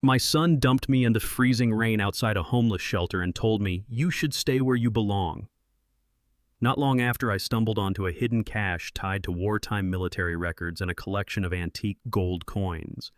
My son dumped me in the freezing rain outside a homeless shelter and told me, "You should stay where you belong." Not long after, I stumbled onto a hidden cache tied to wartime military records and a collection of antique gold coins.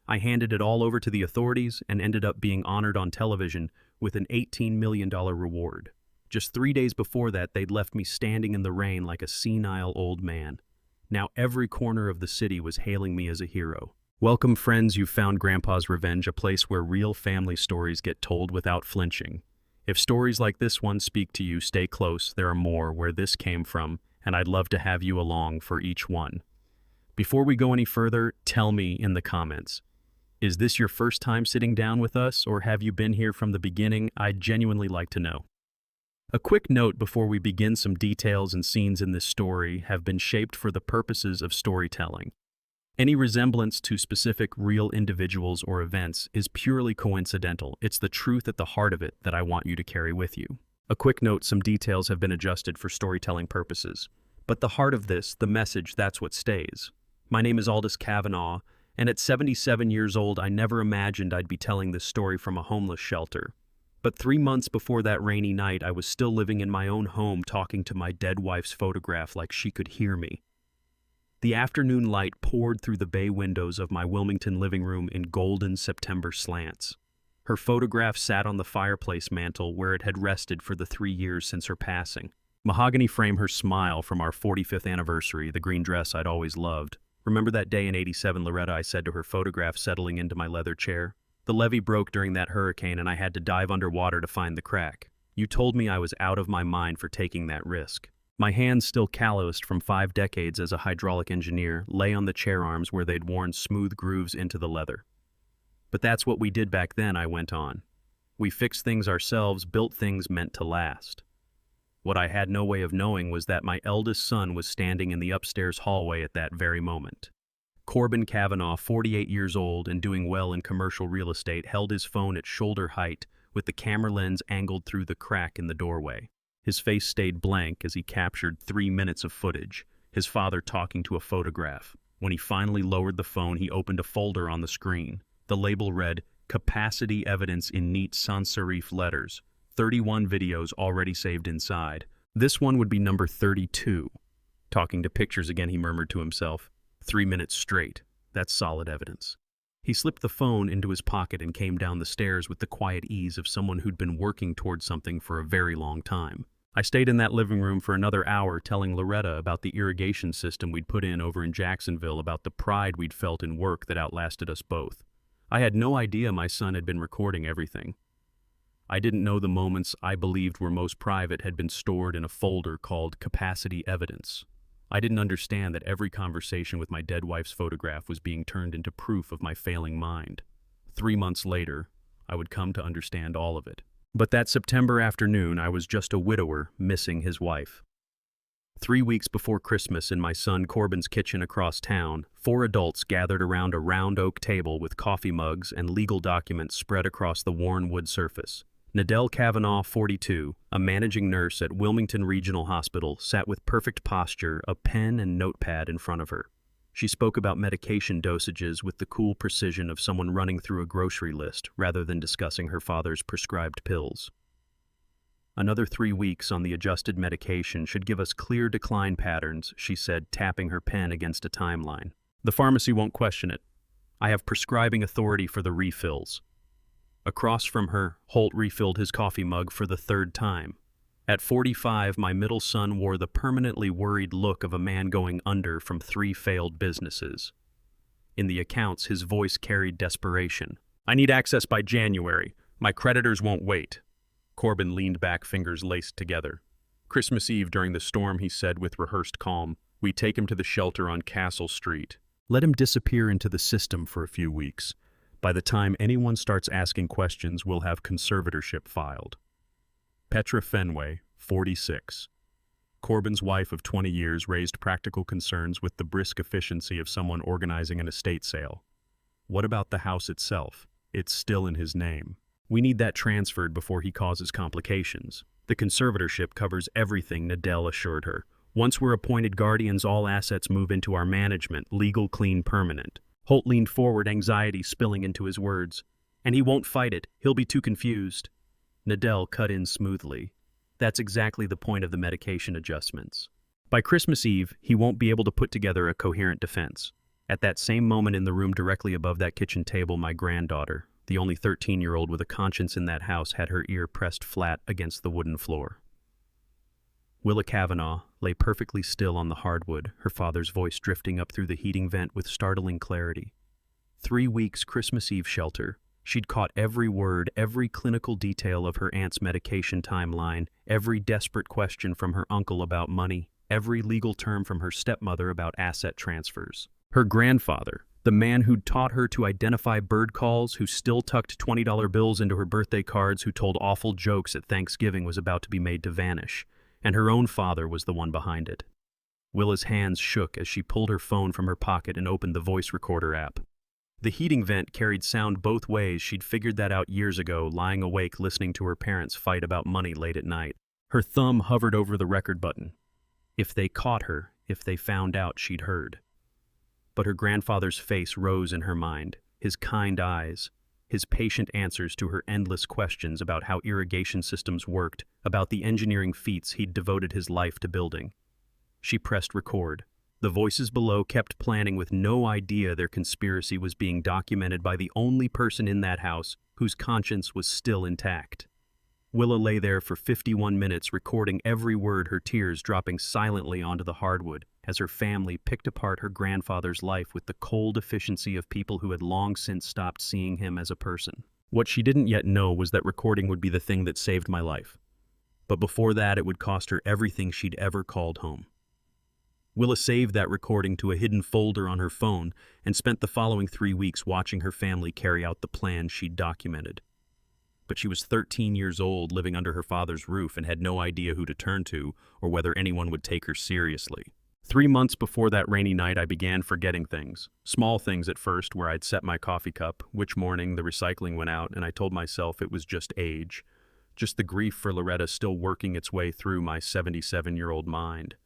I handed it all over to the authorities and ended up being honored on television with an $18 million reward. Just 3 days before that, they'd left me standing in the rain like a senile old man. Now every corner of the city was hailing me as a hero. Welcome, friends, you've found Grandpa's Revenge, a place where real family stories get told without flinching. If stories like this one speak to you, stay close. There are more where this came from, and I'd love to have you along for each one. Before we go any further, tell me in the comments, is this your first time sitting down with us, or have you been here from the beginning? I'd genuinely like to know. A quick note before we begin: some details and scenes in this story have been shaped for the purposes of storytelling. Any resemblance to specific real individuals or events is purely coincidental. It's the truth at the heart of it that I want you to carry with you. A quick note: some details have been adjusted for storytelling purposes. But the heart of this, the message, that's what stays. My name is Aldous Kavanaugh, and at 77 years old, I never imagined I'd be telling this story from a homeless shelter. But 3 months before that rainy night, I was still living in my own home, talking to my dead wife's photograph like she could hear me. The afternoon light poured through the bay windows of my Wilmington living room in golden September slants. Her photograph sat on the fireplace mantel where it had rested for the 3 years since her passing. Mahogany frame her smile from our 45th anniversary, the green dress I'd always loved. Remember that day in '87, Loretta, I said to her photograph settling into my leather chair? The levee broke during that hurricane and I had to dive underwater to find the crack. You told me I was out of my mind for taking that risk. My hands, still calloused from 5 decades as a hydraulic engineer, lay on the chair arms where they'd worn smooth grooves into the leather. But that's what we did back then, I went on. We fixed things ourselves, built things meant to last. What I had no way of knowing was that my eldest son was standing in the upstairs hallway at that very moment. Corbin Kavanaugh, 48 years old and doing well in commercial real estate, held his phone at shoulder height with the camera lens angled through the crack in the doorway. His face stayed blank as he captured 3 minutes of footage, his father talking to a photograph. When he finally lowered the phone, he opened a folder on the screen. The label read, "Capacity Evidence," in neat sans serif letters. 31 videos already saved inside. This one would be number 32. Talking to pictures again, he murmured to himself. 3 minutes straight. That's solid evidence. He slipped the phone into his pocket and came down the stairs with the quiet ease of someone who'd been working towards something for a very long time. I stayed in that living room for another hour telling Loretta about the irrigation system we'd put in over in Jacksonville, about the pride we'd felt in work that outlasted us both. I had no idea my son had been recording everything. I didn't know the moments I believed were most private had been stored in a folder called Capacity Evidence. I didn't understand that every conversation with my dead wife's photograph was being turned into proof of my failing mind. 3 months later, I would come to understand all of it. But that September afternoon, I was just a widower missing his wife. 3 weeks before Christmas, in my son Corbin's kitchen across town, 4 adults gathered around a round oak table with coffee mugs and legal documents spread across the worn wood surface. Nadell Kavanaugh, 42, a managing nurse at Wilmington Regional Hospital, sat with perfect posture, a pen and notepad in front of her. She spoke about medication dosages with the cool precision of someone running through a grocery list rather than discussing her father's prescribed pills. "Another 3 weeks on the adjusted medication should give us clear decline patterns," she said, tapping her pen against a timeline. "The pharmacy won't question it. I have prescribing authority for the refills." Across from her, Holt refilled his coffee mug for the 3rd time. At 45, my middle son wore the permanently worried look of a man going under from 3 failed businesses. In the accounts, his voice carried desperation. "I need access by January. My creditors won't wait." Corbin leaned back, fingers laced together. "Christmas Eve during the storm," he said with rehearsed calm. "We take him to the shelter on Castle Street. Let him disappear into the system for a few weeks. By the time anyone starts asking questions, we'll have conservatorship filed." Petra Fenway, 46. Corbin's wife of 20 years, raised practical concerns with the brisk efficiency of someone organizing an estate sale. "What about the house itself? It's still in his name. We need that transferred before he causes complications." "The conservatorship covers everything," Nadell assured her. "Once we're appointed guardians, all assets move into our management, legal, clean, permanent." Holt leaned forward, anxiety spilling into his words. And he won't fight it. He'll be too confused. Nadell cut in smoothly. That's exactly the point of the medication adjustments. By Christmas Eve, he won't be able to put together a coherent defense. At that same moment in the room directly above that kitchen table, my granddaughter, the only 13-year-old with a conscience in that house, had her ear pressed flat against the wooden floor. Willa Kavanaugh lay perfectly still on the hardwood, her father's voice drifting up through the heating vent with startling clarity. 3 weeks Christmas Eve shelter. She'd caught every word, every clinical detail of her aunt's medication timeline, every desperate question from her uncle about money, every legal term from her stepmother about asset transfers. Her grandfather, the man who'd taught her to identify bird calls, who still tucked $20 bills into her birthday cards, who told awful jokes at Thanksgiving, was about to be made to vanish. And her own father was the one behind it. Willa's hands shook as she pulled her phone from her pocket and opened the voice recorder app. The heating vent carried sound both ways. She'd figured that out years ago, lying awake listening to her parents fight about money late at night. Her thumb hovered over the record button. If they caught her, if they found out she'd heard. But her grandfather's face rose in her mind, his kind eyes, his patient answers to her endless questions about how irrigation systems worked, about the engineering feats he'd devoted his life to building. She pressed record. The voices below kept planning with no idea their conspiracy was being documented by the only person in that house whose conscience was still intact. Willa lay there for 51 minutes, recording every word, her tears dropping silently onto the hardwood as her family picked apart her grandfather's life with the cold efficiency of people who had long since stopped seeing him as a person. What she didn't yet know was that recording would be the thing that saved my life. But before that, it would cost her everything she'd ever called home. Willa saved that recording to a hidden folder on her phone and spent the following 3 weeks watching her family carry out the plan she'd documented. But she was 13 years old, living under her father's roof, and had no idea who to turn to or whether anyone would take her seriously. 3 months before that rainy night, I began forgetting things. Small things at first, where I'd set my coffee cup, which morning the recycling went out, and I told myself it was just age. Just the grief for Loretta still working its way through my 77-year-old mind.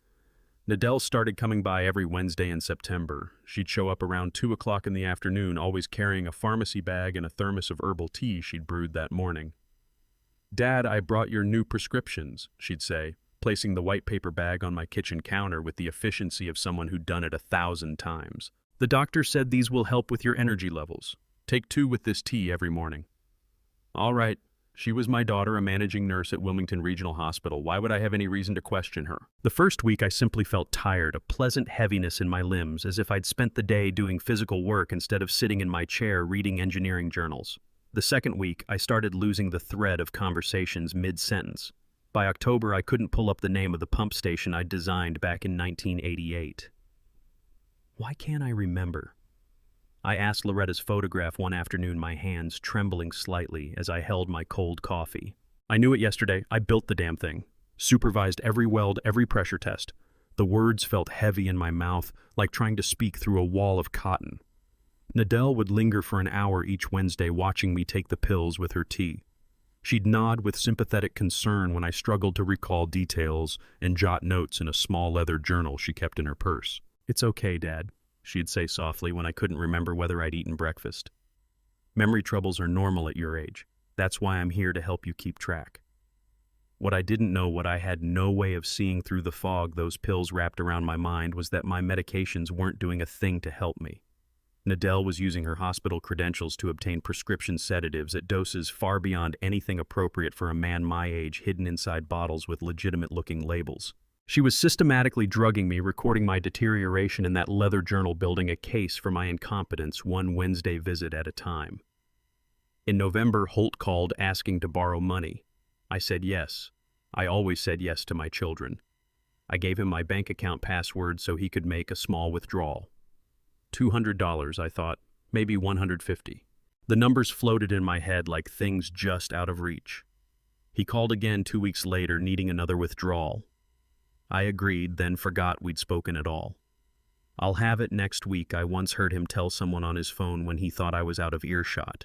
Nadell started coming by every Wednesday in September. She'd show up around 2 o'clock in the afternoon, always carrying a pharmacy bag and a thermos of herbal tea she'd brewed that morning. "Dad, I brought your new prescriptions," she'd say, placing the white paper bag on my kitchen counter with the efficiency of someone who'd done it 1,000 times. "The doctor said these will help with your energy levels. Take 2 with this tea every morning." All right. She was my daughter, a managing nurse at Wilmington Regional Hospital. Why would I have any reason to question her? The first week I simply felt tired, a pleasant heaviness in my limbs, as if I'd spent the day doing physical work instead of sitting in my chair reading engineering journals. The second week, I started losing the thread of conversations mid-sentence. By October, I couldn't pull up the name of the pump station I'd designed back in 1988. Why can't I remember? I asked Loretta's photograph one afternoon, my hands trembling slightly as I held my cold coffee. "I knew it yesterday. I built the damn thing. Supervised every weld, every pressure test." The words felt heavy in my mouth, like trying to speak through a wall of cotton. Nadell would linger for an hour each Wednesday, watching me take the pills with her tea. She'd nod with sympathetic concern when I struggled to recall details and jot notes in a small leather journal she kept in her purse. "It's okay, Dad," she'd say softly when I couldn't remember whether I'd eaten breakfast. "Memory troubles are normal at your age. That's why I'm here to help you keep track." What I didn't know, what I had no way of seeing through the fog those pills wrapped around my mind, was that my medications weren't doing a thing to help me. Nadell was using her hospital credentials to obtain prescription sedatives at doses far beyond anything appropriate for a man my age, hidden inside bottles with legitimate-looking labels. She was systematically drugging me, recording my deterioration in that leather journal, building a case for my incompetence, one Wednesday visit at a time. In November, Holt called asking to borrow money. I said yes. I always said yes to my children. I gave him my bank account password so he could make a small withdrawal. $200, I thought, maybe $150. The numbers floated in my head like things just out of reach. He called again 2 weeks later, needing another withdrawal. I agreed, then forgot we'd spoken at all. "I'll have it next week," I once heard him tell someone on his phone when he thought I was out of earshot.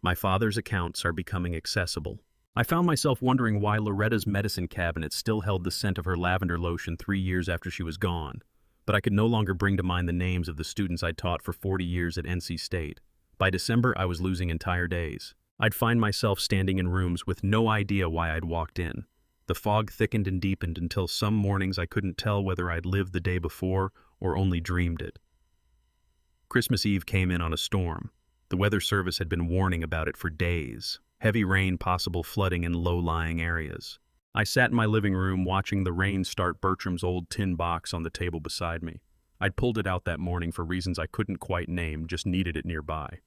My father's accounts are becoming accessible. I found myself wondering why Loretta's medicine cabinet still held the scent of her lavender lotion 3 years after she was gone, but I could no longer bring to mind the names of the students I'd taught for 40 years at NC State. By December, I was losing entire days. I'd find myself standing in rooms with no idea why I'd walked in. The fog thickened and deepened until some mornings I couldn't tell whether I'd lived the day before or only dreamed it. Christmas Eve came in on a storm. The weather service had been warning about it for days. Heavy rain, possible flooding in low-lying areas. I sat in my living room watching the rain start Bertram's old tin box on the table beside me. I'd pulled it out that morning for reasons I couldn't quite name, just needed it nearby.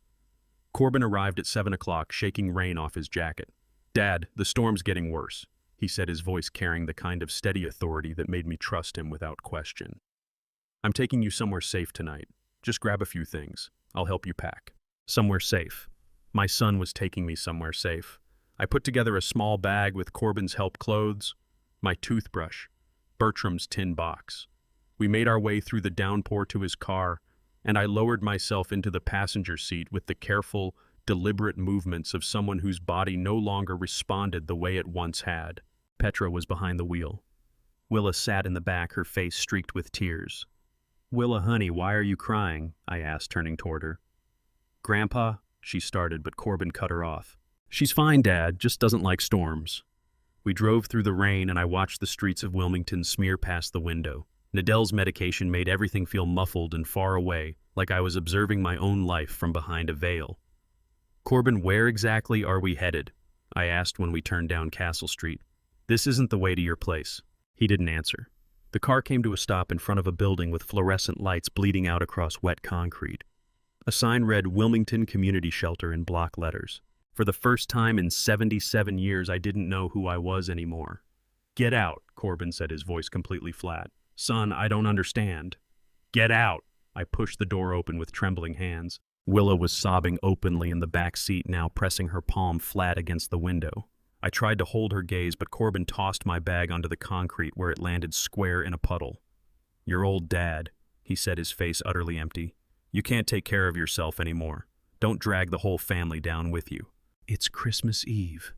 Corbin arrived at 7 o'clock, shaking rain off his jacket. "Dad, the storm's getting worse," he said, his voice carrying the kind of steady authority that made me trust him without question. "I'm taking you somewhere safe tonight. Just grab a few things. I'll help you pack." Somewhere safe. My son was taking me somewhere safe. I put together a small bag with Corbin's help clothes, my toothbrush, Bertram's tin box. We made our way through the downpour to his car, and I lowered myself into the passenger seat with the careful, deliberate movements of someone whose body no longer responded the way it once had. Petra was behind the wheel. Willa sat in the back, her face streaked with tears. "Willa, honey, why are you crying?" I asked, turning toward her. "Grandpa," she started, but Corbin cut her off. "She's fine, Dad, just doesn't like storms." We drove through the rain, and I watched the streets of Wilmington smear past the window. Nadell's medication made everything feel muffled and far away, like I was observing my own life from behind a veil. "Corbin, where exactly are we headed?" I asked when we turned down Castle Street. "This isn't the way to your place." He didn't answer. The car came to a stop in front of a building with fluorescent lights bleeding out across wet concrete. A sign read Wilmington Community Shelter in block letters. For the first time in 77 years, I didn't know who I was anymore. "Get out," Corbin said, his voice completely flat. "Son, I don't understand." "Get out!" I pushed the door open with trembling hands. Willa was sobbing openly in the back seat now, pressing her palm flat against the window. I tried to hold her gaze, but Corbin tossed my bag onto the concrete where it landed square in a puddle. "Your old dad," he said, his face utterly empty. "You can't take care of yourself anymore. Don't drag the whole family down with you." "It's Christmas Eve,"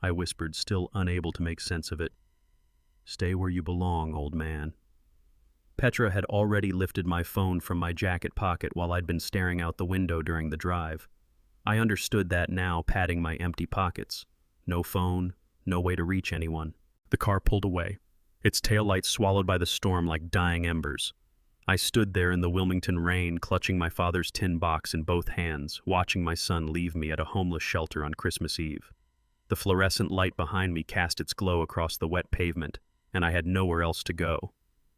I whispered, still unable to make sense of it. "Stay where you belong, old man." Petra had already lifted my phone from my jacket pocket while I'd been staring out the window during the drive. I understood that now, patting my empty pockets. No phone, no way to reach anyone. The car pulled away, its taillights swallowed by the storm like dying embers. I stood there in the Wilmington rain, clutching my father's tin box in both hands, watching my son leave me at a homeless shelter on Christmas Eve. The fluorescent light behind me cast its glow across the wet pavement, and I had nowhere else to go.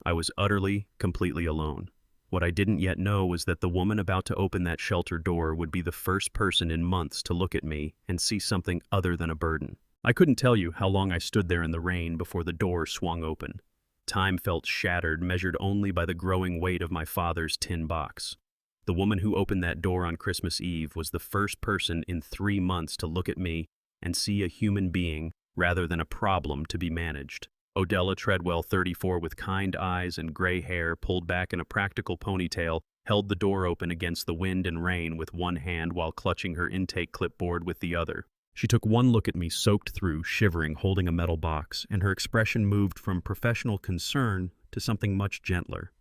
I was utterly, completely alone. What I didn't yet know was that the woman about to open that shelter door would be the first person in months to look at me and see something other than a burden. I couldn't tell you how long I stood there in the rain before the door swung open. Time felt shattered, measured only by the growing weight of my father's tin box. The woman who opened that door on Christmas Eve was the first person in 3 months to look at me and see a human being rather than a problem to be managed. Odella Treadwell, 34, with kind eyes and gray hair pulled back in a practical ponytail, held the door open against the wind and rain with one hand while clutching her intake clipboard with the other. She took one look at me, soaked through, shivering, holding a metal box, and her expression moved from professional concern to something much gentler.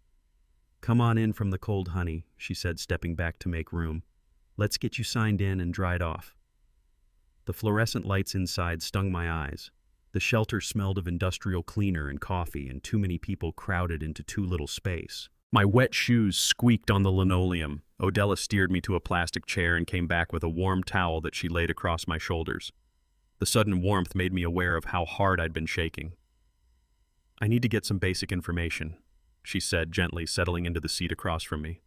"Come on in from the cold, honey," she said, stepping back to make room. "Let's get you signed in and dried off." The fluorescent lights inside stung my eyes. The shelter smelled of industrial cleaner and coffee, and too many people crowded into too little space. My wet shoes squeaked on the linoleum. Odella steered me to a plastic chair and came back with a warm towel that she laid across my shoulders. The sudden warmth made me aware of how hard I'd been shaking. "I need to get some basic information," she said, gently settling into the seat across from me.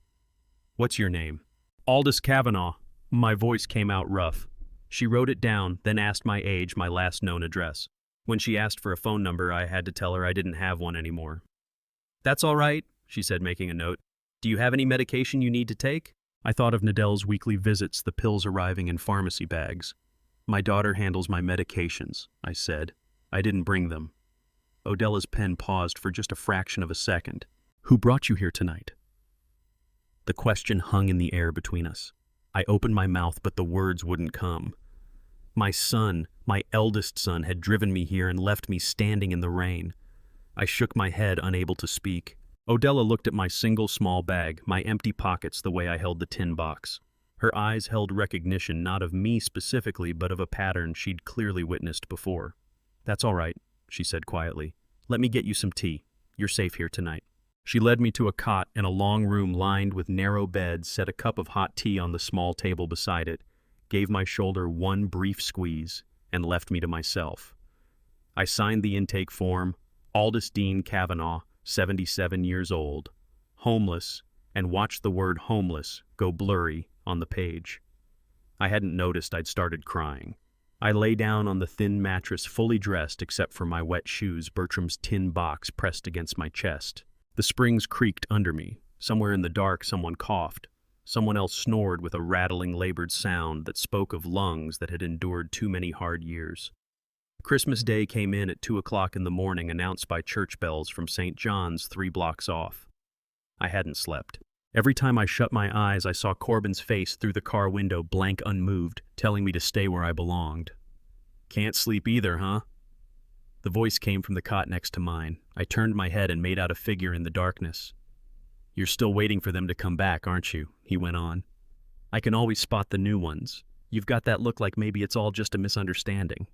"What's your name?" "Aldous Kavanaugh." My voice came out rough. She wrote it down, then asked my age, my last known address. When she asked for a phone number, I had to tell her I didn't have one anymore. "That's all right," she said, making a note. "Do you have any medication you need to take?" I thought of Nadell's weekly visits, the pills arriving in pharmacy bags. "My daughter handles my medications," I said. "I didn't bring them." Odella's pen paused for just a fraction of a second. "Who brought you here tonight?" The question hung in the air between us. I opened my mouth, but the words wouldn't come. My son, my eldest son, had driven me here and left me standing in the rain. I shook my head, unable to speak. Odella looked at my single small bag, my empty pockets, the way I held the tin box. Her eyes held recognition not of me specifically, but of a pattern she'd clearly witnessed before. "That's all right," she said quietly. "Let me get you some tea. You're safe here tonight." She led me to a cot in a long room lined with narrow beds, set a cup of hot tea on the small table beside it, gave my shoulder one brief squeeze, and left me to myself. I signed the intake form, Aldous Dean Kavanaugh, 77 years old, homeless, and watched the word homeless go blurry on the page. I hadn't noticed I'd started crying. I lay down on the thin mattress, fully dressed except for my wet shoes, Bertram's tin box pressed against my chest. The springs creaked under me. Somewhere in the dark, someone coughed. Someone else snored with a rattling, labored sound that spoke of lungs that had endured too many hard years. Christmas Day came in at 2 o'clock in the morning, announced by church bells from St. John's 3 blocks off. I hadn't slept. Every time I shut my eyes, I saw Corbin's face through the car window, blank, unmoved, telling me to stay where I belonged. "Can't sleep either, huh?" The voice came from the cot next to mine. I turned my head and made out a figure in the darkness. "You're still waiting for them to come back, aren't you?" he went on. "I can always spot the new ones. You've got that look like maybe it's all just a misunderstanding."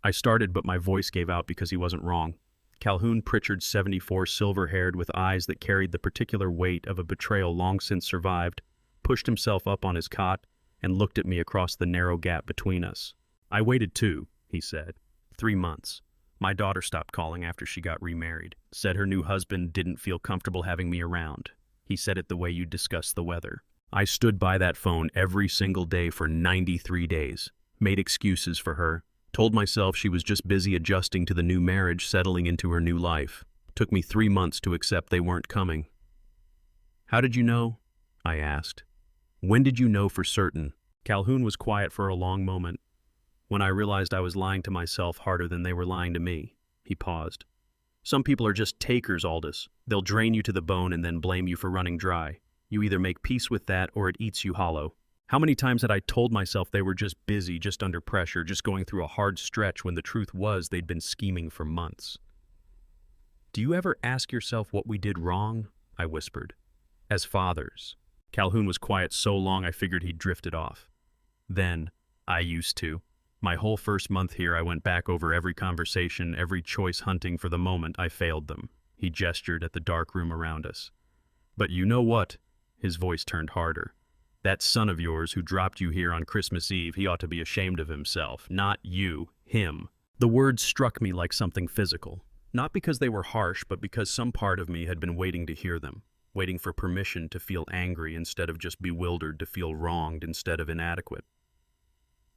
I started, but my voice gave out because he wasn't wrong. Calhoun Pritchard, 74, silver-haired, with eyes that carried the particular weight of a betrayal long since survived, pushed himself up on his cot and looked at me across the narrow gap between us. "I waited too," he said. 3 months. My daughter stopped calling after she got remarried. Said her new husband didn't feel comfortable having me around. He said it the way you discuss the weather. I stood by that phone every single day for 93 days. Made excuses for her. Told myself she was just busy adjusting to the new marriage, settling into her new life. Took me 3 months to accept they weren't coming. "How did you know?" I asked. "When did you know for certain?" Calhoun was quiet for a long moment. When I realized I was lying to myself harder than they were lying to me, he paused. "Some people are just takers, Aldous. They'll drain you to the bone and then blame you for running dry. You either make peace with that or it eats you hollow." How many times had I told myself they were just busy, just under pressure, just going through a hard stretch, when the truth was they'd been scheming for months? "Do you ever ask yourself what we did wrong?" I whispered. "As fathers." Calhoun was quiet so long I figured he'd drifted off. Then, "I used to. My whole first month here, I went back over every conversation, every choice, hunting for the moment I failed them." He gestured at the dark room around us. "But you know what?" His voice turned harder. "That son of yours who dropped you here on Christmas Eve, he ought to be ashamed of himself. Not you, him." The words struck me like something physical. Not because they were harsh, but because some part of me had been waiting to hear them. Waiting for permission to feel angry instead of just bewildered, to feel wronged instead of inadequate.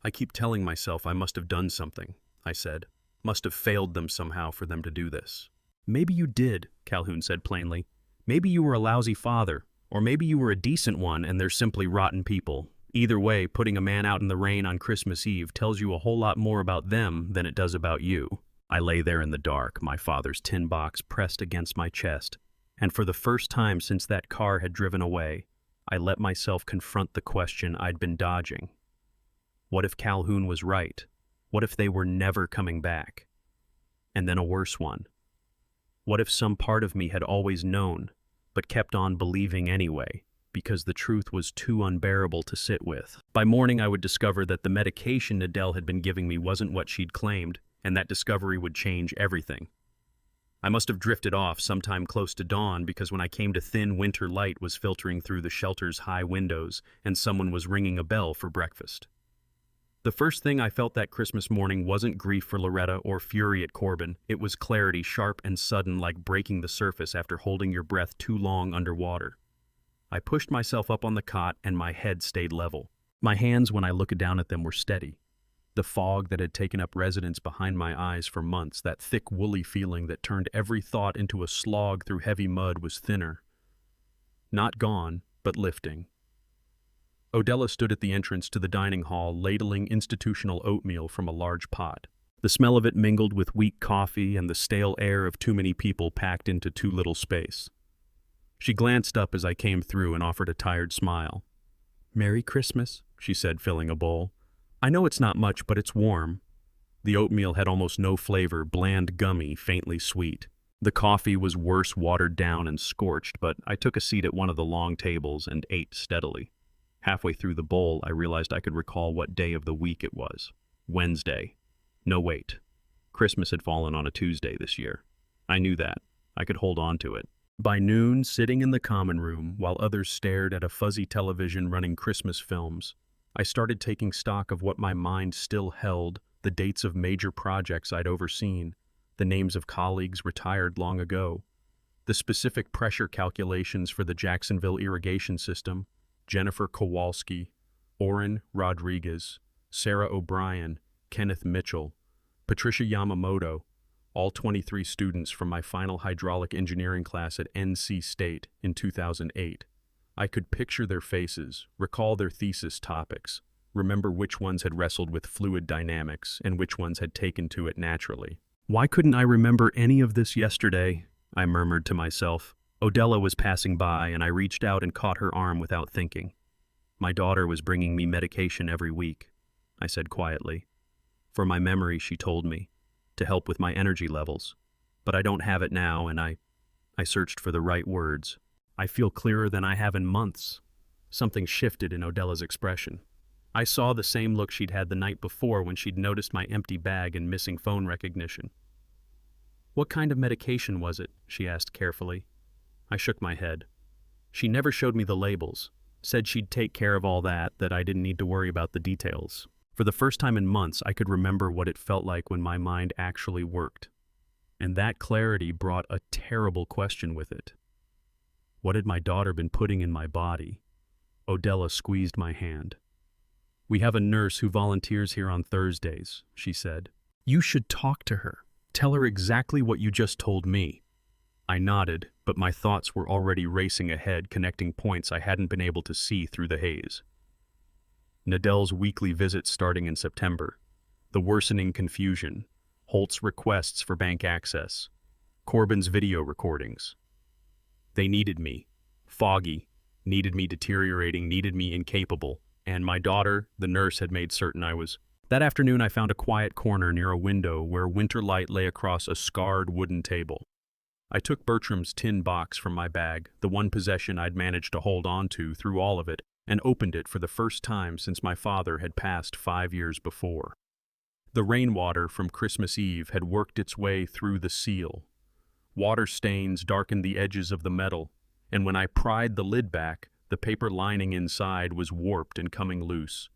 "I keep telling myself I must have done something," I said. "Must have failed them somehow for them to do this." "Maybe you did," Calhoun said plainly. "Maybe you were a lousy father, or maybe you were a decent one and they're simply rotten people. Either way, putting a man out in the rain on Christmas Eve tells you a whole lot more about them than it does about you." I lay there in the dark, my father's tin box pressed against my chest, and for the first time since that car had driven away, I let myself confront the question I'd been dodging. What if Calhoun was right? What if they were never coming back? And then a worse one. What if some part of me had always known, but kept on believing anyway, because the truth was too unbearable to sit with? By morning, I would discover that the medication Adele had been giving me wasn't what she'd claimed, and that discovery would change everything. I must have drifted off sometime close to dawn, because when I came to, thin winter light was filtering through the shelter's high windows, and someone was ringing a bell for breakfast. The first thing I felt that Christmas morning wasn't grief for Loretta or fury at Corbin. It was clarity, sharp and sudden, like breaking the surface after holding your breath too long underwater. I pushed myself up on the cot and my head stayed level. My hands, when I looked down at them, were steady. The fog that had taken up residence behind my eyes for months, that thick, woolly feeling that turned every thought into a slog through heavy mud, was thinner. Not gone, but lifting. Odella stood at the entrance to the dining hall, ladling institutional oatmeal from a large pot. The smell of it mingled with weak coffee and the stale air of too many people packed into too little space. She glanced up as I came through and offered a tired smile. "Merry Christmas," she said, filling a bowl. "I know it's not much, but it's warm." The oatmeal had almost no flavor, bland, gummy, faintly sweet. The coffee was worse, watered down and scorched, but I took a seat at one of the long tables and ate steadily. Halfway through the bowl, I realized I could recall what day of the week it was. Wednesday. No, wait. Christmas had fallen on a Tuesday this year. I knew that. I could hold on to it. By noon, sitting in the common room while others stared at a fuzzy television running Christmas films, I started taking stock of what my mind still held, the dates of major projects I'd overseen, the names of colleagues retired long ago, the specific pressure calculations for the Jacksonville irrigation system, Jennifer Kowalski, Oren Rodriguez, Sarah O'Brien, Kenneth Mitchell, Patricia Yamamoto, all 23 students from my final hydraulic engineering class at NC State in 2008. I could picture their faces, recall their thesis topics, remember which ones had wrestled with fluid dynamics and which ones had taken to it naturally. Why couldn't I remember any of this yesterday? I murmured to myself. Odella was passing by, and I reached out and caught her arm without thinking. My daughter was bringing me medication every week, I said quietly. For my memory, she told me, to help with my energy levels. But I don't have it now, and I searched for the right words. I feel clearer than I have in months. Something shifted in Odella's expression. I saw the same look she'd had the night before when she'd noticed my empty bag and missing phone recognition. What kind of medication was it? She asked carefully. I shook my head. She never showed me the labels, said she'd take care of all that I didn't need to worry about the details. For the first time in months, I could remember what it felt like when my mind actually worked. And that clarity brought a terrible question with it. What had my daughter been putting in my body? Odella squeezed my hand. We have a nurse who volunteers here on Thursdays, she said. You should talk to her. Tell her exactly what you just told me. I nodded, but my thoughts were already racing ahead, connecting points I hadn't been able to see through the haze. Nadel's weekly visits starting in September, the worsening confusion, Holt's requests for bank access, Corbin's video recordings. They needed me, foggy, needed me deteriorating, needed me incapable, and my daughter, the nurse, had made certain I was. That afternoon I found a quiet corner near a window where winter light lay across a scarred wooden table. I took Bertram's tin box from my bag, the one possession I'd managed to hold on to through all of it, and opened it for the first time since my father had passed 5 years before. The rainwater from Christmas Eve had worked its way through the seal. Water stains darkened the edges of the metal, and when I pried the lid back, the paper lining inside was warped and coming loose.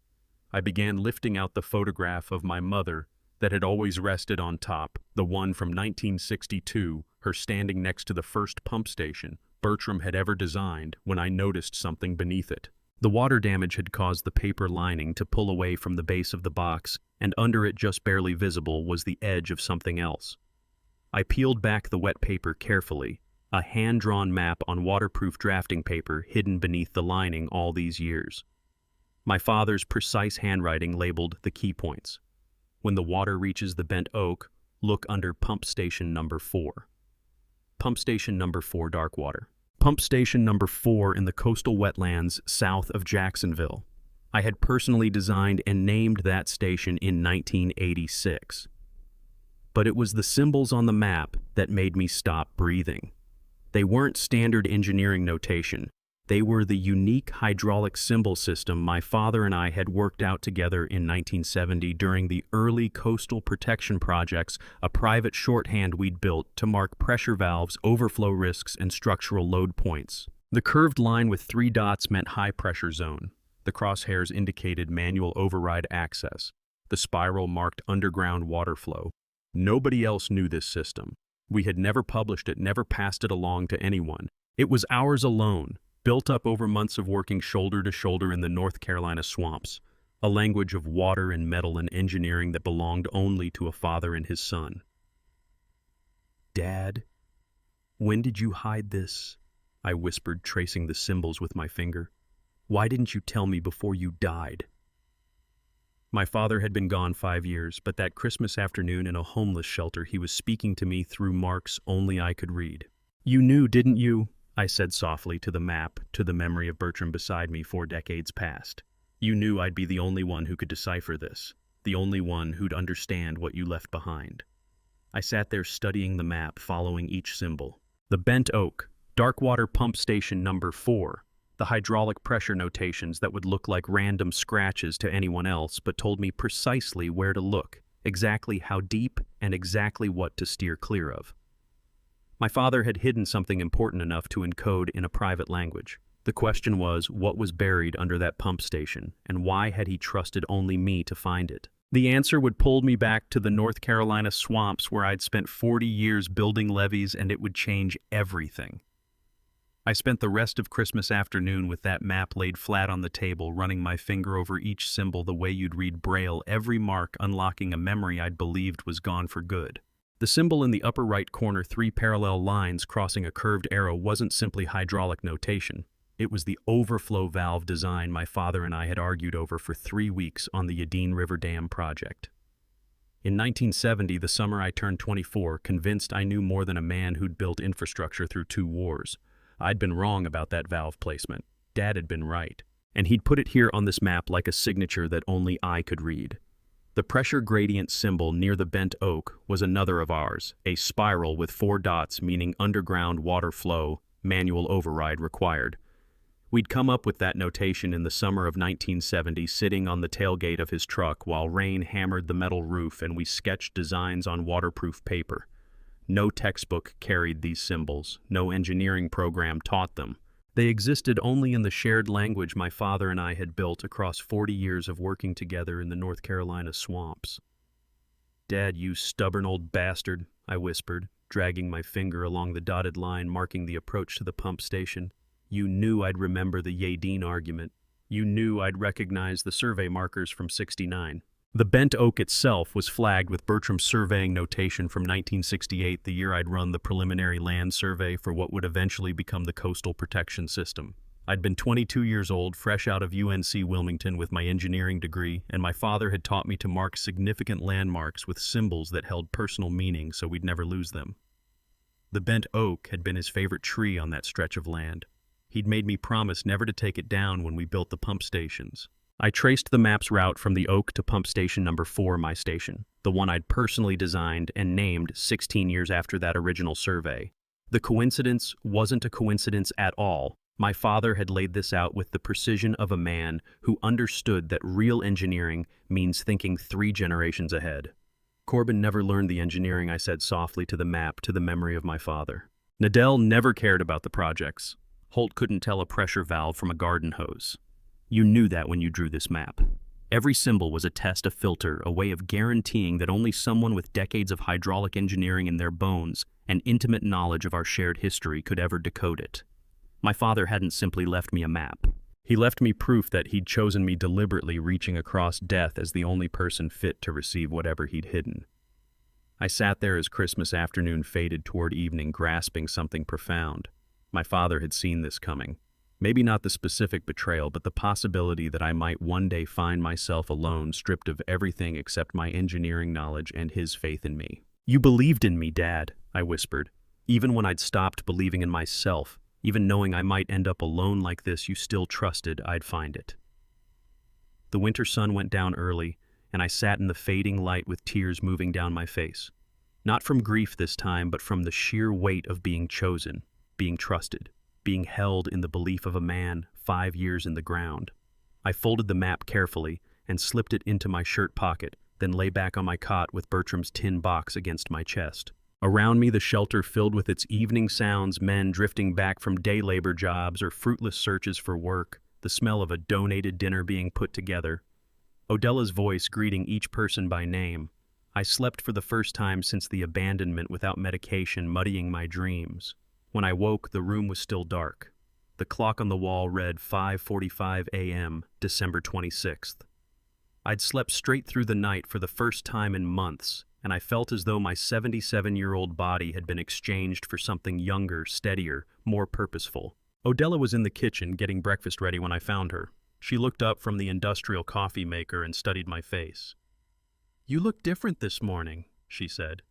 I began lifting out the photograph of my mother that had always rested on top, the one from 1962, her standing next to the first pump station Bertram had ever designed, when I noticed something beneath it. The water damage had caused the paper lining to pull away from the base of the box, and under it, just barely visible, was the edge of something else. I peeled back the wet paper carefully, a hand-drawn map on waterproof drafting paper hidden beneath the lining all these years. My father's precise handwriting labeled the key points. When the water reaches the bent oak, look under pump station number 4. Pump station number 4, dark water. Pump station number 4 in the coastal wetlands south of Jacksonville. I had personally designed and named that station in 1986. But it was the symbols on the map that made me stop breathing. They weren't standard engineering notation. They were the unique hydraulic symbol system my father and I had worked out together in 1970 during the early coastal protection projects, a private shorthand we'd built to mark pressure valves, overflow risks, and structural load points. The curved line with 3 dots meant high pressure zone. The crosshairs indicated manual override access. The spiral marked underground water flow. Nobody else knew this system. We had never published it, never passed it along to anyone. It was ours alone, built up over months of working shoulder to shoulder in the North Carolina swamps, a language of water and metal and engineering that belonged only to a father and his son. Dad, when did you hide this? I whispered, tracing the symbols with my finger. Why didn't you tell me before you died? My father had been gone 5 years, but that Christmas afternoon in a homeless shelter he was speaking to me through marks only I could read. You knew, didn't you? I said softly to the map, to the memory of Bertram beside me 4 decades past. You knew I'd be the only one who could decipher this, the only one who'd understand what you left behind. I sat there studying the map, following each symbol. The bent oak, Darkwater Pump Station number 4. The hydraulic pressure notations that would look like random scratches to anyone else, but told me precisely where to look, exactly how deep, and exactly what to steer clear of. My father had hidden something important enough to encode in a private language. The question was, what was buried under that pump station, and why had he trusted only me to find it? The answer would pull me back to the North Carolina swamps where I'd spent 40 years building levees, and it would change everything. I spent the rest of Christmas afternoon with that map laid flat on the table, running my finger over each symbol the way you'd read Braille, every mark unlocking a memory I'd believed was gone for good. The symbol in the upper right corner, 3 parallel lines crossing a curved arrow, wasn't simply hydraulic notation. It was the overflow valve design my father and I had argued over for 3 weeks on the Yadin River Dam project. In 1970, the summer I turned 24, convinced I knew more than a man who'd built infrastructure through 2 wars. I'd been wrong about that valve placement. Dad had been right. And he'd put it here on this map like a signature that only I could read. The pressure gradient symbol near the bent oak was another of ours, a spiral with 4 dots meaning underground water flow, manual override required. We'd come up with that notation in the summer of 1970, sitting on the tailgate of his truck while rain hammered the metal roof and we sketched designs on waterproof paper. No textbook carried these symbols, no engineering program taught them. They existed only in the shared language my father and I had built across 40 years of working together in the North Carolina swamps. "Dad, you stubborn old bastard," I whispered, dragging my finger along the dotted line marking the approach to the pump station. "You knew I'd remember the Yadin argument. You knew I'd recognize the survey markers from '69. The bent oak itself was flagged with Bertram's surveying notation from 1968, the year I'd run the preliminary land survey for what would eventually become the Coastal Protection System. I'd been 22 years old, fresh out of UNC Wilmington with my engineering degree, and my father had taught me to mark significant landmarks with symbols that held personal meaning so we'd never lose them. The bent oak had been his favorite tree on that stretch of land. He'd made me promise never to take it down when we built the pump stations. I traced the map's route from the oak to pump station number 4, my station, the one I'd personally designed and named 16 years after that original survey. The coincidence wasn't a coincidence at all. My father had laid this out with the precision of a man who understood that real engineering means thinking 3 generations ahead. "Corbin never learned the engineering," I said softly to the map, to the memory of my father. "Nadell never cared about the projects. Holt couldn't tell a pressure valve from a garden hose. You knew that when you drew this map. Every symbol was a test, a filter, a way of guaranteeing that only someone with decades of hydraulic engineering in their bones and intimate knowledge of our shared history could ever decode it. My father hadn't simply left me a map. He left me proof that he'd chosen me deliberately, reaching across death as the only person fit to receive whatever he'd hidden. I sat there as Christmas afternoon faded toward evening, grasping something profound. My father had seen this coming. Maybe not the specific betrayal, but the possibility that I might one day find myself alone, stripped of everything except my engineering knowledge and his faith in me. "You believed in me, Dad," I whispered. "Even when I'd stopped believing in myself, even knowing I might end up alone like this, you still trusted I'd find it." The winter sun went down early, and I sat in the fading light with tears moving down my face. Not from grief this time, but from the sheer weight of being chosen, being trusted, being held in the belief of a man 5 years in the ground. I folded the map carefully and slipped it into my shirt pocket, then lay back on my cot with Bertram's tin box against my chest. Around me, the shelter filled with its evening sounds, men drifting back from day labor jobs or fruitless searches for work, the smell of a donated dinner being put together. Odella's voice greeting each person by name. I slept for the first time since the abandonment without medication, muddying my dreams. When I woke, the room was still dark. The clock on the wall read 5:45 a.m., December 26th. I'd slept straight through the night for the first time in months, and I felt as though my 77-year-old body had been exchanged for something younger, steadier, more purposeful. Odella was in the kitchen getting breakfast ready when I found her. She looked up from the industrial coffee maker and studied my face. "You look different this morning," she said.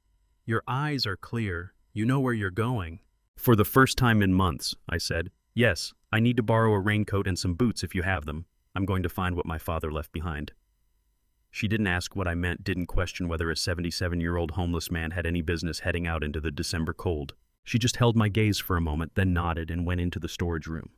"Your eyes are clear. You know where you're going." "For the first time in months," I said. "Yes, I need to borrow a raincoat and some boots if you have them. I'm going to find what my father left behind." She didn't ask what I meant, didn't question whether a 77-year-old homeless man had any business heading out into the December cold. She just held my gaze for a moment, then nodded and went into the storage room.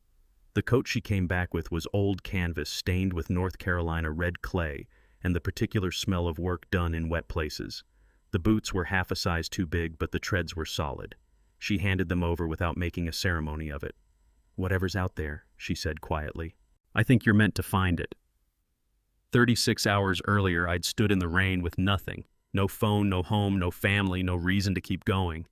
The coat she came back with was old canvas stained with North Carolina red clay and the particular smell of work done in wet places. The boots were half a size too big, but the treads were solid. She handed them over without making a ceremony of it. "Whatever's out there," she said quietly. "I think you're meant to find it." 36 hours earlier, I'd stood in the rain with nothing. No phone, no home, no family, no reason to keep going.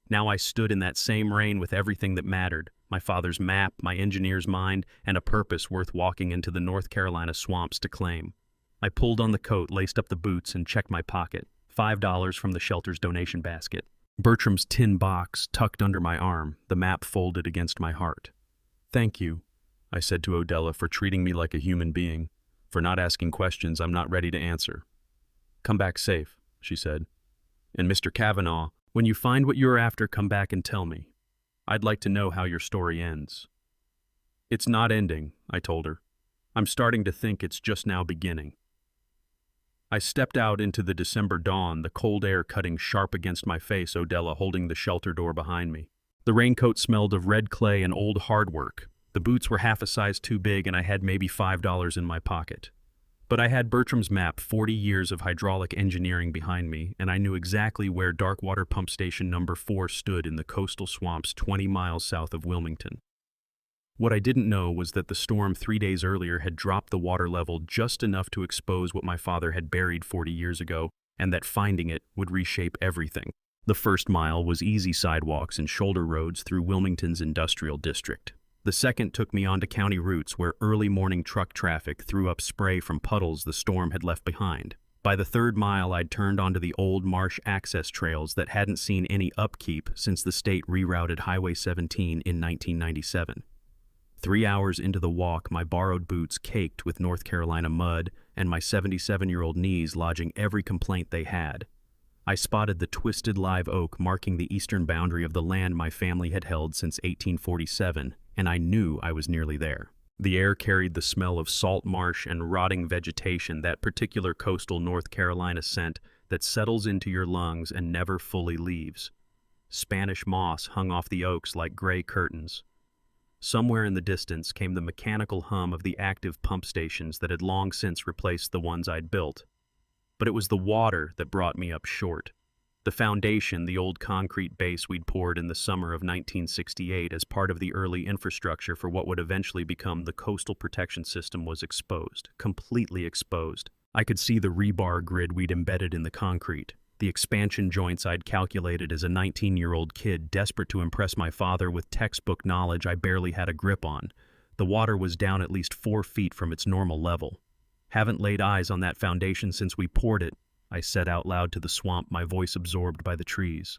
Now I stood in that same rain with everything that mattered: my father's map, my engineer's mind, and a purpose worth walking into the North Carolina swamps to claim. I pulled on the coat, laced up the boots, and checked my pocket. $5 from the shelter's donation basket. Bertram's tin box tucked under my arm, the map folded against my heart. "Thank you," I said to Odella, "for treating me like a human being, for not asking questions I'm not ready to answer." "Come back safe," she said. "And Mr. Kavanaugh, when you find what you're after, come back and tell me. I'd like to know how your story ends." "It's not ending," I told her. "I'm starting to think it's just now beginning." I stepped out into the December dawn, the cold air cutting sharp against my face, Odella holding the shelter door behind me. The raincoat smelled of red clay and old hard work. The boots were half a size too big, and I had maybe $5 in my pocket. But I had Bertram's map, 40 years of hydraulic engineering behind me, and I knew exactly where Darkwater Pump Station number 4 stood in the coastal swamps 20 miles south of Wilmington. What I didn't know was that the storm 3 days earlier had dropped the water level just enough to expose what my father had buried 40 years ago, and that finding it would reshape everything. The first mile was easy sidewalks and shoulder roads through Wilmington's industrial district. The second took me onto county routes where early morning truck traffic threw up spray from puddles the storm had left behind. By the third mile, I'd turned onto the old marsh access trails that hadn't seen any upkeep since the state rerouted Highway 17 in 1997. 3 hours into the walk, my borrowed boots caked with North Carolina mud and my 77-year-old knees lodging every complaint they had. I spotted the twisted live oak marking the eastern boundary of the land my family had held since 1847, and I knew I was nearly there. The air carried the smell of salt marsh and rotting vegetation, that particular coastal North Carolina scent that settles into your lungs and never fully leaves. Spanish moss hung off the oaks like gray curtains. Somewhere in the distance came the mechanical hum of the active pump stations that had long since replaced the ones I'd built. But it was the water that brought me up short. The foundation, the old concrete base we'd poured in the summer of 1968 as part of the early infrastructure for what would eventually become the coastal protection system, was exposed, completely exposed. I could see the rebar grid we'd embedded in the concrete, the expansion joints I'd calculated as a 19-year-old kid desperate to impress my father with textbook knowledge I barely had a grip on. The water was down at least 4 feet from its normal level. "Haven't laid eyes on that foundation since we poured it," I said out loud to the swamp, my voice absorbed by the trees.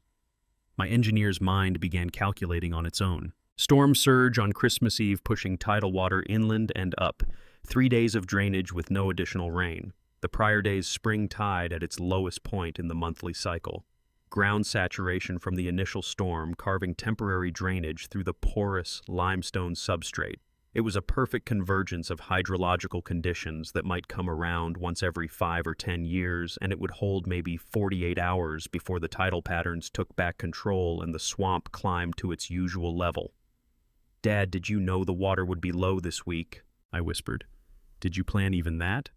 My engineer's mind began calculating on its own. Storm surge on Christmas Eve pushing tidal water inland and up. 3 days of drainage with no additional rain. The prior day's spring tide at its lowest point in the monthly cycle. Ground saturation from the initial storm carving temporary drainage through the porous limestone substrate. It was a perfect convergence of hydrological conditions that might come around once every 5 or 10 years, and it would hold maybe 48 hours before the tidal patterns took back control and the swamp climbed to its usual level. "Dad, did you know the water would be low this week?" I whispered. "Did you plan even that?"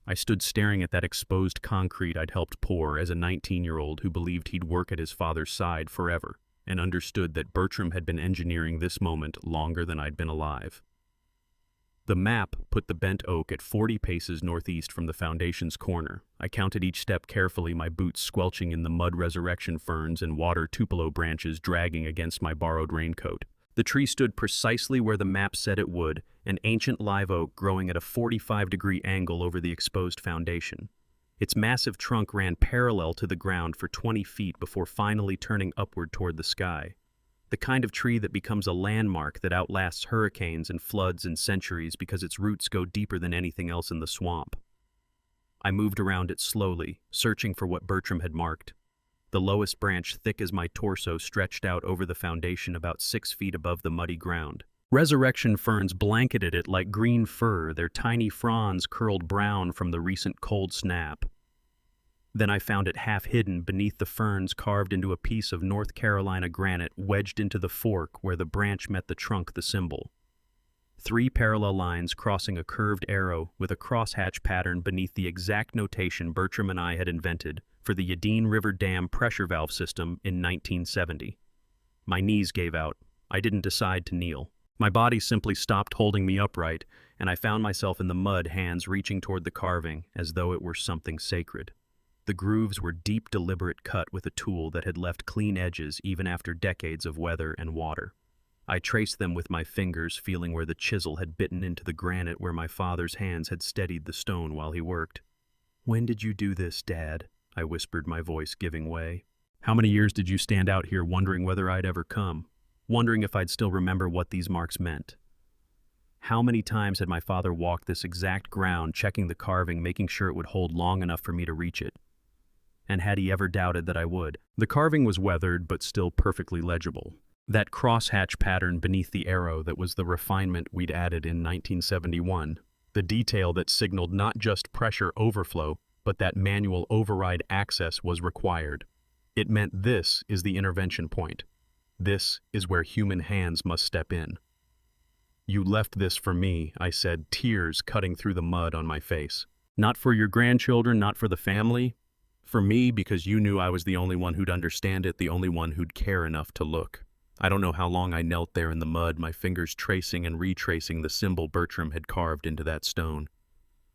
I stood staring at that exposed concrete I'd helped pour as a 19-year-old who believed he'd work at his father's side forever, and understood that Bertram had been engineering this moment longer than I'd been alive. The map put the bent oak at 40 paces northeast from the foundation's corner. I counted each step carefully, my boots squelching in the mud resurrection ferns and water tupelo branches dragging against my borrowed raincoat. The tree stood precisely where the map said it would, an ancient live oak growing at a 45-degree angle over the exposed foundation. Its massive trunk ran parallel to the ground for 20 feet before finally turning upward toward the sky. The kind of tree that becomes a landmark that outlasts hurricanes and floods and centuries because its roots go deeper than anything else in the swamp. I moved around it slowly, searching for what Bertram had marked. The lowest branch, thick as my torso, stretched out over the foundation about 6 feet above the muddy ground. Resurrection ferns blanketed it like green fur, their tiny fronds curled brown from the recent cold snap. Then I found it half hidden beneath the ferns, carved into a piece of North Carolina granite wedged into the fork where the branch met the trunk, the symbol. 3 parallel lines crossing a curved arrow with a crosshatch pattern beneath the exact notation Bertram and I had invented for the Yadin River Dam pressure valve system in 1970. My knees gave out. I didn't decide to kneel. My body simply stopped holding me upright, and I found myself in the mud, hands reaching toward the carving as though it were something sacred. The grooves were deep, deliberate cut with a tool that had left clean edges even after decades of weather and water. I traced them with my fingers, feeling where the chisel had bitten into the granite where my father's hands had steadied the stone while he worked. "When did you do this, Dad?" I whispered, my voice giving way. "How many years did you stand out here wondering whether I'd ever come? Wondering if I'd still remember what these marks meant? How many times had my father walked this exact ground, checking the carving, making sure it would hold long enough for me to reach it? And had he ever doubted that I would?" The carving was weathered, but still perfectly legible. That crosshatch pattern beneath the arrow that was the refinement we'd added in 1971, the detail that signaled not just pressure overflow, but that manual override access was required. It meant this is the intervention point. This is where human hands must step in. "You left this for me," I said, tears cutting through the mud on my face. "Not for your grandchildren, not for the family. For me, because you knew I was the only one who'd understand it, the only one who'd care enough to look." I don't know how long I knelt there in the mud, my fingers tracing and retracing the symbol Bertram had carved into that stone.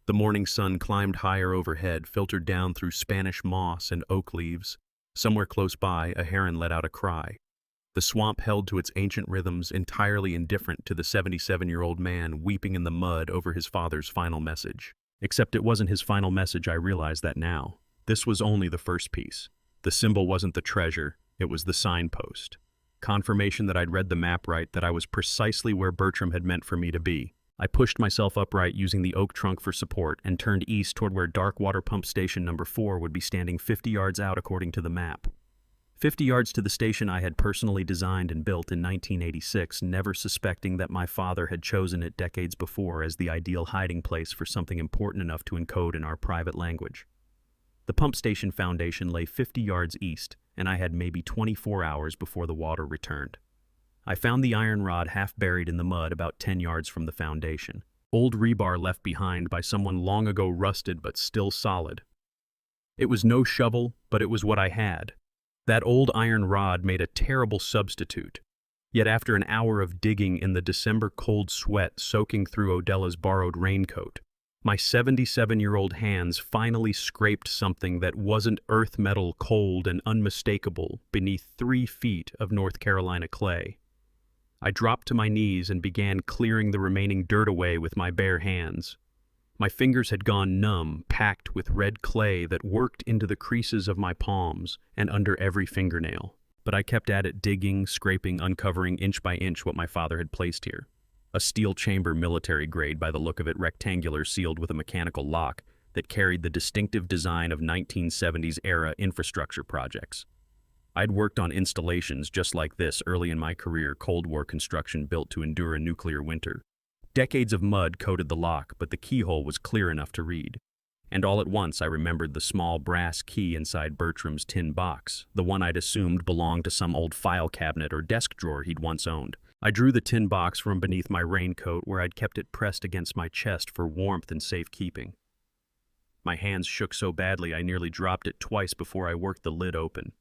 The morning sun climbed higher overhead, filtered down through Spanish moss and oak leaves. Somewhere close by, a heron let out a cry. The swamp held to its ancient rhythms, entirely indifferent to the 77-year-old man weeping in the mud over his father's final message. Except it wasn't his final message, I realized that now. This was only the first piece. The symbol wasn't the treasure, it was the signpost. Confirmation that I'd read the map right, that I was precisely where Bertram had meant for me to be. I pushed myself upright using the oak trunk for support and turned east toward where Darkwater Pump Station number 4 would be standing 50 yards out according to the map. 50 yards to the station I had personally designed and built in 1986, never suspecting that my father had chosen it decades before as the ideal hiding place for something important enough to encode in our private language. The pump station foundation lay 50 yards east, and I had maybe 24 hours before the water returned. I found the iron rod half buried in the mud about 10 yards from the foundation. Old rebar left behind by someone long ago, rusted but still solid. It was no shovel, but it was what I had. That old iron rod made a terrible substitute. Yet after an hour of digging in the December cold sweat soaking through Odella's borrowed raincoat, my 77-year-old hands finally scraped something that wasn't earth metal, cold and unmistakable beneath 3 feet of North Carolina clay. I dropped to my knees and began clearing the remaining dirt away with my bare hands. My fingers had gone numb, packed with red clay that worked into the creases of my palms and under every fingernail. But I kept at it, digging, scraping, uncovering inch by inch what my father had placed here. A steel chamber, military grade by the look of it, rectangular, sealed with a mechanical lock that carried the distinctive design of 1970s-era infrastructure projects. I'd worked on installations just like this early in my career, Cold War construction built to endure a nuclear winter. Decades of mud coated the lock, but the keyhole was clear enough to read. And all at once I remembered the small brass key inside Bertram's tin box, the one I'd assumed belonged to some old file cabinet or desk drawer he'd once owned. I drew the tin box from beneath my raincoat where I'd kept it pressed against my chest for warmth and safekeeping. My hands shook so badly I nearly dropped it twice before I worked the lid open.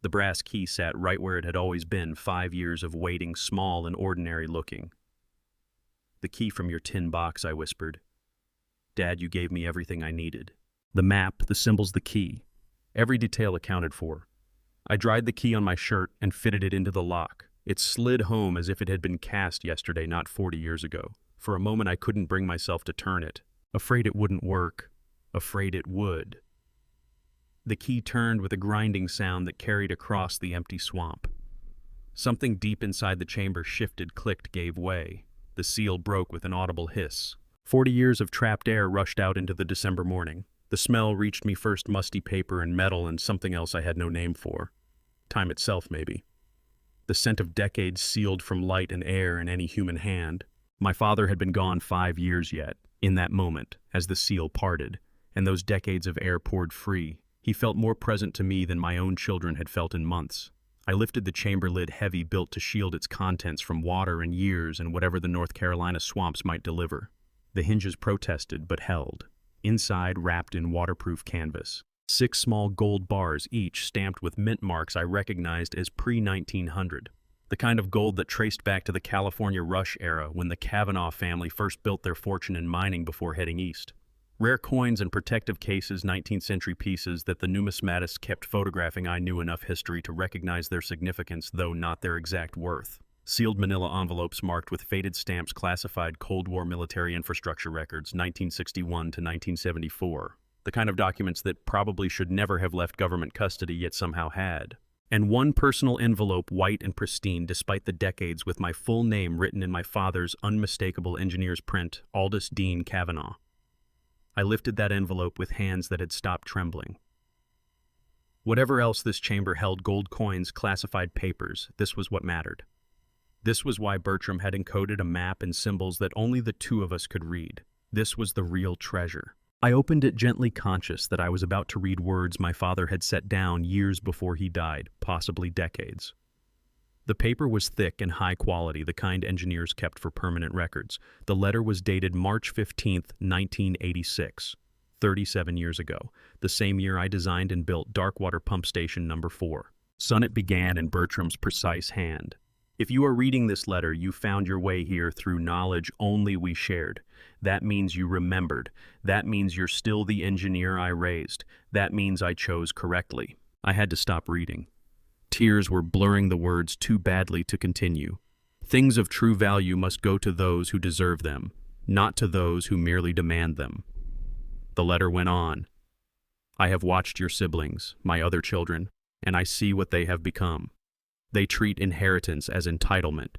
The brass key sat right where it had always been, 5 years of waiting, small and ordinary looking. "The key from your tin box," I whispered. "Dad, you gave me everything I needed. The map, the symbols, the key. Every detail accounted for. I dried the key on my shirt and fitted it into the lock. It slid home as if it had been cast yesterday, not 40 years ago. For a moment I couldn't bring myself to turn it. Afraid it wouldn't work. Afraid it would. The key turned with a grinding sound that carried across the empty swamp. Something deep inside the chamber shifted, clicked, gave way. The seal broke with an audible hiss. 40 years of trapped air rushed out into the December morning. The smell reached me first, musty paper and metal and something else I had no name for. Time itself, maybe. The scent of decades sealed from light and air in any human hand. My father had been gone 5 years yet, in that moment, as the seal parted, and those decades of air poured free. He felt more present to me than my own children had felt in months. I lifted the chamber lid heavy built to shield its contents from water and years and whatever the North Carolina swamps might deliver. The hinges protested but held. Inside, wrapped in waterproof canvas, 6 small gold bars, each stamped with mint marks I recognized as pre-1900. The kind of gold that traced back to the California Rush era when the Kavanaugh family first built their fortune in mining before heading east. Rare coins and protective cases, 19th century pieces that the numismatists kept photographing. I knew enough history to recognize their significance, though not their exact worth. Sealed manila envelopes marked with faded stamps, classified Cold War military infrastructure records, 1961 to 1974. The kind of documents that probably should never have left government custody, yet somehow had. And one personal envelope, white and pristine despite the decades, with my full name written in my father's unmistakable engineer's print, Aldous Dean Kavanaugh. I lifted that envelope with hands that had stopped trembling. Whatever else this chamber held, gold coins, classified papers, this was what mattered. This was why Bertram had encoded a map and symbols that only the two of us could read. This was the real treasure. I opened it gently, conscious that I was about to read words my father had set down years before he died, possibly decades. The paper was thick and high quality, the kind engineers kept for permanent records. The letter was dated March 15, 1986, 37 years ago, the same year I designed and built Darkwater Pump Station No. 4. Son, it began in Bertram's precise hand. If you are reading this letter, you found your way here through knowledge only we shared. That means you remembered. That means you're still the engineer I raised. That means I chose correctly. I had to stop reading. Tears were blurring the words too badly to continue. Things of true value must go to those who deserve them, not to those who merely demand them. The letter went on. I have watched your siblings, my other children, and I see what they have become. They treat inheritance as entitlement.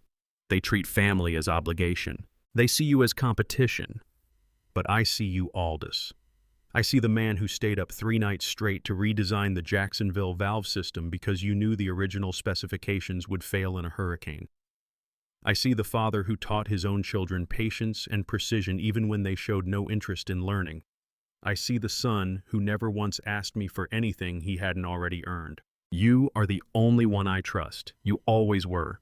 They treat family as obligation. They see you as competition. But I see you, Aldous. I see the man who stayed up 3 nights straight to redesign the Jacksonville valve system because you knew the original specifications would fail in a hurricane. I see the father who taught his own children patience and precision even when they showed no interest in learning. I see the son who never once asked me for anything he hadn't already earned. You are the only one I trust. You always were.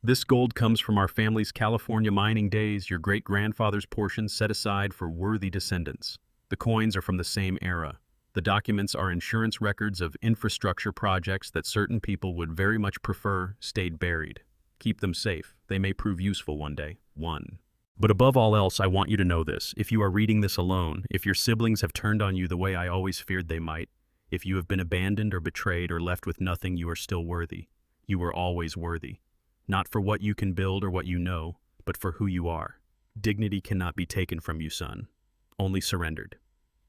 This gold comes from our family's California mining days, your great-grandfather's portion set aside for worthy descendants. The coins are from the same era. The documents are insurance records of infrastructure projects that certain people would very much prefer stayed buried. Keep them safe. They may prove useful one day. 1. But above all else, I want you to know this. If you are reading this alone, if your siblings have turned on you the way I always feared they might, if you have been abandoned or betrayed or left with nothing, you are still worthy. You were always worthy. Not for what you can build or what you know, but for who you are. Dignity cannot be taken from you, son. Only surrendered.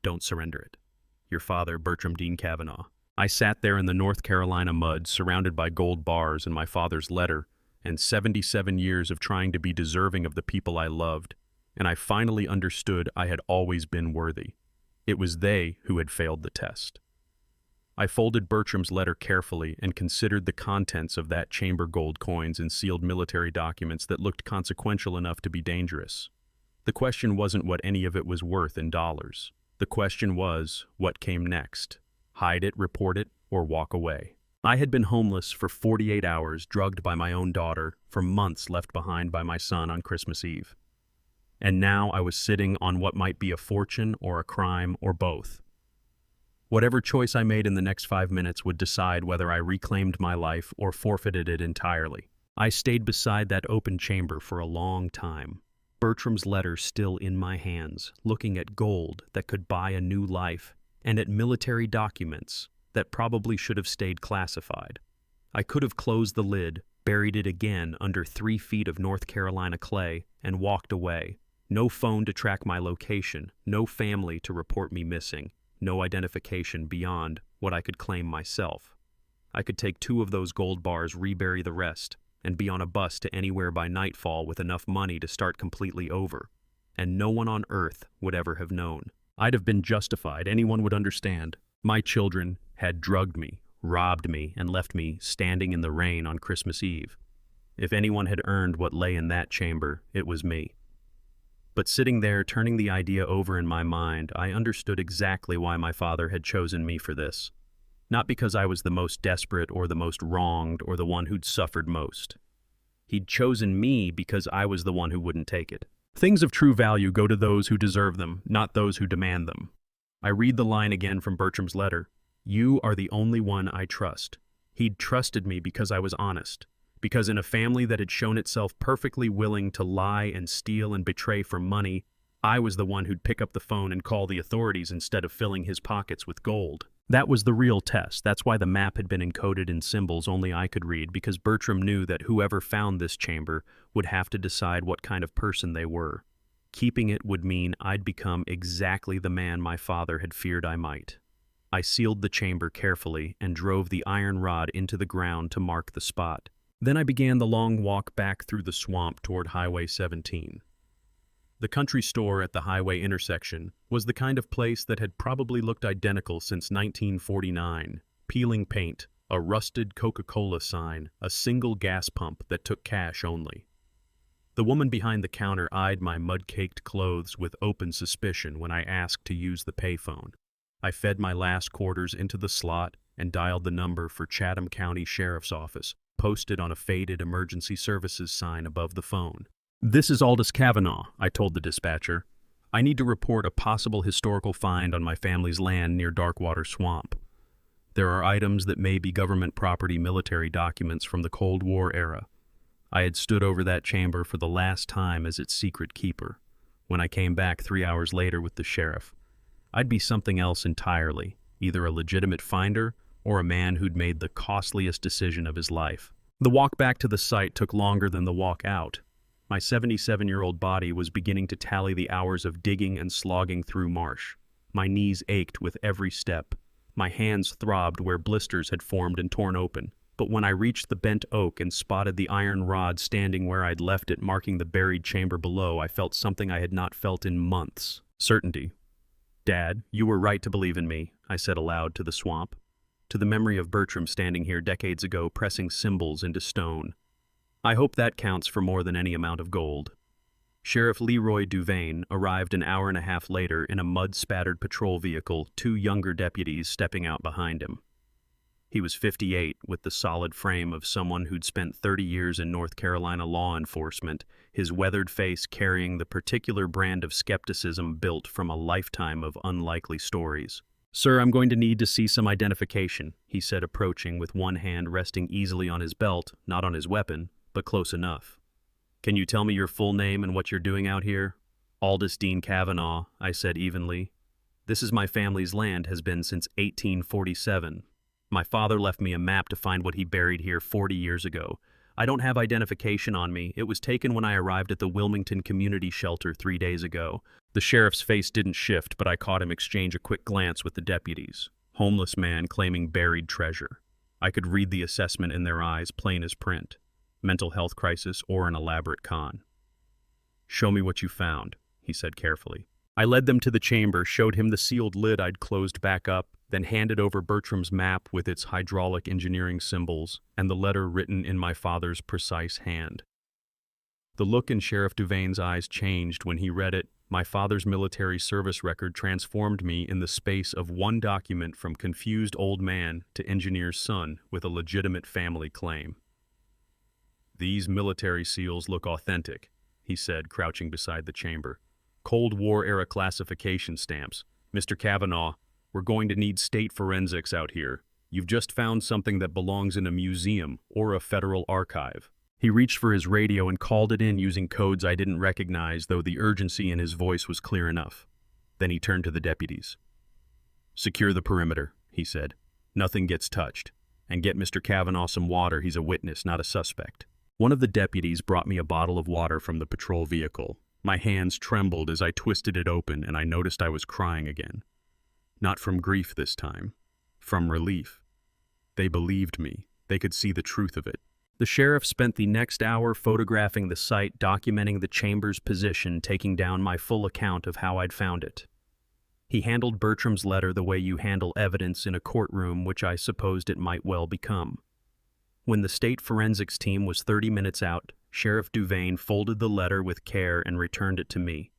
Don't surrender it. Your father, Bertram Dean Kavanaugh. I sat there in the North Carolina mud, surrounded by gold bars and my father's letter, and 77 years of trying to be deserving of the people I loved, and I finally understood I had always been worthy. It was they who had failed the test. I folded Bertram's letter carefully and considered the contents of that chamber, gold coins and sealed military documents that looked consequential enough to be dangerous. The question wasn't what any of it was worth in dollars. The question was, what came next? Hide it, report it, or walk away? I had been homeless for 48 hours, drugged by my own daughter, for months left behind by my son on Christmas Eve. And now I was sitting on what might be a fortune or a crime or both. Whatever choice I made in the next 5 minutes would decide whether I reclaimed my life or forfeited it entirely. I stayed beside that open chamber for a long time, Bertram's letter still in my hands, looking at gold that could buy a new life, and at military documents that probably should have stayed classified. I could have closed the lid, buried it again under 3 feet of North Carolina clay, and walked away. No phone to track my location, no family to report me missing. No identification beyond what I could claim myself. I could take 2 of those gold bars, rebury the rest, and be on a bus to anywhere by nightfall with enough money to start completely over. And no one on earth would ever have known. I'd have been justified. Anyone would understand. My children had drugged me, robbed me, and left me standing in the rain on Christmas Eve. If anyone had earned what lay in that chamber, it was me. But sitting there, turning the idea over in my mind, I understood exactly why my father had chosen me for this. Not because I was the most desperate or the most wronged or the one who'd suffered most. He'd chosen me because I was the one who wouldn't take it. Things of true value go to those who deserve them, not those who demand them. I read the line again from Bertram's letter. You are the only one I trust. He'd trusted me because I was honest. Because in a family that had shown itself perfectly willing to lie and steal and betray for money, I was the one who'd pick up the phone and call the authorities instead of filling his pockets with gold. That was the real test. That's why the map had been encoded in symbols only I could read, because Bertram knew that whoever found this chamber would have to decide what kind of person they were. Keeping it would mean I'd become exactly the man my father had feared I might. I sealed the chamber carefully and drove the iron rod into the ground to mark the spot. Then I began the long walk back through the swamp toward Highway 17. The country store at the highway intersection was the kind of place that had probably looked identical since 1949. Peeling paint, a rusted Coca-Cola sign, a single gas pump that took cash only. The woman behind the counter eyed my mud-caked clothes with open suspicion when I asked to use the payphone. I fed my last quarters into the slot and dialed the number for Chatham County Sheriff's Office, posted on a faded emergency services sign above the phone. This is Aldous Cavanaugh, I told the dispatcher. I need to report a possible historical find on my family's land near Darkwater Swamp. There are items that may be government property military documents from the Cold War era. I had stood over that chamber for the last time as its secret keeper. When I came back 3 hours later with the sheriff, I'd be something else entirely, either a legitimate finder or a man who'd made the costliest decision of his life. The walk back to the site took longer than the walk out. My 77-year-old body was beginning to tally the hours of digging and slogging through marsh. My knees ached with every step. My hands throbbed where blisters had formed and torn open. But when I reached the bent oak and spotted the iron rod standing where I'd left it marking the buried chamber below, I felt something I had not felt in months. Certainty. Dad, you were right to believe in me, I said aloud to the swamp. To the memory of Bertram standing here decades ago pressing symbols into stone. I hope that counts for more than any amount of gold. Sheriff Leroy Duvain arrived an hour and a half later in a mud-spattered patrol vehicle, 2 younger deputies stepping out behind him. He was 58, with the solid frame of someone who'd spent 30 years in North Carolina law enforcement, his weathered face carrying the particular brand of skepticism built from a lifetime of unlikely stories. Sir, I'm going to need to see some identification, he said, approaching with one hand resting easily on his belt, not on his weapon, but close enough. Can you tell me your full name and what you're doing out here? Aldous Dean Cavanaugh, I said evenly. This is my family's land, has been since 1847. My father left me a map to find what he buried here 40 years ago. I don't have identification on me. It was taken when I arrived at the Wilmington Community Shelter 3 days ago. The sheriff's face didn't shift, but I caught him exchange a quick glance with the deputies. Homeless man claiming buried treasure. I could read the assessment in their eyes, plain as print. Mental health crisis or an elaborate con. Show me what you found, he said carefully. I led them to the chamber, showed him the sealed lid I'd closed back up, then handed over Bertram's map with its hydraulic engineering symbols and the letter written in my father's precise hand. The look in Sheriff Duvain's eyes changed when he read it. My father's military service record transformed me in the space of one document from confused old man to engineer's son with a legitimate family claim. These military seals look authentic, he said, crouching beside the chamber. Cold War-era classification stamps. Mr. Cavanaugh, we're going to need state forensics out here. You've just found something that belongs in a museum or a federal archive. He reached for his radio and called it in using codes I didn't recognize, though the urgency in his voice was clear enough. Then he turned to the deputies. Secure the perimeter, he said. Nothing gets touched. And get Mr. Cavanaugh some water. He's a witness, not a suspect. One of the deputies brought me a bottle of water from the patrol vehicle. My hands trembled as I twisted it open, and I noticed I was crying again. Not from grief this time. From relief. They believed me. They could see the truth of it. The sheriff spent the next hour photographing the site, documenting the chamber's position, taking down my full account of how I'd found it. He handled Bertram's letter the way you handle evidence in a courtroom, which I supposed it might well become. When the state forensics team was 30 minutes out, Sheriff Duvain folded the letter with care and returned it to me.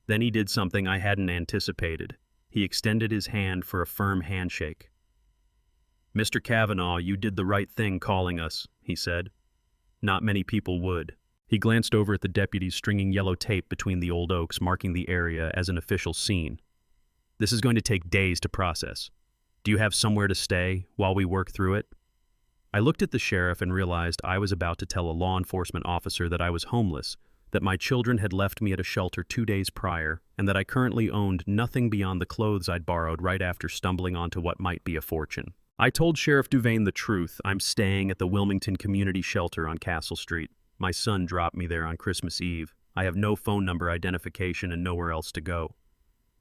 Then he did something I hadn't anticipated. He extended his hand for a firm handshake. Mr. Kavanaugh, you did the right thing calling us, he said. Not many people would. He glanced over at the deputies stringing yellow tape between the old oaks, marking the area as an official scene. This is going to take days to process. Do you have somewhere to stay while we work through it? I looked at the sheriff and realized I was about to tell a law enforcement officer that I was homeless, that my children had left me at a shelter 2 days prior, and that I currently owned nothing beyond the clothes I'd borrowed right after stumbling onto what might be a fortune. I told Sheriff Duvane the truth. I'm staying at the Wilmington Community Shelter on Castle Street. My son dropped me there on Christmas Eve. I have no phone number identification and nowhere else to go.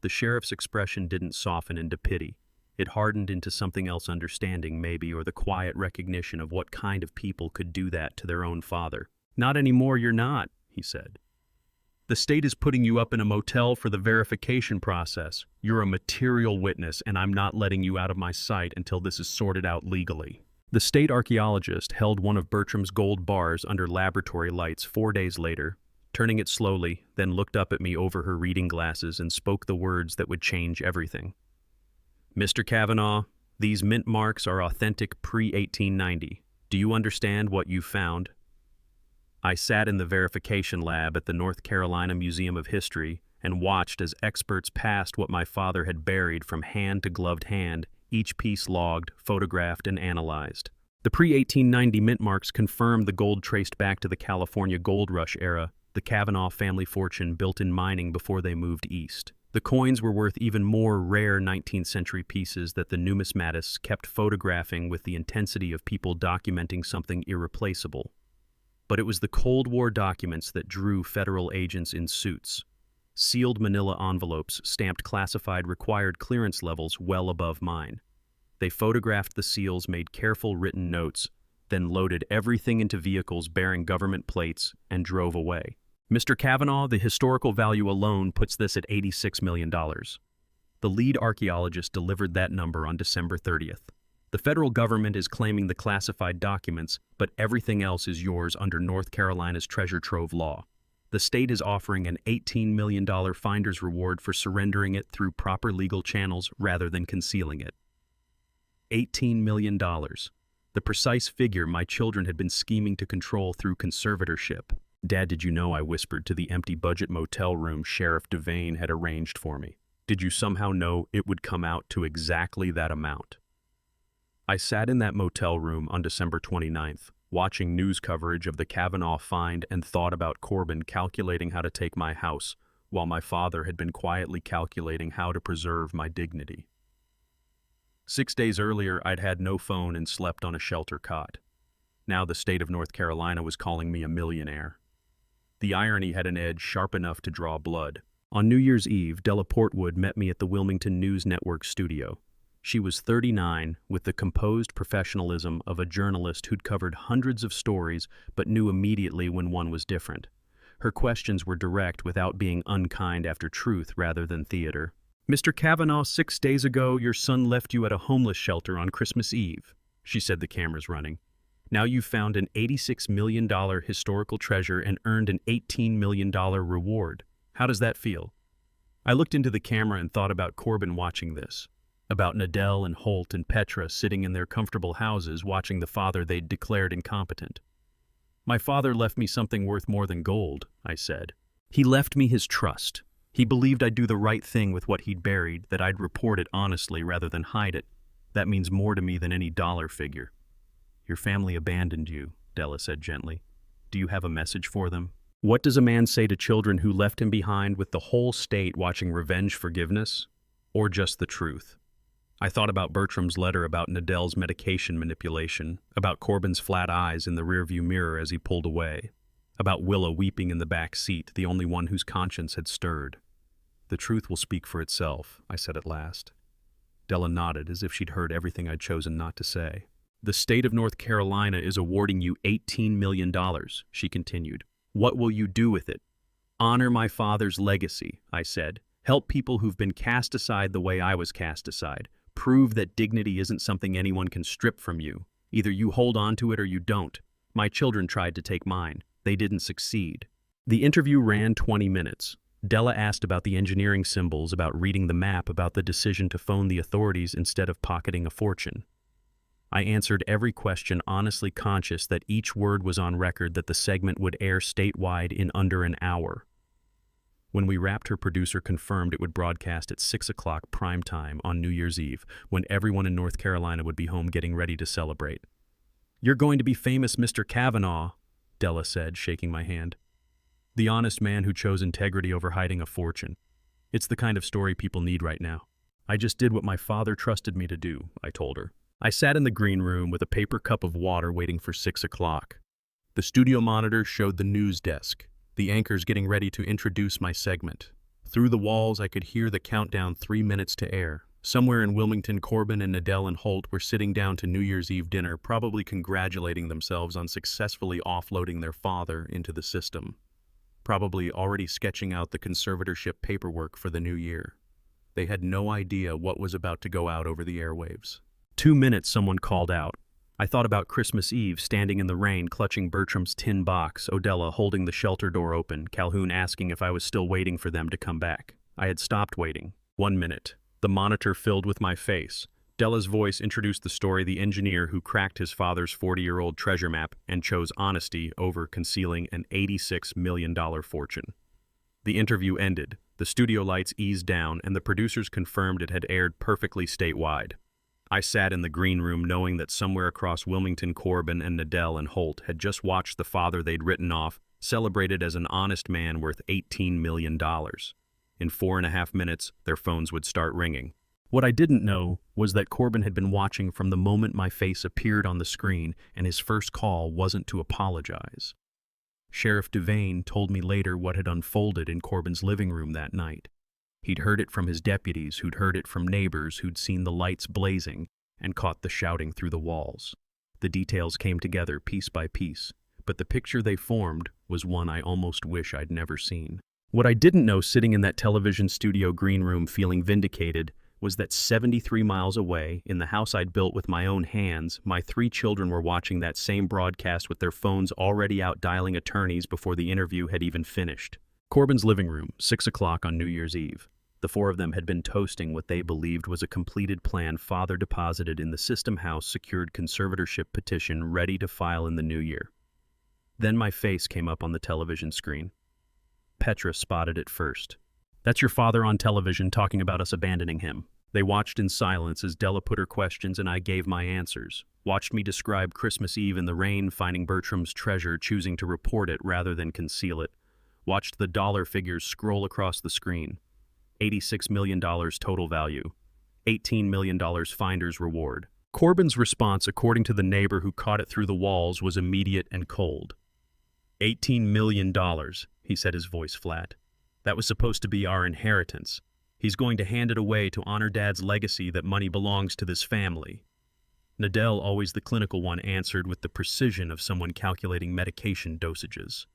The sheriff's expression didn't soften into pity. It hardened into something else, understanding maybe, or the quiet recognition of what kind of people could do that to their own father. Not anymore, you're not, he said. The state is putting you up in a motel for the verification process. You're a material witness, and I'm not letting you out of my sight until this is sorted out legally. The state archaeologist held one of Bertram's gold bars under laboratory lights 4 days later, turning it slowly, then looked up at me over her reading glasses and spoke the words that would change everything. Mr. Kavanaugh, these mint marks are authentic pre-1890. Do you understand what you found? I sat in the verification lab at the North Carolina Museum of History and watched as experts passed what my father had buried from hand to gloved hand, each piece logged, photographed, and analyzed. The pre-1890 mint marks confirmed the gold traced back to the California Gold Rush era, the Kavanaugh family fortune built in mining before they moved east. The coins were worth even more rare 19th century pieces that the numismatists kept photographing with the intensity of people documenting something irreplaceable. But it was the Cold War documents that drew federal agents in suits. Sealed manila envelopes stamped classified required clearance levels well above mine. They photographed the seals, made careful written notes, then loaded everything into vehicles bearing government plates and drove away. Mr. Kavanaugh, the historical value alone puts this at $86 million. The lead archaeologist delivered that number on December 30th. The federal government is claiming the classified documents, but everything else is yours under North Carolina's treasure trove law. The state is offering an $18 million finder's reward for surrendering it through proper legal channels rather than concealing it. $18 million. The precise figure my children had been scheming to control through conservatorship. Dad, did you know, I whispered to the empty budget motel room Sheriff Duvane had arranged for me. Did you somehow know it would come out to exactly that amount? I sat in that motel room on December 29th, watching news coverage of the Kavanaugh find and thought about Corbin calculating how to take my house, while my father had been quietly calculating how to preserve my dignity. 6 days earlier, I'd had no phone and slept on a shelter cot. Now the state of North Carolina was calling me a millionaire. The irony had an edge sharp enough to draw blood. On New Year's Eve, Della Portwood met me at the Wilmington News Network studio. She was 39, with the composed professionalism of a journalist who'd covered hundreds of stories but knew immediately when one was different. Her questions were direct without being unkind after truth rather than theater. Mr. Kavanaugh, 6 days ago, your son left you at a homeless shelter on Christmas Eve, she said, the cameras running. Now you've found an $86 million historical treasure and earned an $18 million reward. How does that feel? I looked into the camera and thought about Corbin watching this, about Nadell and Holt and Petra sitting in their comfortable houses watching the father they'd declared incompetent. My father left me something worth more than gold, I said. He left me his trust. He believed I'd do the right thing with what he'd buried, that I'd report it honestly rather than hide it. That means more to me than any dollar figure. Your family abandoned you, Della said gently. Do you have a message for them? What does a man say to children who left him behind with the whole state watching revenge forgiveness? Or just the truth? I thought about Bertram's letter about Nadell's medication manipulation, about Corbin's flat eyes in the rearview mirror as he pulled away, about Willa weeping in the back seat, the only one whose conscience had stirred. The truth will speak for itself, I said at last. Della nodded as if she'd heard everything I'd chosen not to say. The state of North Carolina is awarding you $18 million, she continued. What will you do with it? Honor my father's legacy, I said. Help people who've been cast aside the way I was cast aside. Prove that dignity isn't something anyone can strip from you. Either you hold on to it or you don't. My children tried to take mine. They didn't succeed. The interview ran 20 minutes. Della asked about the engineering symbols, about reading the map, about the decision to phone the authorities instead of pocketing a fortune. I answered every question honestly conscious that each word was on record, that the segment would air statewide in under an hour. When we wrapped, her producer confirmed it would broadcast at 6 o'clock prime time on New Year's Eve, when everyone in North Carolina would be home getting ready to celebrate. "You're going to be famous, Mr. Kavanaugh," Della said, shaking my hand. "The honest man who chose integrity over hiding a fortune. It's the kind of story people need right now." "I just did what my father trusted me to do," I told her. I sat in the green room with a paper cup of water waiting for 6 o'clock. The studio monitor showed the news desk, the anchors getting ready to introduce my segment. Through the walls, I could hear the countdown, 3 minutes to air. Somewhere in Wilmington, Corbin and Nadell and Holt were sitting down to New Year's Eve dinner, probably congratulating themselves on successfully offloading their father into the system. Probably already sketching out the conservatorship paperwork for the new year. They had no idea what was about to go out over the airwaves. 2 minutes, someone called out. I thought about Christmas Eve, standing in the rain, clutching Bertram's tin box, Odella holding the shelter door open, Calhoun asking if I was still waiting for them to come back. I had stopped waiting. 1 minute. The monitor filled with my face. Della's voice introduced the story, the engineer who cracked his father's 40-year-old treasure map and chose honesty over concealing an $86 million fortune. The interview ended. The studio lights eased down, and the producers confirmed it had aired perfectly statewide. I sat in the green room knowing that somewhere across Wilmington, Corbin and Nadell and Holt had just watched the father they'd written off celebrated as an honest man worth $18 million. In 4.5 minutes, their phones would start ringing. What I didn't know was that Corbin had been watching from the moment my face appeared on the screen, and his first call wasn't to apologize. Sheriff Devane told me later what had unfolded in Corbin's living room that night. He'd heard it from his deputies, who'd heard it from neighbors who'd seen the lights blazing and caught the shouting through the walls. The details came together piece by piece, but the picture they formed was one I almost wish I'd never seen. What I didn't know, sitting in that television studio green room feeling vindicated, was that 73 miles away, in the house I'd built with my own hands, my 3 children were watching that same broadcast with their phones already out dialing attorneys before the interview had even finished. Corbin's living room, 6 o'clock on New Year's Eve. The 4 of them had been toasting what they believed was a completed plan father deposited in the System House secured conservatorship petition ready to file in the new year. Then my face came up on the television screen. Petra spotted it first. "That's your father on television talking about us abandoning him." They watched in silence as Della put her questions and I gave my answers. Watched me describe Christmas Eve in the rain, finding Bertram's treasure, choosing to report it rather than conceal it. Watched the dollar figures scroll across the screen. $86 million total value. $18 million finder's reward. Corbin's response, according to the neighbor who caught it through the walls, was immediate and cold. $18 million, he said, his voice flat. That was supposed to be our inheritance. He's going to hand it away to honor Dad's legacy that money belongs to this family. Nadell, always the clinical one, answered with the precision of someone calculating medication dosages.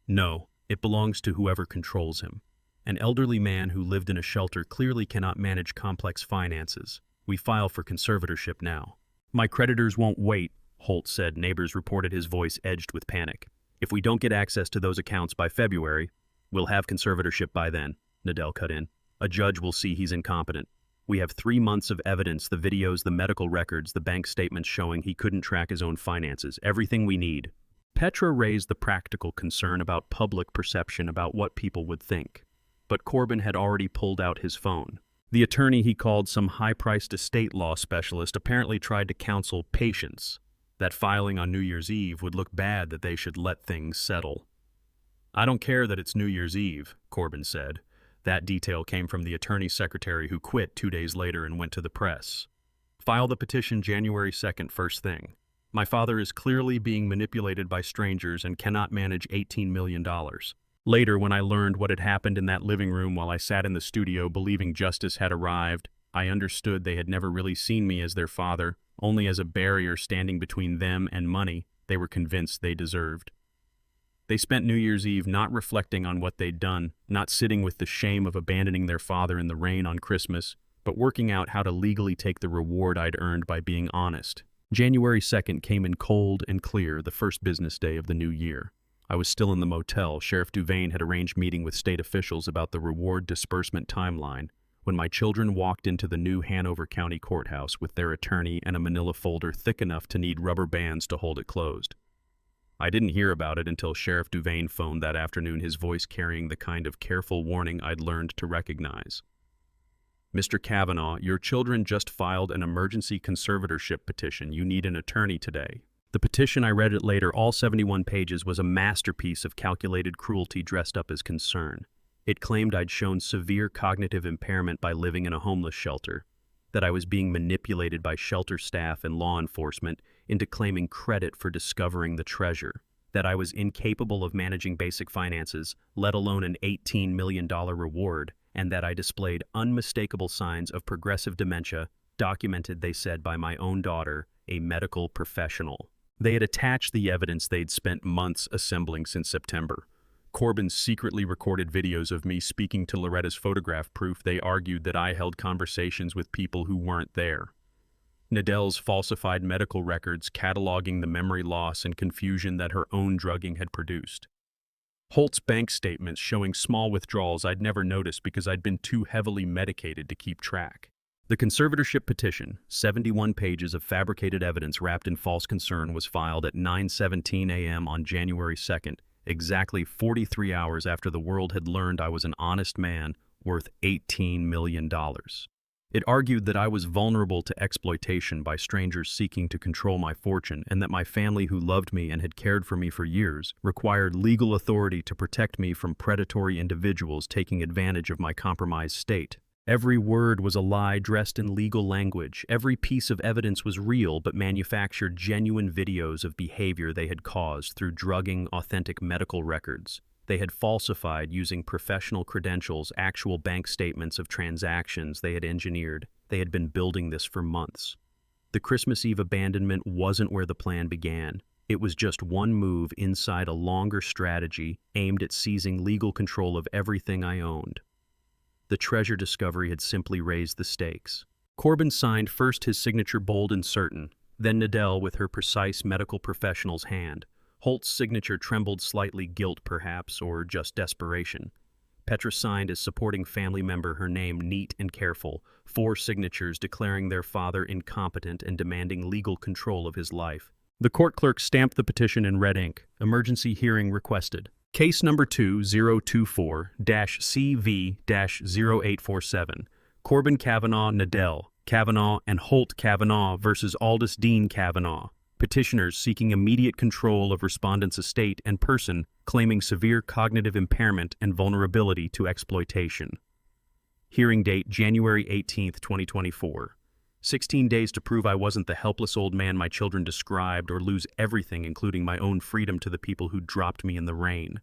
No, it belongs to whoever controls him. An elderly man who lived in a shelter clearly cannot manage complex finances. We file for conservatorship now. My creditors won't wait, Holt said. Neighbors reported, his voice edged with panic. If we don't get access to those accounts by February, we'll have conservatorship by then, Nadell cut in. A judge will see he's incompetent. We have 3 months of evidence, the videos, the medical records, the bank statements showing he couldn't track his own finances, everything we need. Petra raised the practical concern about public perception, about what people would think. But Corbin had already pulled out his phone. The attorney he called, some high-priced estate law specialist, apparently tried to counsel patience that filing on New Year's Eve would look bad, that they should let things settle. I don't care that it's New Year's Eve, Corbin said. That detail came from the attorney's secretary, who quit 2 days later and went to the press. File the petition January 2nd, first thing. My father is clearly being manipulated by strangers and cannot manage $18 million. Later, when I learned what had happened in that living room while I sat in the studio believing justice had arrived, I understood they had never really seen me as their father, only as a barrier standing between them and money they were convinced they deserved. They spent New Year's Eve not reflecting on what they'd done, not sitting with the shame of abandoning their father in the rain on Christmas, but working out how to legally take the reward I'd earned by being honest. January 2nd came in cold and clear, the first business day of the new year. I was still in the motel. Sheriff Devane had arranged meeting with state officials about the reward disbursement timeline. when my children walked into the new Hanover County Courthouse with their attorney and a manila folder thick enough to need rubber bands to hold it closed. I didn't hear about it until Sheriff Duvain phoned that afternoon, his voice carrying the kind of careful warning I'd learned to recognize. "Mr. Kavanaugh, your children just filed an emergency conservatorship petition. You need an attorney today." The petition, I read it later, all 71 pages, was a masterpiece of calculated cruelty dressed up as concern. It claimed I'd shown severe cognitive impairment by living in a homeless shelter, that I was being manipulated by shelter staff and law enforcement into claiming credit for discovering the treasure, that I was incapable of managing basic finances, let alone an $18 million reward, and that I displayed unmistakable signs of progressive dementia, documented, they said, by my own daughter, a medical professional. They had attached the evidence they'd spent months assembling since September. Corbin's secretly recorded videos of me speaking to Loretta's photograph proof they argued that I held conversations with people who weren't there. Nadell's falsified medical records cataloging the memory loss and confusion that her own drugging had produced. Holt's bank statements showing small withdrawals I'd never noticed because I'd been too heavily medicated to keep track. The conservatorship petition, 71 pages of fabricated evidence wrapped in false concern, was filed at 9:17 a.m. on January 2nd, exactly 43 hours after the world had learned I was an honest man worth $18 million. It argued that I was vulnerable to exploitation by strangers seeking to control my fortune, and that my family, who loved me and had cared for me for years, required legal authority to protect me from predatory individuals taking advantage of my compromised state. Every word was a lie dressed in legal language. Every piece of evidence was real but manufactured genuine videos of behavior they had caused through drugging authentic medical records. They had falsified, using professional credentials, actual bank statements of transactions they had engineered. They had been building this for months. The Christmas Eve abandonment wasn't where the plan began. It was just one move inside a longer strategy aimed at seizing legal control of everything I owned. The treasure discovery had simply raised the stakes. Corbin signed first his signature bold and certain, then Nadell with her precise medical professional's hand. Holt's signature trembled slightly, guilt perhaps, or just desperation. Petra signed as supporting family member, her name neat and careful, 4 signatures declaring their father incompetent and demanding legal control of his life. The court clerk stamped the petition in red ink. Emergency hearing requested. Case number 2024-CV-0847. Corbin Kavanaugh Nadell, Kavanaugh and Holt Kavanaugh versus Aldous Dean Kavanaugh. Petitioners seeking immediate control of respondent's estate and person, claiming severe cognitive impairment and vulnerability to exploitation. Hearing date January 18, 2024. 16 days to prove I wasn't the helpless old man my children described, or lose everything, including my own freedom, to the people who dropped me in the rain.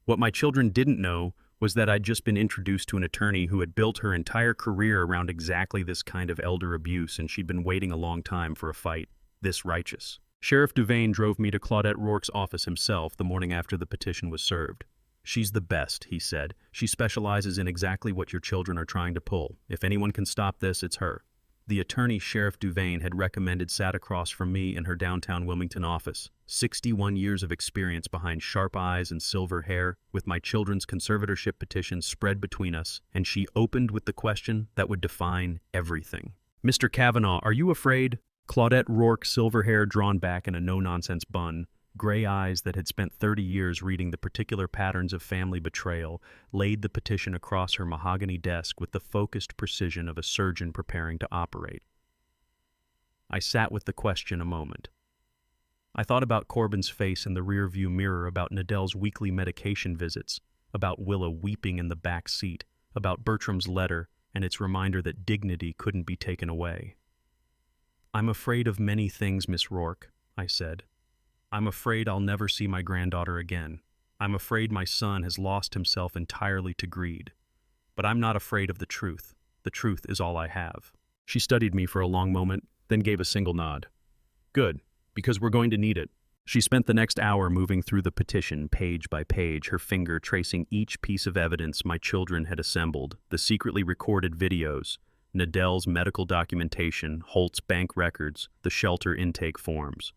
What my children didn't know was that I'd just been introduced to an attorney who had built her entire career around exactly this kind of elder abuse, and she'd been waiting a long time for a fight this righteous. Sheriff Duvain drove me to Claudette Rourke's office himself the morning after the petition was served. "She's the best," he said. "She specializes in exactly what your children are trying to pull. If anyone can stop this, it's her." The attorney Sheriff Duvain had recommended sat across from me in her downtown Wilmington office. 61 years of experience behind sharp eyes and silver hair, with my children's conservatorship petition spread between us, and she opened with the question that would define everything. "Mr. Kavanaugh, are you afraid?" Claudette Rourke, silver hair drawn back in a no-nonsense bun, gray eyes that had spent 30 years reading the particular patterns of family betrayal, laid the petition across her mahogany desk with the focused precision of a surgeon preparing to operate. I sat with the question a moment. I thought about Corbin's face in the rearview mirror, about Nadell's weekly medication visits, about Willa weeping in the back seat, about Bertram's letter and its reminder that dignity couldn't be taken away. "I'm afraid of many things, Miss Rourke," I said. "I'm afraid I'll never see my granddaughter again. I'm afraid my son has lost himself entirely to greed. But I'm not afraid of the truth. The truth is all I have." She studied me for a long moment, then gave a single nod. "Good, because we're going to need it." She spent the next hour moving through the petition, page by page, her finger tracing each piece of evidence my children had assembled, the secretly recorded videos, Nadell's medical documentation, Holt's bank records, the shelter intake forms.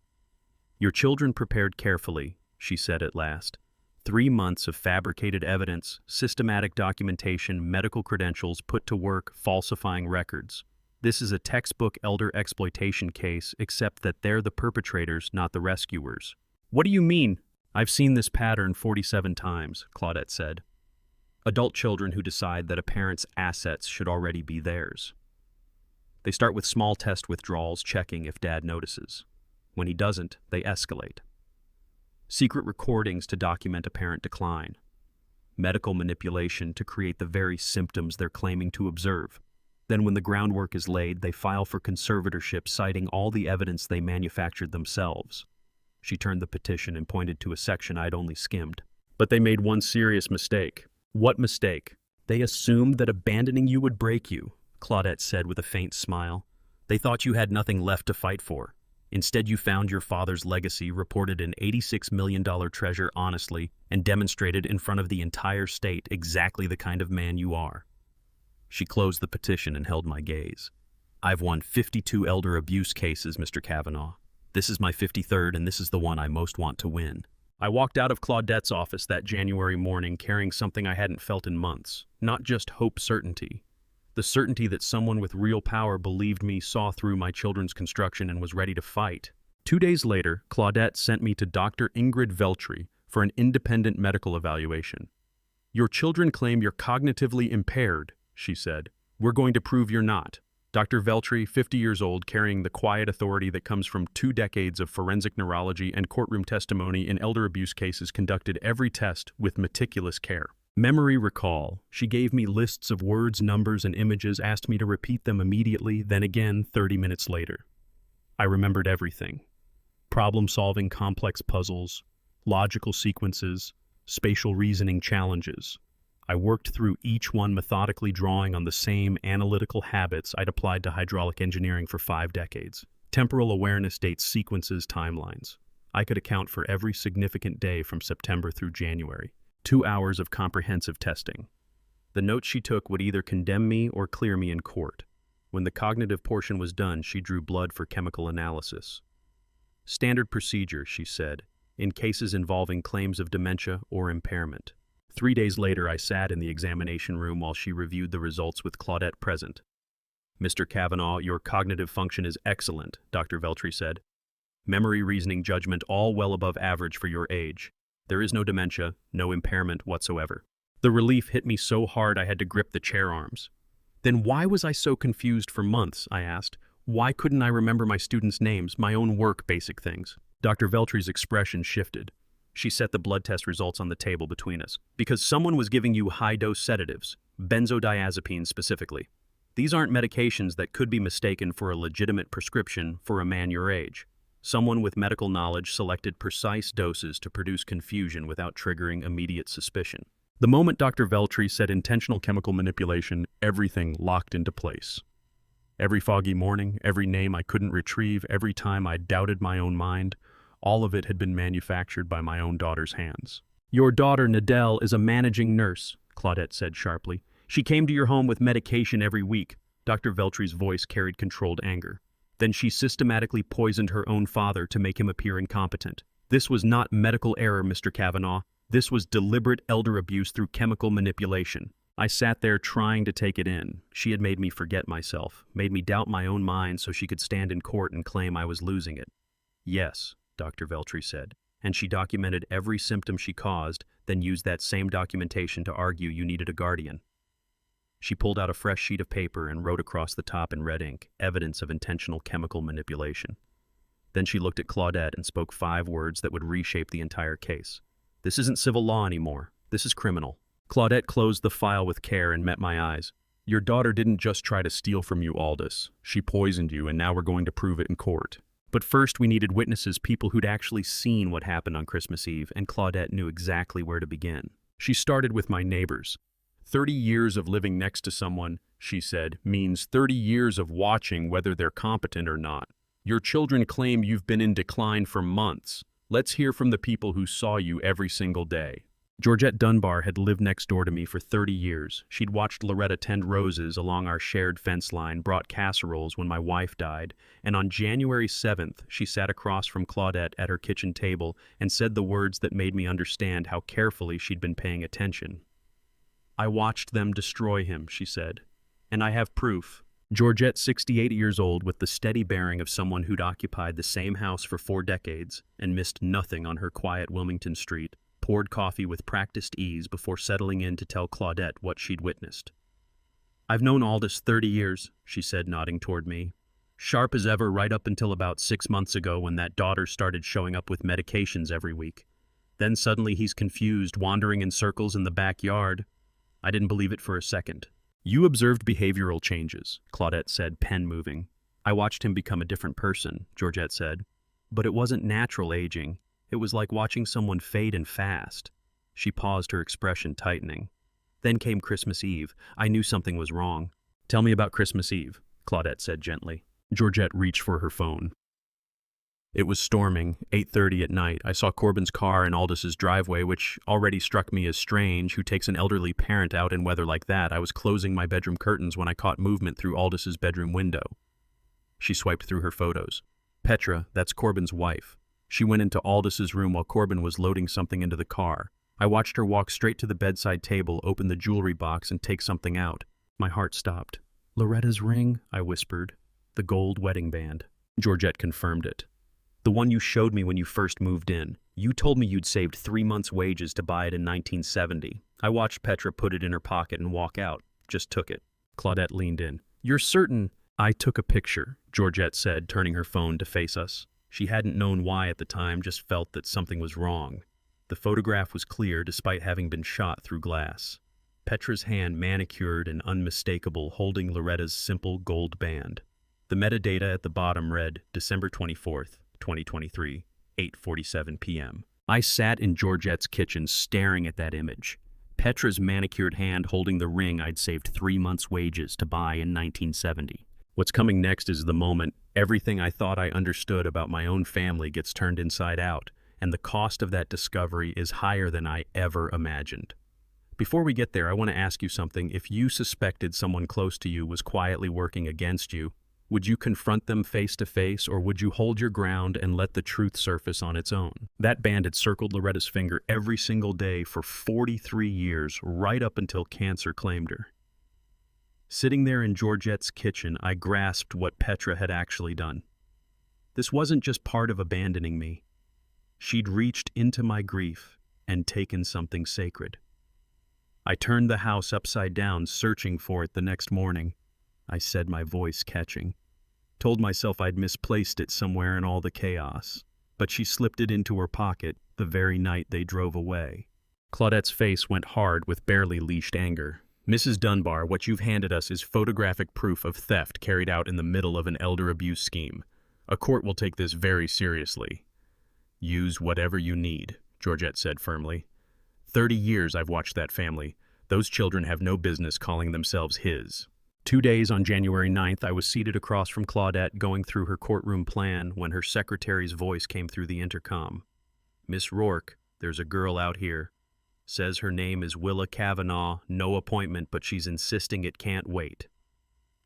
"Your children prepared carefully," she said at last. 3 months of fabricated evidence, systematic documentation, medical credentials put to work falsifying records. This is a textbook elder exploitation case, except that they're the perpetrators, not the rescuers. What do you mean? I've seen this pattern 47 times, Claudette said. Adult children who decide that a parent's assets should already be theirs. They start with small test withdrawals, checking if dad notices. When he doesn't, they escalate. Secret recordings to document apparent decline. Medical manipulation to create the very symptoms they're claiming to observe. Then when the groundwork is laid, they file for conservatorship, citing all the evidence they manufactured themselves. She turned the petition and pointed to a section I'd only skimmed. But they made one serious mistake. What mistake? They assumed that abandoning you would break you, Claudette said with a faint smile. They thought you had nothing left to fight for. Instead, you found your father's legacy, reported an $86 million treasure honestly, and demonstrated in front of the entire state exactly the kind of man you are. She closed the petition and held my gaze. I've won 52 elder abuse cases, Mr. Kavanaugh. This is my 53rd, and this is the one I most want to win. I walked out of Claudette's office that January morning carrying something I hadn't felt in months, not just hope, certainty. The certainty that someone with real power believed me, saw through my children's construction, and was ready to fight. 2 days later, Claudette sent me to Dr. Ingrid Veltri for an independent medical evaluation. Your children claim you're cognitively impaired, she said. We're going to prove you're not. Dr. Veltri, 50 years old, carrying the quiet authority that comes from 2 decades of forensic neurology and courtroom testimony in elder abuse cases, conducted every test with meticulous care. Memory recall. She gave me lists of words, numbers, and images, asked me to repeat them immediately, then again 30 minutes later. I remembered everything. Problem-solving complex puzzles, logical sequences, spatial reasoning challenges. I worked through each one methodically, drawing on the same analytical habits I'd applied to hydraulic engineering for 5 decades. Temporal awareness, dates, sequences, timelines. I could account for every significant day from September through January. 2 hours of comprehensive testing. The notes she took would either condemn me or clear me in court. When the cognitive portion was done, she drew blood for chemical analysis. Standard procedure, she said, in cases involving claims of dementia or impairment. 3 days later, I sat in the examination room while she reviewed the results with Claudette present. Mr. Kavanaugh, your cognitive function is excellent, Dr. Veltri said. Memory, reasoning, judgment, all well above average for your age. There is no dementia, no impairment whatsoever. The relief hit me so hard I had to grip the chair arms. Then why was I so confused for months, I asked. Why couldn't I remember my students' names, my own work, basic things? Dr. Veltri's expression shifted. She set the blood test results on the table between us. Because someone was giving you high-dose sedatives, benzodiazepines specifically. These aren't medications that could be mistaken for a legitimate prescription for a man your age. Someone with medical knowledge selected precise doses to produce confusion without triggering immediate suspicion. The moment Dr. Veltri said intentional chemical manipulation, everything locked into place. Every foggy morning, every name I couldn't retrieve, every time I doubted my own mind, all of it had been manufactured by my own daughter's hands. Your daughter, Nadelle, is a managing nurse, Claudette said sharply. She came to your home with medication every week. Dr. Veltri's voice carried controlled anger. Then she systematically poisoned her own father to make him appear incompetent. This was not medical error, Mr. Kavanaugh. This was deliberate elder abuse through chemical manipulation. I sat there trying to take it in. She had made me forget myself, made me doubt my own mind so she could stand in court and claim I was losing it. Yes, Dr. Veltri said, and she documented every symptom she caused, then used that same documentation to argue you needed a guardian. She pulled out a fresh sheet of paper and wrote across the top in red ink, evidence of intentional chemical manipulation. Then she looked at Claudette and spoke 5 words that would reshape the entire case. This isn't civil law anymore. This is criminal. Claudette closed the file with care and met my eyes. Your daughter didn't just try to steal from you, Aldous. She poisoned you, and now we're going to prove it in court. But first we needed witnesses, people who'd actually seen what happened on Christmas Eve, and Claudette knew exactly where to begin. She started with my neighbors. 30 years of living next to someone, she said, means 30 years of watching whether they're competent or not. Your children claim you've been in decline for months. Let's hear from the people who saw you every single day. Georgette Dunbar had lived next door to me for 30 years. She'd watched Loretta tend roses along our shared fence line, brought casseroles when my wife died, and on January 7th, she sat across from Claudette at her kitchen table and said the words that made me understand how carefully she'd been paying attention. "I watched them destroy him," she said, "and I have proof." Georgette, 68 years old, with the steady bearing of someone who'd occupied the same house for 4 decades and missed nothing on her quiet Wilmington street, poured coffee with practiced ease before settling in to tell Claudette what she'd witnessed. "I've known Aldous 30 years, she said, nodding toward me. "Sharp as ever right up until about 6 months ago when that daughter started showing up with medications every week. Then suddenly he's confused, wandering in circles in the backyard. I didn't believe it for a second." "You observed behavioral changes," Claudette said, pen moving. "I watched him become a different person," Georgette said. "But it wasn't natural aging. It was like watching someone fade and fast." She paused, her expression tightening. "Then came Christmas Eve. I knew something was wrong." "Tell me about Christmas Eve," Claudette said gently. Georgette reached for her phone. "It was storming, 8:30 at night. I saw Corbin's car in Aldis's driveway, which already struck me as strange. Who takes an elderly parent out in weather like that? I was closing my bedroom curtains when I caught movement through Aldis's bedroom window." She swiped through her photos. "Petra, that's Corbin's wife. She went into Aldis's room while Corbin was loading something into the car. I watched her walk straight to the bedside table, open the jewelry box, and take something out." My heart stopped. "Loretta's ring?" I whispered. "The gold wedding band." Georgette confirmed it. "The one you showed me when you first moved in. You told me you'd saved 3 months' wages to buy it in 1970. I watched Petra put it in her pocket and walk out. Just took it." Claudette leaned in. "You're certain?" "I took a picture," Georgette said, turning her phone to face us. She hadn't known why at the time, just felt that something was wrong. The photograph was clear despite having been shot through glass. Petra's hand, manicured and unmistakable, holding Loretta's simple gold band. The metadata at the bottom read, December 24th, 2023, 8:47 p.m. I sat in Georgette's kitchen staring at that image. Petra's manicured hand holding the ring I'd saved 3 months' wages to buy in 1970. What's coming next is the moment everything I thought I understood about my own family gets turned inside out, and the cost of that discovery is higher than I ever imagined. Before we get there, I want to ask you something. If you suspected someone close to you was quietly working against you, would you confront them face to face, or would you hold your ground and let the truth surface on its own? That band had circled Loretta's finger every single day for 43 years, right up until cancer claimed her. Sitting there in Georgette's kitchen, I grasped what Petra had actually done. This wasn't just part of abandoning me. She'd reached into my grief and taken something sacred. I turned the house upside down, searching for it the next morning. I said, my voice catching. Told myself I'd misplaced it somewhere in all the chaos. But she slipped it into her pocket the very night they drove away. Claudette's face went hard with barely leashed anger. "Mrs. Dunbar, what you've handed us is photographic proof of theft carried out in the middle of an elder abuse scheme. A court will take this very seriously." "Use whatever you need," Georgette said firmly. 30 years I've watched that family. Those children have no business calling themselves his. 2 days on January 9th, I was seated across from Claudette going through her courtroom plan when her secretary's voice came through the intercom. "Miss Rourke, there's a girl out here. Says her name is Willa Kavanaugh, no appointment, but she's insisting it can't wait."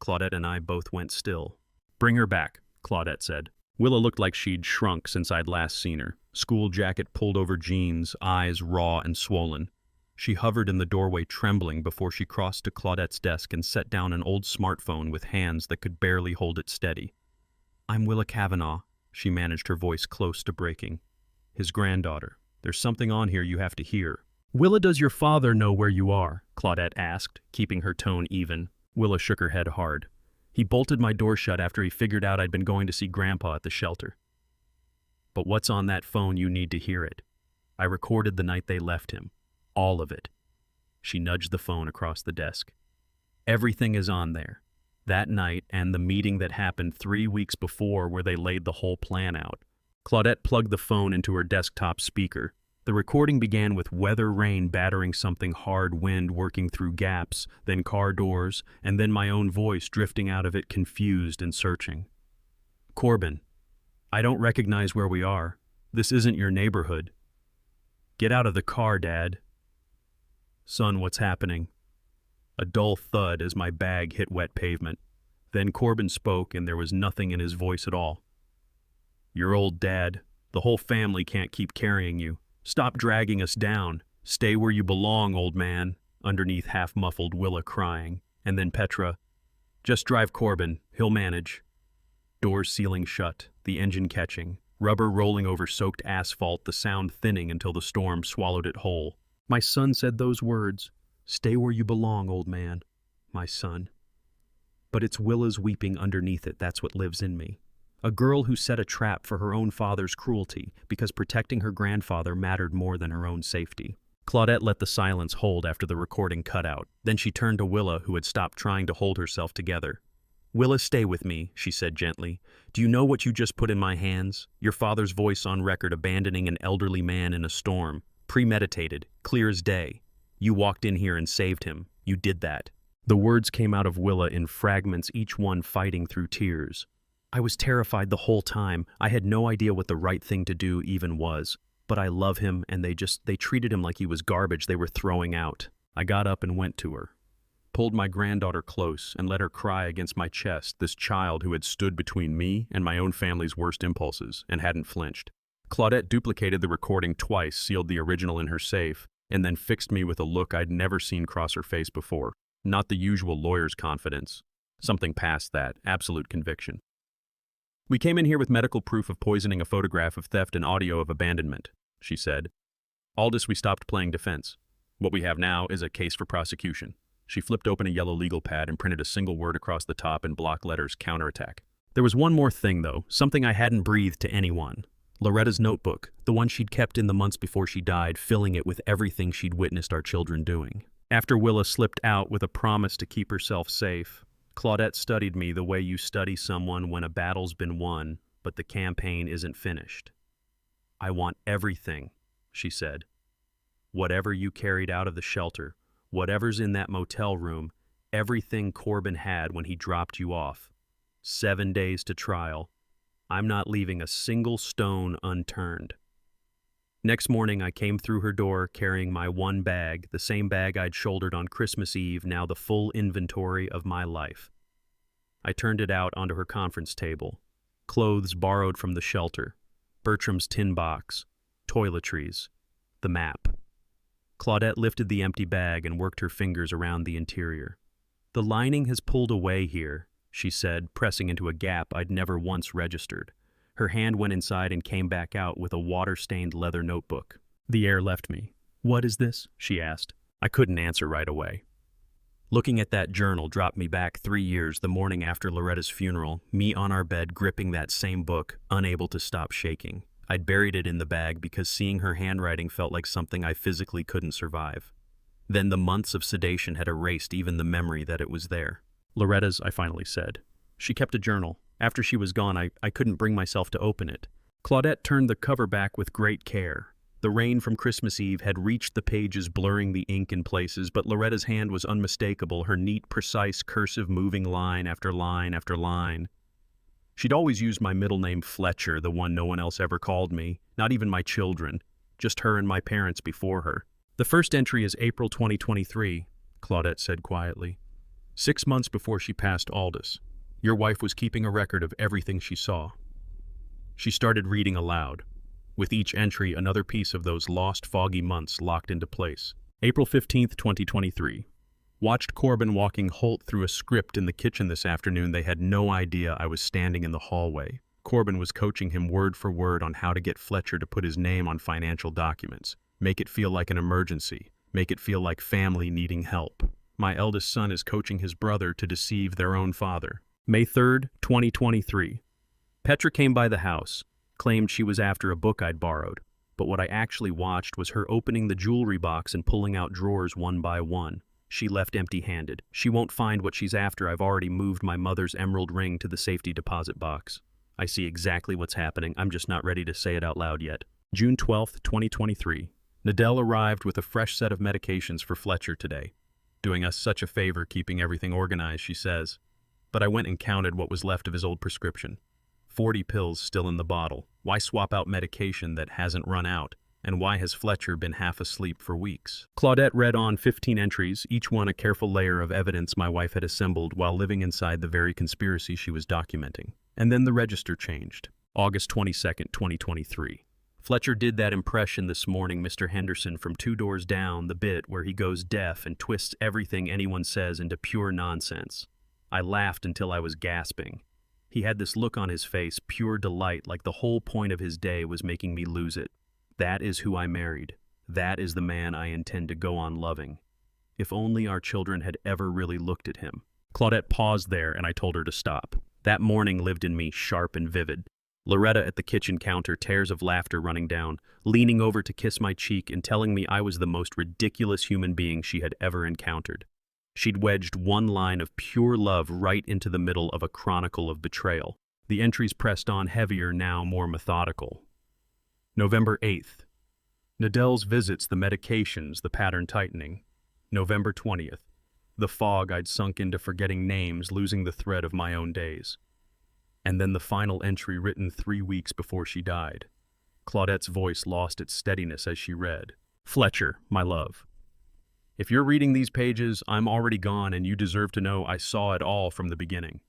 Claudette and I both went still. "Bring her back," Claudette said. Willa looked like she'd shrunk since I'd last seen her. School jacket pulled over jeans, eyes raw and swollen. She hovered in the doorway trembling before she crossed to Claudette's desk and set down an old smartphone with hands that could barely hold it steady. "I'm Willa Kavanaugh," she managed, her voice close to breaking. "His granddaughter. There's something on here you have to hear." "Willa, does your father know where you are?" Claudette asked, keeping her tone even. Willa shook her head hard. "He bolted my door shut after he figured out I'd been going to see Grandpa at the shelter." "But what's on that phone? You need to hear it. I recorded the night they left him. All of it." She nudged the phone across the desk. "Everything is on there. That night and the meeting that happened 3 weeks before where they laid the whole plan out." Claudette plugged the phone into her desktop speaker. The recording began with weather rain battering something hard, wind working through gaps, then car doors, and then my own voice drifting out of it, confused and searching. "Corbin, I don't recognize where we are. This isn't your neighborhood. Get out of the car, Dad." "Son, what's happening?" A dull thud as my bag hit wet pavement. Then Corbin spoke, and there was nothing in his voice at all. "Your old dad. The whole family can't keep carrying you. Stop dragging us down. Stay where you belong, old man," underneath half-muffled Willa crying. And then Petra, "Just drive Corbin. He'll manage." Doors sealing shut, the engine catching, rubber rolling over soaked asphalt, the sound thinning until the storm swallowed it whole. My son said those words. "Stay where you belong, old man." My son. But it's Willa's weeping underneath it, that's what lives in me. A girl who set a trap for her own father's cruelty because protecting her grandfather mattered more than her own safety. Claudette let the silence hold after the recording cut out. Then she turned to Willa, who had stopped trying to hold herself together. "Willa, stay with me," she said gently. "Do you know what you just put in my hands? Your father's voice on record abandoning an elderly man in a storm. Premeditated, clear as day. You walked in here and saved him. You did that." The words came out of Willa in fragments, each one fighting through tears. I was terrified the whole time. I had no idea what the right thing to do even was. But I love him, and they treated him like he was garbage they were throwing out. I got up and went to her. Pulled my granddaughter close and let her cry against my chest, this child who had stood between me and my own family's worst impulses and hadn't flinched. Claudette duplicated the recording twice, sealed the original in her safe, and then fixed me with a look I'd never seen cross her face before. Not the usual lawyer's confidence. Something past that, absolute conviction. "We came in here with medical proof of poisoning, a photograph of theft, and audio of abandonment," she said. "Aldous, we stopped playing defense. What we have now is a case for prosecution." She flipped open a yellow legal pad and printed a single word across the top in block letters: counterattack. There was one more thing, though, something I hadn't breathed to anyone. Loretta's notebook, the one she'd kept in the months before she died, filling it with everything she'd witnessed our children doing. After Willa slipped out with a promise to keep herself safe, Claudette studied me the way you study someone when a battle's been won, but the campaign isn't finished. "I want everything," she said. "Whatever you carried out of the shelter, whatever's in that motel room, everything Corbin had when he dropped you off. 7 days to trial. I'm not leaving a single stone unturned." Next morning, I came through her door carrying my one bag, the same bag I'd shouldered on Christmas Eve, now the full inventory of my life. I turned it out onto her conference table. Clothes borrowed from the shelter, Bertram's tin box, toiletries, the map. Claudette lifted the empty bag and worked her fingers around the interior. "The lining has pulled away here," she said, pressing into a gap I'd never once registered. Her hand went inside and came back out with a water-stained leather notebook. The air left me. "What is this?" she asked. I couldn't answer right away. Looking at that journal dropped me back 3 years, the morning after Loretta's funeral, me on our bed gripping that same book, unable to stop shaking. I'd buried it in the bag because seeing her handwriting felt like something I physically couldn't survive. Then the months of sedation had erased even the memory that it was there. "Loretta's," I finally said. "She kept a journal. After she was gone, I couldn't bring myself to open it." Claudette turned the cover back with great care. The rain from Christmas Eve had reached the pages, blurring the ink in places, but Loretta's hand was unmistakable, her neat, precise, cursive moving line after line after line. She'd always used my middle name Fletcher, the one no one else ever called me, not even my children, just her and my parents before her. "The first entry is April 2023, Claudette said quietly. 6 months before she passed Aldous. Your wife was keeping a record of everything she saw." She started reading aloud. With each entry, another piece of those lost, foggy months locked into place. April 15th, 2023. Watched Corbin walking Holt through a script in the kitchen this afternoon. They had no idea I was standing in the hallway. Corbin was coaching him word for word on how to get Fletcher to put his name on financial documents. Make it feel like an emergency. Make it feel like family needing help. My eldest son is coaching his brother to deceive their own father. May 3rd, 2023. Petra came by the house, claimed she was after a book I'd borrowed, but what I actually watched was her opening the jewelry box and pulling out drawers one by one. She left empty-handed. She won't find what she's after. I've already moved my mother's emerald ring to the safety deposit box. I see exactly what's happening. I'm just not ready to say it out loud yet. June 12th, 2023. Nadell arrived with a fresh set of medications for Fletcher today. Doing us such a favor keeping everything organized, she says. But I went and counted what was left of his old prescription. 40 pills still in the bottle. Why swap out medication that hasn't run out? And why has Fletcher been half asleep for weeks? Claudette read on 15 entries, each one a careful layer of evidence my wife had assembled while living inside the very conspiracy she was documenting. And then the register changed. August 22nd, 2023. Fletcher did that impression this morning, Mr. Henderson, from 2 doors down, the bit where he goes deaf and twists everything anyone says into pure nonsense. I laughed until I was gasping. He had this look on his face, pure delight, like the whole point of his day was making me lose it. That is who I married. That is the man I intend to go on loving. If only our children had ever really looked at him. Claudette paused there, and I told her to stop. That morning lived in me, sharp and vivid. Loretta at the kitchen counter, tears of laughter running down, leaning over to kiss my cheek and telling me I was the most ridiculous human being she had ever encountered. She'd wedged one line of pure love right into the middle of a chronicle of betrayal. The entries pressed on heavier, now more methodical. November 8th. Nadell's visits, the medications, the pattern tightening. November 20th. The fog I'd sunk into, forgetting names, losing the thread of my own days. And then the final entry written 3 weeks before she died. Claudette's voice lost its steadiness as she read. Fletcher, my love. If you're reading these pages, I'm already gone, and you deserve to know I saw it all from the beginning.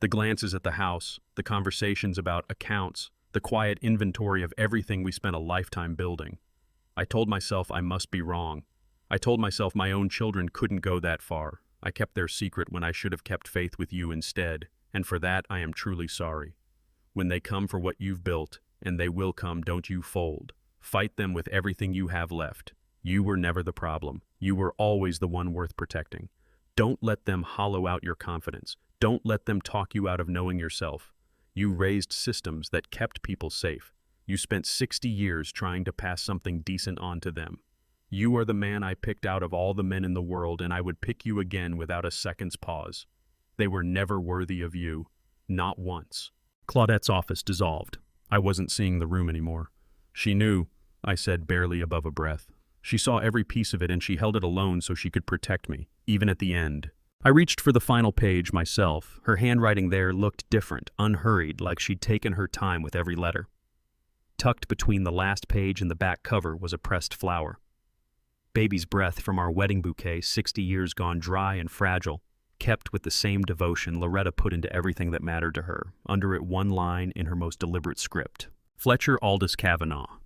The glances at the house, the conversations about accounts, the quiet inventory of everything we spent a lifetime building. I told myself I must be wrong. I told myself my own children couldn't go that far. I kept their secret when I should have kept faith with you instead, and for that I am truly sorry. When they come for what you've built, and they will come, don't you fold. Fight them with everything you have left. You were never the problem. You were always the one worth protecting. Don't let them hollow out your confidence. Don't let them talk you out of knowing yourself. You raised systems that kept people safe. You spent 60 years trying to pass something decent on to them. You are the man I picked out of all the men in the world, and I would pick you again without a second's pause. They were never worthy of you. Not once. Claudette's office dissolved. I wasn't seeing the room anymore. She knew, I said barely above a breath. She saw every piece of it, and she held it alone so she could protect me, even at the end. I reached for the final page myself. Her handwriting there looked different, unhurried, like she'd taken her time with every letter. Tucked between the last page and the back cover was a pressed flower. Baby's breath from our wedding bouquet, 60 years gone dry and fragile, kept with the same devotion Loretta put into everything that mattered to her. Under it, one line in her most deliberate script. Fletcher Aldous Kavanaugh.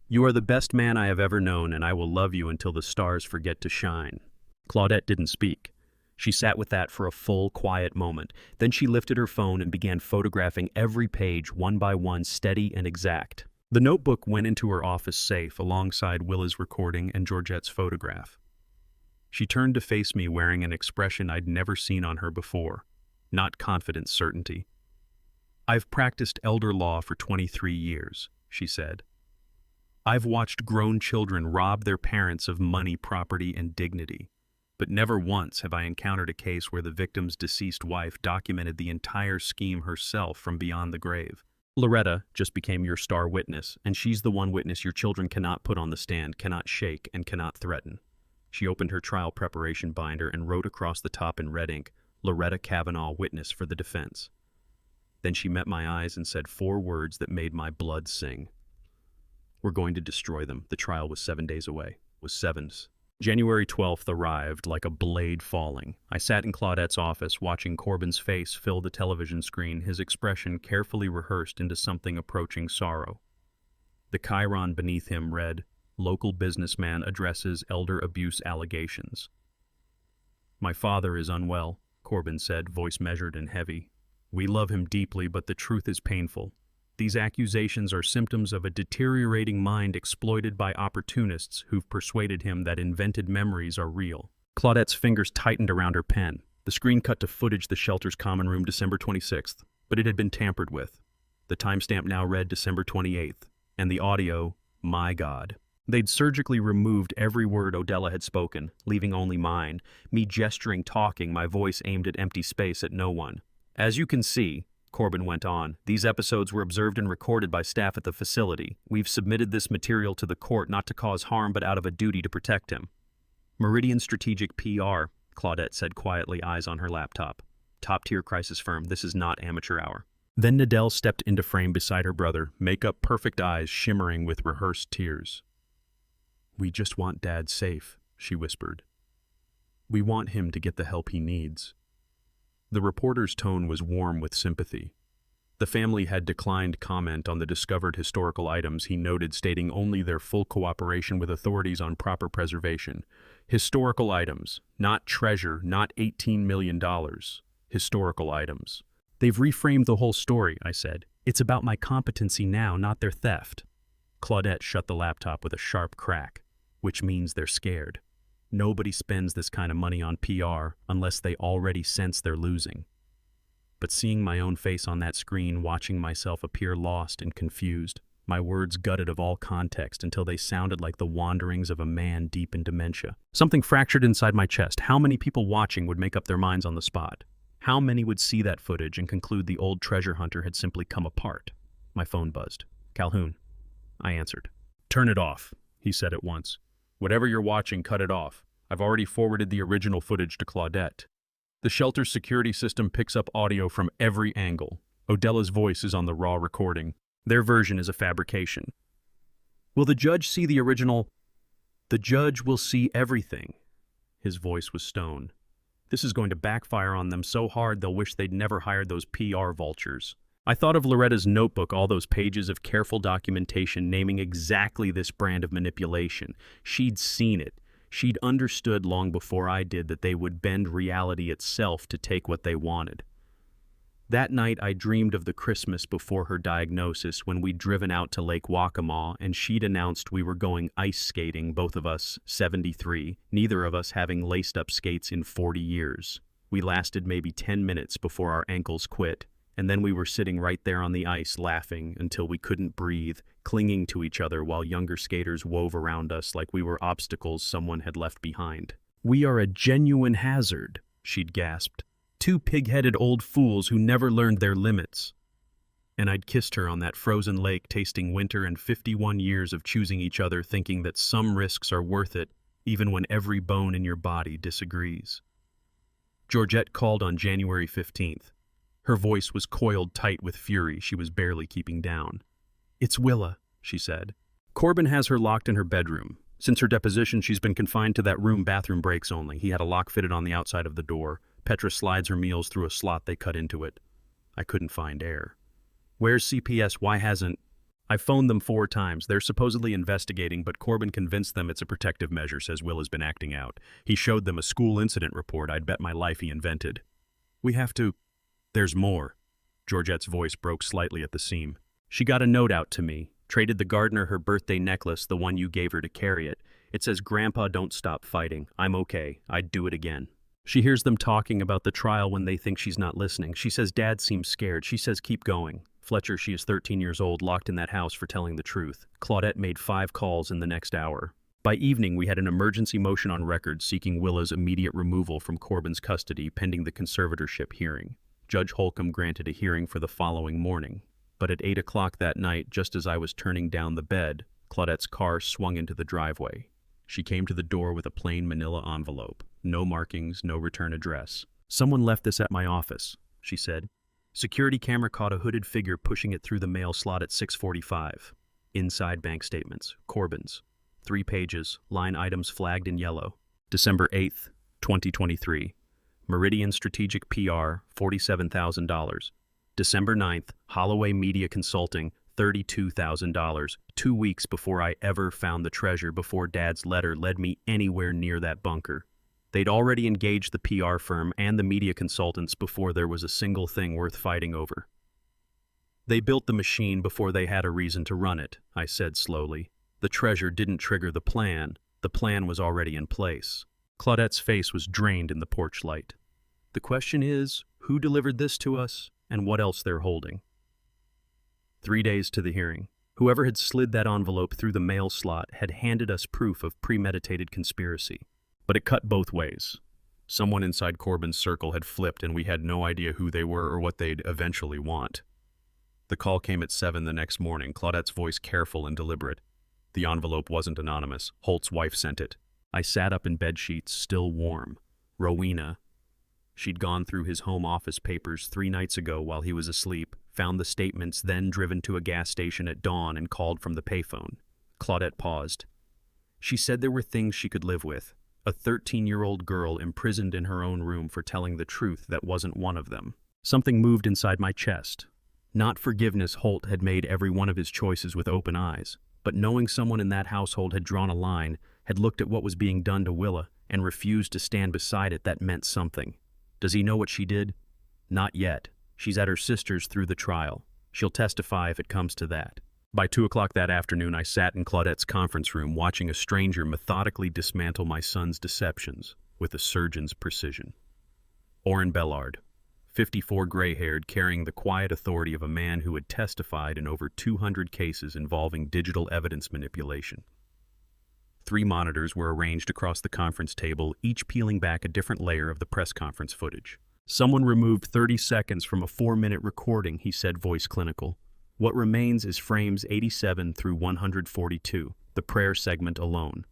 You are the best man I have ever known, and I will love you until the stars forget to shine. Claudette didn't speak. She sat with that for a full, quiet moment. Then she lifted her phone and began photographing every page one by one, steady and exact. The notebook went into her office safe alongside Willa's recording and Georgette's photograph. She turned to face me wearing an expression I'd never seen on her before, not confident certainty. I've practiced elder law for 23 years, she said. I've watched grown children rob their parents of money, property, and dignity. But never once have I encountered a case where the victim's deceased wife documented the entire scheme herself from beyond the grave. Loretta just became your star witness, and she's the one witness your children cannot put on the stand, cannot shake, and cannot threaten. She opened her trial preparation binder and wrote across the top in red ink, Loretta Kavanaugh, witness for the defense. Then she met my eyes and said 4 words that made my blood sing. We're going to destroy them. The trial was 7 days away. It was 7s. January 12th arrived like a blade falling. I sat in Claudette's office watching Corbin's face fill the television screen, his expression carefully rehearsed into something approaching sorrow. The chyron beneath him read, Local businessman addresses elder abuse allegations. My father is unwell, Corbin said, voice measured and heavy. We love him deeply, but the truth is painful. These accusations are symptoms of a deteriorating mind exploited by opportunists who've persuaded him that invented memories are real. Claudette's fingers tightened around her pen. The screen cut to footage the shelter's common room December 26th, but it had been tampered with. The timestamp now read December 28th, and the audio, my God. They'd surgically removed every word Odella had spoken, leaving only mine, me gesturing, talking, my voice aimed at empty space at no one. As you can see, Corbin went on, these episodes were observed and recorded by staff at the facility. We've submitted this material to the court not to cause harm but out of a duty to protect him. Meridian Strategic PR, Claudette said quietly, eyes on her laptop. Top-tier crisis firm, this is not amateur hour. Then Nadell stepped into frame beside her brother, makeup perfect eyes shimmering with rehearsed tears. "We just want Dad safe," she whispered. "We want him to get the help he needs." The reporter's tone was warm with sympathy. The family had declined comment on the discovered historical items, he noted, stating only their full cooperation with authorities on proper preservation. Historical items, not treasure, not $18 million. Historical items. "They've reframed the whole story," I said. "It's about my competency now, not their theft." Claudette shut the laptop with a sharp crack, which means they're scared. Nobody spends this kind of money on PR unless they already sense they're losing. But seeing my own face on that screen, watching myself appear lost and confused, my words gutted of all context until they sounded like the wanderings of a man deep in dementia. Something fractured inside my chest. How many people watching would make up their minds on the spot? How many would see that footage and conclude the old treasure hunter had simply come apart? My phone buzzed. "Calhoun." I answered. "Turn it off," he said at once. "Whatever you're watching, cut it off. I've already forwarded the original footage to Claudette. The shelter's security system picks up audio from every angle. Odella's voice is on the raw recording. Their version is a fabrication." "Will the judge see the original?" "The judge will see everything." His voice was stone. "This is going to backfire on them so hard they'll wish they'd never hired those PR vultures." I thought of Loretta's notebook, all those pages of careful documentation naming exactly this brand of manipulation. She'd seen it. She'd understood long before I did that they would bend reality itself to take what they wanted. That night I dreamed of the Christmas before her diagnosis, when we'd driven out to Lake Waccamaw and she'd announced we were going ice skating, both of us 73, neither of us having laced up skates in 40 years. We lasted maybe 10 minutes before our ankles quit, and then we were sitting right there on the ice laughing until we couldn't breathe, clinging to each other while younger skaters wove around us like we were obstacles someone had left behind. "We are a genuine hazard," she'd gasped. "Two pig-headed old fools who never learned their limits." And I'd kissed her on that frozen lake, tasting winter and 51 years of choosing each other, thinking that some risks are worth it, even when every bone in your body disagrees. Georgette called on January 15th. Her voice was coiled tight with fury she was barely keeping down. "It's Willa," she said. "Corbin has her locked in her bedroom. Since her deposition, she's been confined to that room, bathroom breaks only. He had a lock fitted on the outside of the door. Petra slides her meals through a slot they cut into it." I couldn't find air. "Where's CPS? Why hasn't—" "I phoned them 4 times. They're supposedly investigating, but Corbin convinced them it's a protective measure, says Willa's been acting out. He showed them a school incident report I'd bet my life he invented. We have to—" "There's more." Georgette's voice broke slightly at the seam. "She got a note out to me. Traded the gardener her birthday necklace, the one you gave her to carry it. It says, 'Grandpa, don't stop fighting. I'm okay. I'd do it again.' She hears them talking about the trial when they think she's not listening. She says Dad seems scared. She says keep going. Fletcher, she is 13 years old, locked in that house for telling the truth. Claudette made 5 calls in the next hour. By evening, we had an emergency motion on record seeking Willa's immediate removal from Corbin's custody pending the conservatorship hearing. Judge Holcomb granted a hearing for the following morning. But at 8 o'clock that night, just as I was turning down the bed, Claudette's car swung into the driveway. She came to the door with a plain manila envelope. No markings, no return address. "Someone left this at my office," she said. Security camera caught a hooded figure pushing it through the mail slot at 6:45. Inside, bank statements. Corbin's. 3 pages, line items flagged in yellow. December 8th, 2023. Meridian Strategic PR, $47,000. December 9th, Holloway Media Consulting, $32,000. 2 weeks before I ever found the treasure, before Dad's letter led me anywhere near that bunker. They'd already engaged the PR firm and the media consultants before there was a single thing worth fighting over. "They built the machine before they had a reason to run it," I said slowly. "The treasure didn't trigger the plan. The plan was already in place." Claudette's face was drained in the porch light. "The question is, who delivered this to us and what else they're holding?" 3 days to the hearing. Whoever had slid that envelope through the mail slot had handed us proof of premeditated conspiracy. But it cut both ways. Someone inside Corbin's circle had flipped, and we had no idea who they were or what they'd eventually want. The call came at 7 the next morning, Claudette's voice careful and deliberate. The envelope wasn't anonymous. Holt's wife sent it. I sat up in bedsheets, still warm. Rowena. She'd gone through his home office papers 3 nights ago while he was asleep, found the statements, then driven to a gas station at dawn and called from the payphone. Claudette paused. She said there were things she could live with. A 13-year-old girl imprisoned in her own room for telling the truth that wasn't one of them. Something moved inside my chest. Not forgiveness. Holt had made every one of his choices with open eyes, but knowing someone in that household had drawn a line, had looked at what was being done to Willa, and refused to stand beside it, that meant something. Does he know what she did? Not yet. She's at her sister's through the trial. She'll testify if it comes to that. By 2 o'clock that afternoon, I sat in Claudette's conference room watching a stranger methodically dismantle my son's deceptions with a surgeon's precision. Orrin Bellard, 54, gray-haired, carrying the quiet authority of a man who had testified in over 200 cases involving digital evidence manipulation. 3 monitors were arranged across the conference table, each peeling back a different layer of the press conference footage. Someone removed 30 seconds from a 4-minute recording, he said, voice clinical. What remains is frames 87 through 142, the prayer segment alone.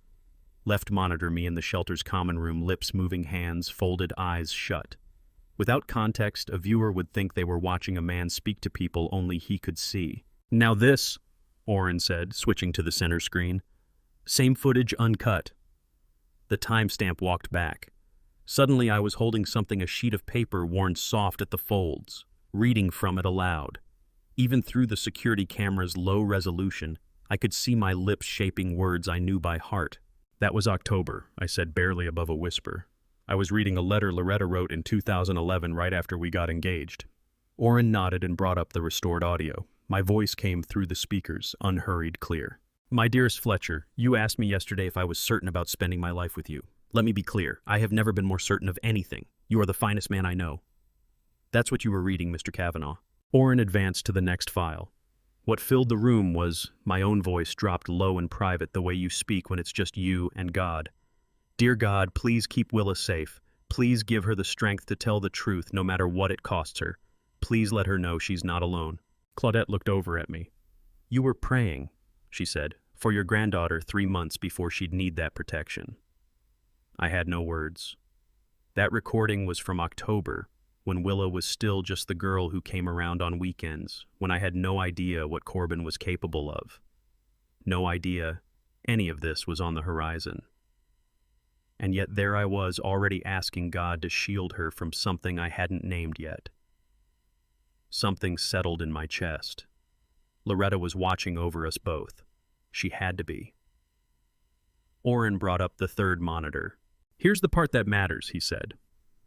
Left monitor, me in the shelter's common room, lips moving, hands folded, eyes shut. Without context, a viewer would think they were watching a man speak to people only he could see. Now this, Orrin said, switching to the center screen. Same footage, uncut. The timestamp walked back. Suddenly I was holding something, a sheet of paper worn soft at the folds, reading from it aloud. Even through the security camera's low resolution, I could see my lips shaping words I knew by heart. That was October, I said, barely above a whisper. I was reading a letter Loretta wrote in 2011 right after we got engaged. Orrin nodded and brought up the restored audio. My voice came through the speakers, unhurried, clear. My dearest Fletcher, you asked me yesterday if I was certain about spending my life with you. Let me be clear. I have never been more certain of anything. You are the finest man I know. That's what you were reading, Mr. Kavanaugh. Orrin advanced to the next file. What filled the room was my own voice, dropped low and private, the way you speak when it's just you and God. Dear God, please keep Willa safe. Please give her the strength to tell the truth no matter what it costs her. Please let her know she's not alone. Claudette looked over at me. You were praying, she said, for your granddaughter 3 months before she'd need that protection. I had no words. That recording was from October, when Willa was still just the girl who came around on weekends, when I had no idea what Corbin was capable of. No idea any of this was on the horizon. And yet there I was, already asking God to shield her from something I hadn't named yet. Something settled in my chest. Loretta was watching over us both. She had to be. Orrin brought up the 3rd monitor. Here's the part that matters, he said.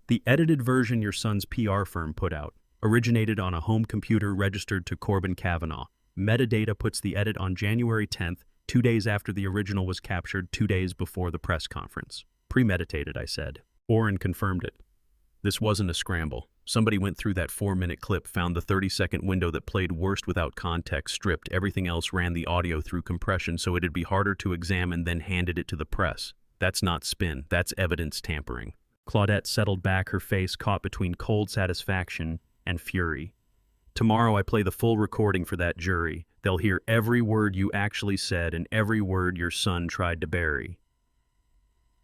The edited version your son's PR firm put out originated on a home computer registered to Corbin Kavanaugh. Metadata puts the edit on January 10th, 2 days after the original was captured, 2 days before the press conference. Premeditated, I said. Orrin confirmed it. This wasn't a scramble. Somebody went through that 4-minute clip, found the 30-second window that played worst without context, stripped everything else, ran the audio through compression so it'd be harder to examine, then handed it to the press. That's not spin, that's evidence tampering. Claudette settled back, her face caught between cold satisfaction and fury. Tomorrow I play the full recording for that jury. They'll hear every word you actually said and every word your son tried to bury.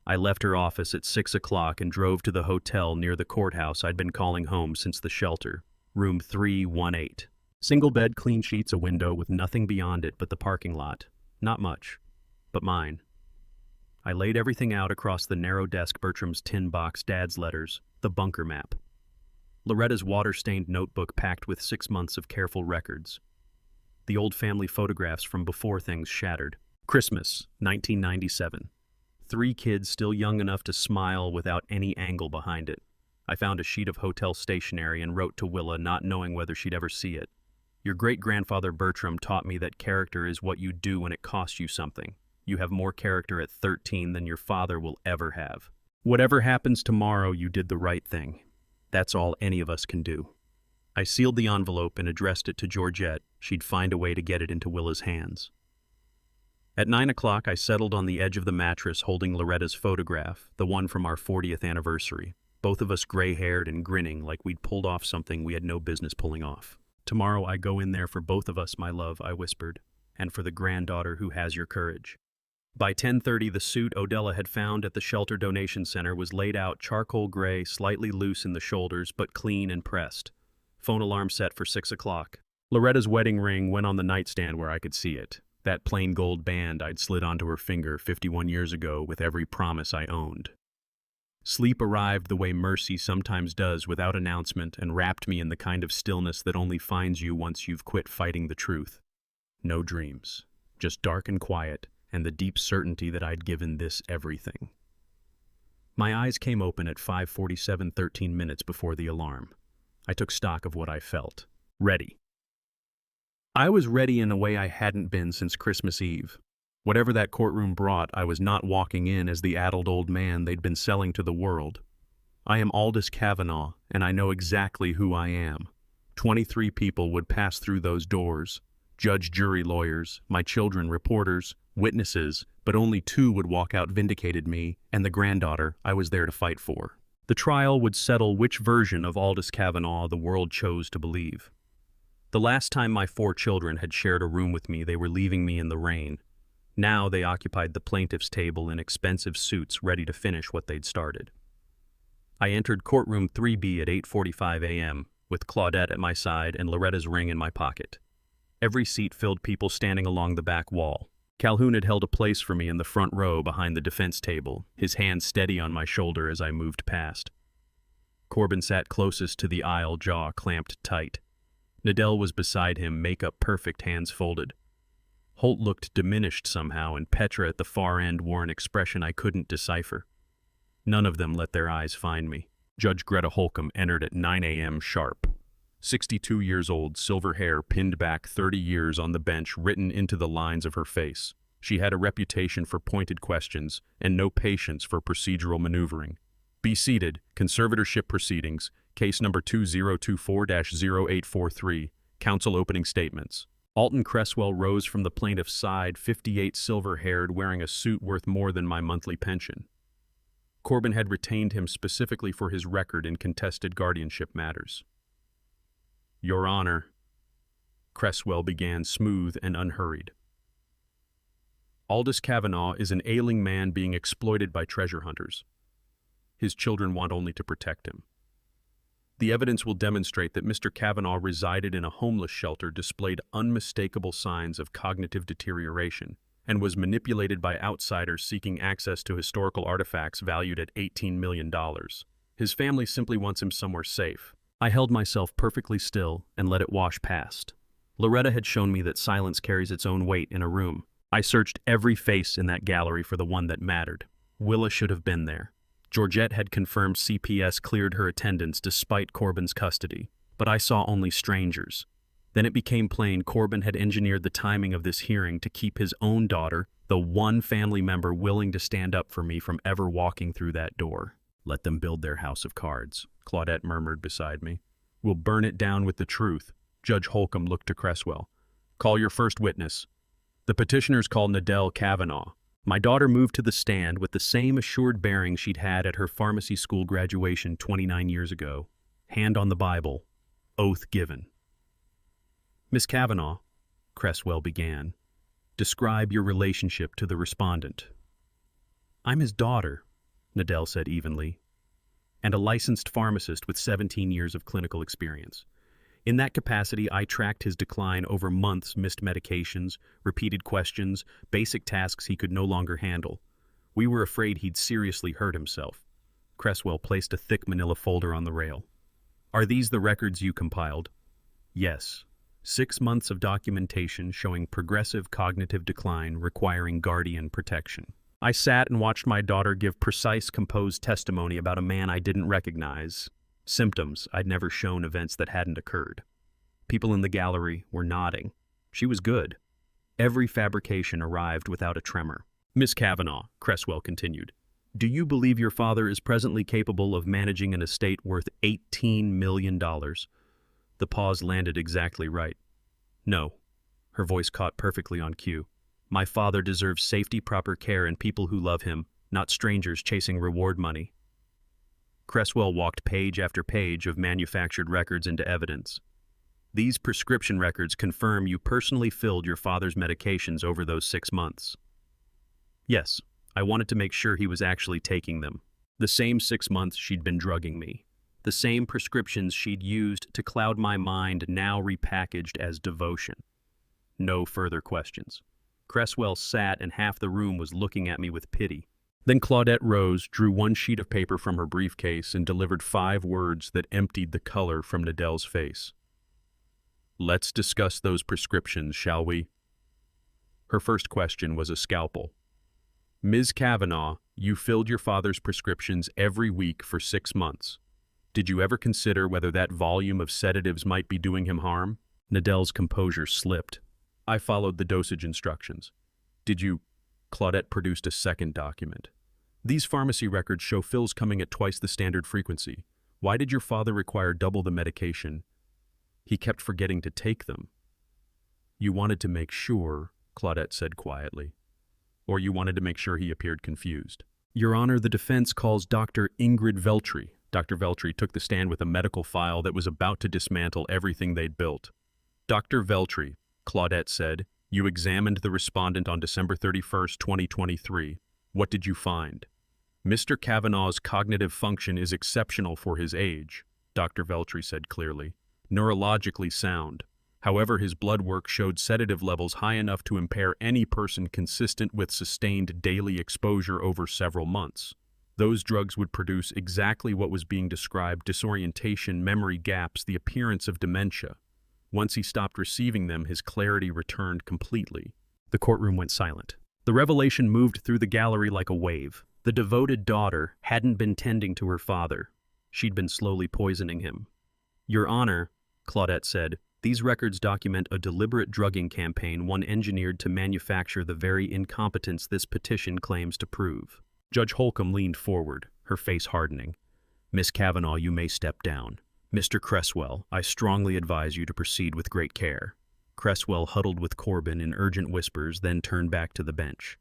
I left her office at 6 o'clock and drove to the hotel near the courthouse I'd been calling home since the shelter, room 318. Single bed, clean sheets, a window with nothing beyond it but the parking lot. Not much, but mine. I laid everything out across the narrow desk, Bertram's tin box, Dad's letters, the bunker map. Loretta's water-stained notebook packed with 6 months of careful records. The old family photographs from before things shattered. Christmas, 1997. 3 kids still young enough to smile without any angle behind it. I found a sheet of hotel stationery and wrote to Willa, not knowing whether she'd ever see it. Your great-grandfather Bertram taught me that character is what you do when it costs you something. You have more character at 13 than your father will ever have. Whatever happens tomorrow, you did the right thing. That's all any of us can do. I sealed the envelope and addressed it to Georgette. She'd find a way to get it into Willa's hands. At 9 o'clock, I settled on the edge of the mattress holding Loretta's photograph, the one from our 40th anniversary, both of us gray-haired and grinning like we'd pulled off something we had no business pulling off. Tomorrow I go in there for both of us, my love, I whispered, and for the granddaughter who has your courage. By 10:30, the suit Odella had found at the shelter donation center was laid out, charcoal gray, slightly loose in the shoulders, but clean and pressed. Phone alarm set for 6 o'clock. Loretta's wedding ring went on the nightstand where I could see it. That plain gold band I'd slid onto her finger 51 years ago with every promise I owned. Sleep arrived the way mercy sometimes does without announcement and wrapped me in the kind of stillness that only finds you once you've quit fighting the truth. No dreams, just dark and quiet, and the deep certainty that I'd given this everything. My eyes came open at 5:47, 13 minutes before the alarm. I took stock of what I felt. Ready. I was ready in a way I hadn't been since Christmas Eve. Whatever that courtroom brought, I was not walking in as the addled old man they'd been selling to the world. I am Aldous Kavanaugh, and I know exactly who I am. 23 people would pass through those doors. Judge, jury, lawyers, my children, reporters, witnesses, but only 2 would walk out vindicated me and the granddaughter I was there to fight for. The trial would settle which version of Aldous Kavanaugh the world chose to believe. The last time my 4 children had shared a room with me, they were leaving me in the rain. Now they occupied the plaintiff's table in expensive suits ready to finish what they'd started. I entered courtroom 3B at 8:45 a.m., with Claudette at my side and Loretta's ring in my pocket. Every seat filled people standing along the back wall. Calhoun had held a place for me in the front row behind the defense table, his hand steady on my shoulder as I moved past. Corbin sat closest to the aisle, jaw clamped tight. Nadell was beside him, makeup perfect, hands folded. Holt looked diminished somehow, and Petra at the far end wore an expression I couldn't decipher. None of them let their eyes find me. Judge Greta Holcomb entered at 9 a.m. sharp. 62 years old, silver hair pinned back 30 years on the bench written into the lines of her face. She had a reputation for pointed questions and no patience for procedural maneuvering. Be seated. Conservatorship proceedings. Case number 2024-0843. Counsel opening statements. Alton Cresswell rose from the plaintiff's side, 58, silver-haired, wearing a suit worth more than my monthly pension. Corbin had retained him specifically for his record in contested guardianship matters. Your Honor, Cresswell began, smooth and unhurried. Aldous Kavanaugh is an ailing man being exploited by treasure hunters. His children want only to protect him. The evidence will demonstrate that Mr. Kavanaugh resided in a homeless shelter, displayed unmistakable signs of cognitive deterioration, and was manipulated by outsiders seeking access to historical artifacts valued at $18 million. His family simply wants him somewhere safe. I held myself perfectly still and let it wash past. Loretta had shown me that silence carries its own weight in a room. I searched every face in that gallery for the one that mattered. Willa should have been there. Georgette had confirmed CPS cleared her attendance despite Corbin's custody, but I saw only strangers. Then it became plain Corbin had engineered the timing of this hearing to keep his own daughter, the one family member willing to stand up for me, from ever walking through that door. Let them build their house of cards, Claudette murmured beside me. We'll burn it down with the truth. Judge Holcomb looked to Cresswell. Call your first witness. The petitioners called Nadell Kavanaugh. My daughter moved to the stand with the same assured bearing she'd had at her pharmacy school graduation 29 years ago. Hand on the Bible. Oath given. Miss Kavanaugh, Cresswell began, describe your relationship to the respondent. I'm his daughter, Nadell said evenly, and a licensed pharmacist with 17 years of clinical experience. In that capacity, I tracked his decline over months, missed medications, repeated questions, basic tasks he could no longer handle. We were afraid he'd seriously hurt himself. Cresswell placed a thick manila folder on the rail. Are these the records you compiled? Yes. 6 months of documentation showing progressive cognitive decline requiring guardian protection. I sat and watched my daughter give precise, composed testimony about a man I didn't recognize. Symptoms I'd never shown, events that hadn't occurred. People in the gallery were nodding. She was good. Every fabrication arrived without a tremor. Miss Kavanaugh, Cresswell continued, do you believe your father is presently capable of managing an estate worth $18 million? The pause landed exactly right. No. Her voice caught perfectly on cue. My father deserves safety, proper care, and people who love him, not strangers chasing reward money. Cresswell walked page after page of manufactured records into evidence. These prescription records confirm you personally filled your father's medications over those 6 months. Yes, I wanted to make sure he was actually taking them. The same 6 months she'd been drugging me. The same prescriptions she'd used to cloud my mind now repackaged as devotion. No further questions. Cresswell sat and half the room was looking at me with pity. Then Claudette rose, drew one sheet of paper from her briefcase, and delivered 5 words that emptied the color from Nadell's face. "Let's discuss those prescriptions, shall we?" Her first question was a scalpel. "Ms. Kavanaugh, you filled your father's prescriptions every week for 6 months. Did you ever consider whether that volume of sedatives might be doing him harm?" Nadell's composure slipped. "I followed the dosage instructions." "Did you?" Claudette produced a second document. "These pharmacy records show fills coming at twice the standard frequency. Why did your father require double the medication? He kept forgetting to take them." "You wanted to make sure," Claudette said quietly. "Or you wanted to make sure he appeared confused." "Your Honor, the defense calls Dr. Ingrid Veltri." Dr. Veltri took the stand with a medical file that was about to dismantle everything they'd built. "Dr. Veltri," Claudette said, "you examined the respondent on December 31st, 2023. What did you find?" "Mr. Kavanaugh's cognitive function is exceptional for his age," Dr. Veltri said clearly. "Neurologically sound. However, his blood work showed sedative levels high enough to impair any person consistent with sustained daily exposure over several months. Those drugs would produce exactly what was being described: disorientation, memory gaps, the appearance of dementia. Once he stopped receiving them, his clarity returned completely." The courtroom went silent. The revelation moved through the gallery like a wave. The devoted daughter hadn't been tending to her father. She'd been slowly poisoning him. "Your Honor," Claudette said, "these records document a deliberate drugging campaign, one engineered to manufacture the very incompetence this petition claims to prove." Judge Holcomb leaned forward, her face hardening. "Miss Kavanaugh, you may step down. Mr. Cresswell, I strongly advise you to proceed with great care." Cresswell huddled with Corbin in urgent whispers, then turned back to the bench.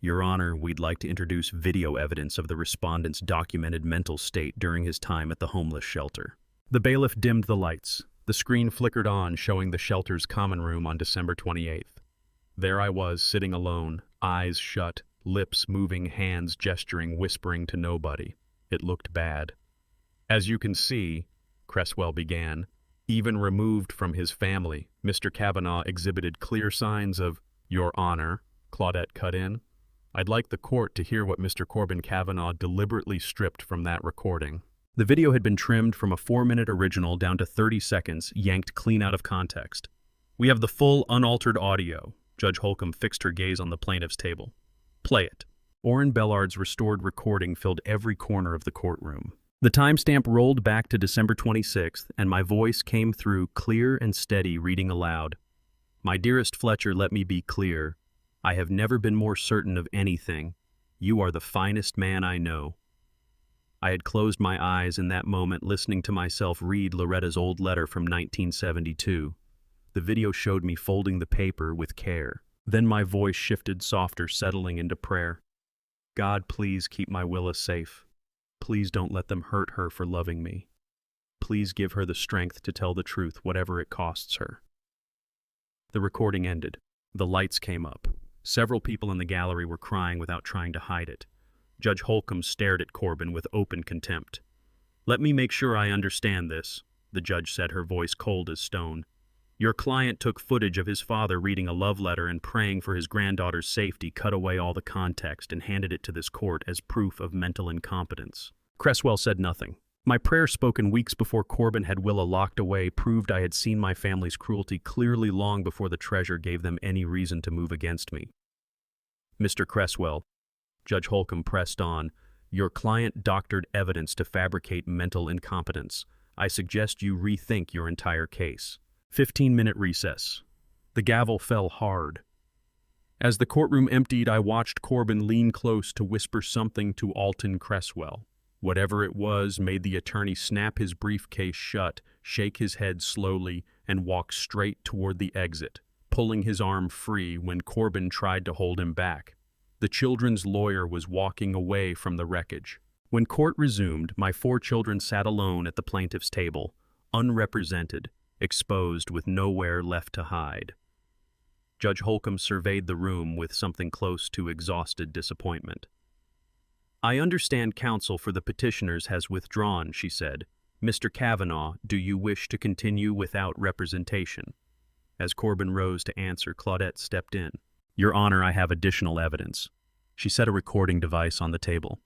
"Your Honor, we'd like to introduce video evidence of the respondent's documented mental state during his time at the homeless shelter." The bailiff dimmed the lights. The screen flickered on, showing the shelter's common room on December 28th. There I was, sitting alone, eyes shut, lips moving, hands gesturing, whispering to nobody. It looked bad. "As you can see," Cresswell began, "even removed from his family, Mr. Kavanaugh exhibited clear signs of—" "Your Honor," Claudette cut in, "I'd like the court to hear what Mr. Corbin Kavanaugh deliberately stripped from that recording." The video had been trimmed from a 4-minute original down to 30 seconds, yanked clean out of context. "We have the full, unaltered audio." Judge Holcomb fixed her gaze on the plaintiff's table. "Play it." Orrin Bellard's restored recording filled every corner of the courtroom. The timestamp rolled back to December 26th, and my voice came through clear and steady, reading aloud. "My dearest Fletcher, let me be clear. I have never been more certain of anything. You are the finest man I know." I had closed my eyes in that moment, listening to myself read Loretta's old letter from 1972. The video showed me folding the paper with care. Then my voice shifted softer, settling into prayer. "God, please keep my Willa safe. Please don't let them hurt her for loving me. Please give her the strength to tell the truth, whatever it costs her." The recording ended. The lights came up. Several people in the gallery were crying without trying to hide it. Judge Holcomb stared at Corbin with open contempt. "Let me make sure I understand this," the judge said, her voice cold as stone. "Your client took footage of his father reading a love letter and praying for his granddaughter's safety, cut away all the context, and handed it to this court as proof of mental incompetence." Cresswell said nothing. My prayer, spoken weeks before Corbin had Willa locked away, proved I had seen my family's cruelty clearly long before the treasure gave them any reason to move against me. "Mr. Cresswell," Judge Holcomb pressed on, "your client doctored evidence to fabricate mental incompetence. I suggest you rethink your entire case." 15-minute recess. The gavel fell hard. As the courtroom emptied, I watched Corbin lean close to whisper something to Alton Cresswell. Whatever it was made the attorney snap his briefcase shut, shake his head slowly, and walk straight toward the exit, pulling his arm free when Corbin tried to hold him back. The children's lawyer was walking away from the wreckage. When court resumed, my 4 children sat alone at the plaintiff's table, unrepresented, exposed with nowhere left to hide. Judge Holcomb surveyed the room with something close to exhausted disappointment. "I understand counsel for the petitioners has withdrawn," she said. Mr. Kavanaugh, do you wish to continue without representation? As Corbin rose to answer, Claudette stepped in. Your Honor, I have additional evidence. She set a recording device on the table.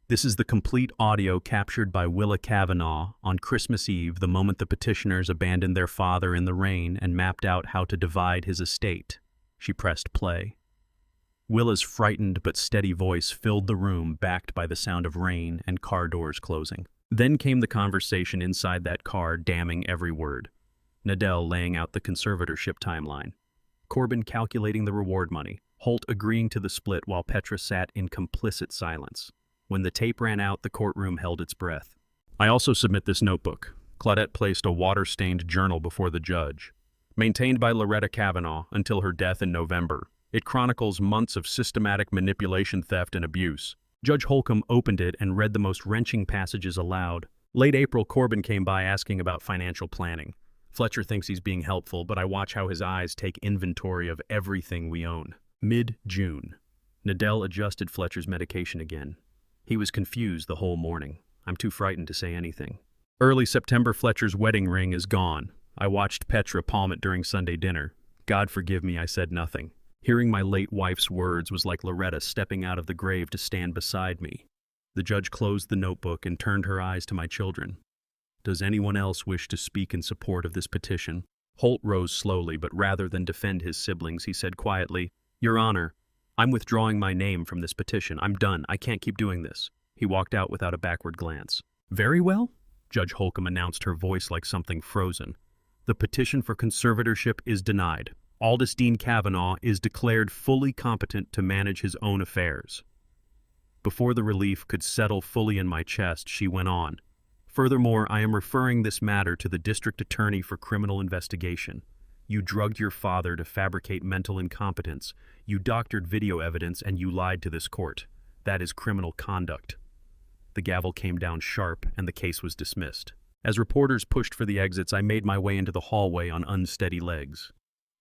This is the complete audio captured by Willa Kavanaugh on Christmas Eve, the moment the petitioners abandoned their father in the rain and mapped out how to divide his estate. She pressed play. Willa's frightened but steady voice filled the room, backed by the sound of rain and car doors closing. Then came the conversation inside that car, damning every word. Nadell laying out the conservatorship timeline. Corbin calculating the reward money. Holt agreeing to the split while Petra sat in complicit silence. When the tape ran out, the courtroom held its breath. I also submit this notebook. Claudette placed a water-stained journal before the judge. Maintained by Loretta Kavanaugh until her death in November. It chronicles months of systematic manipulation, theft, and abuse. Judge Holcomb opened it and read the most wrenching passages aloud. Late April, Corbin came by asking about financial planning. Fletcher thinks he's being helpful, but I watch how his eyes take inventory of everything we own. Mid-June. Nadell adjusted Fletcher's medication again. He was confused the whole morning. I'm too frightened to say anything. Early September, Fletcher's wedding ring is gone. I watched Petra palm it during Sunday dinner. God forgive me, I said nothing. Hearing my late wife's words was like Loretta stepping out of the grave to stand beside me. The judge closed the notebook and turned her eyes to my children. Does anyone else wish to speak in support of this petition? Holt rose slowly, but rather than defend his siblings, he said quietly, Your Honor, I'm withdrawing my name from this petition. I'm done. I can't keep doing this. He walked out without a backward glance. Very well, Judge Holcomb announced, her voice like something frozen. The petition for conservatorship is denied. Aldous Dean Kavanaugh is declared fully competent to manage his own affairs. Before the relief could settle fully in my chest, she went on. Furthermore, I am referring this matter to the District Attorney for criminal investigation. You drugged your father to fabricate mental incompetence. You doctored video evidence, and you lied to this court. That is criminal conduct. The gavel came down sharp, and the case was dismissed. As reporters pushed for the exits, I made my way into the hallway on unsteady legs.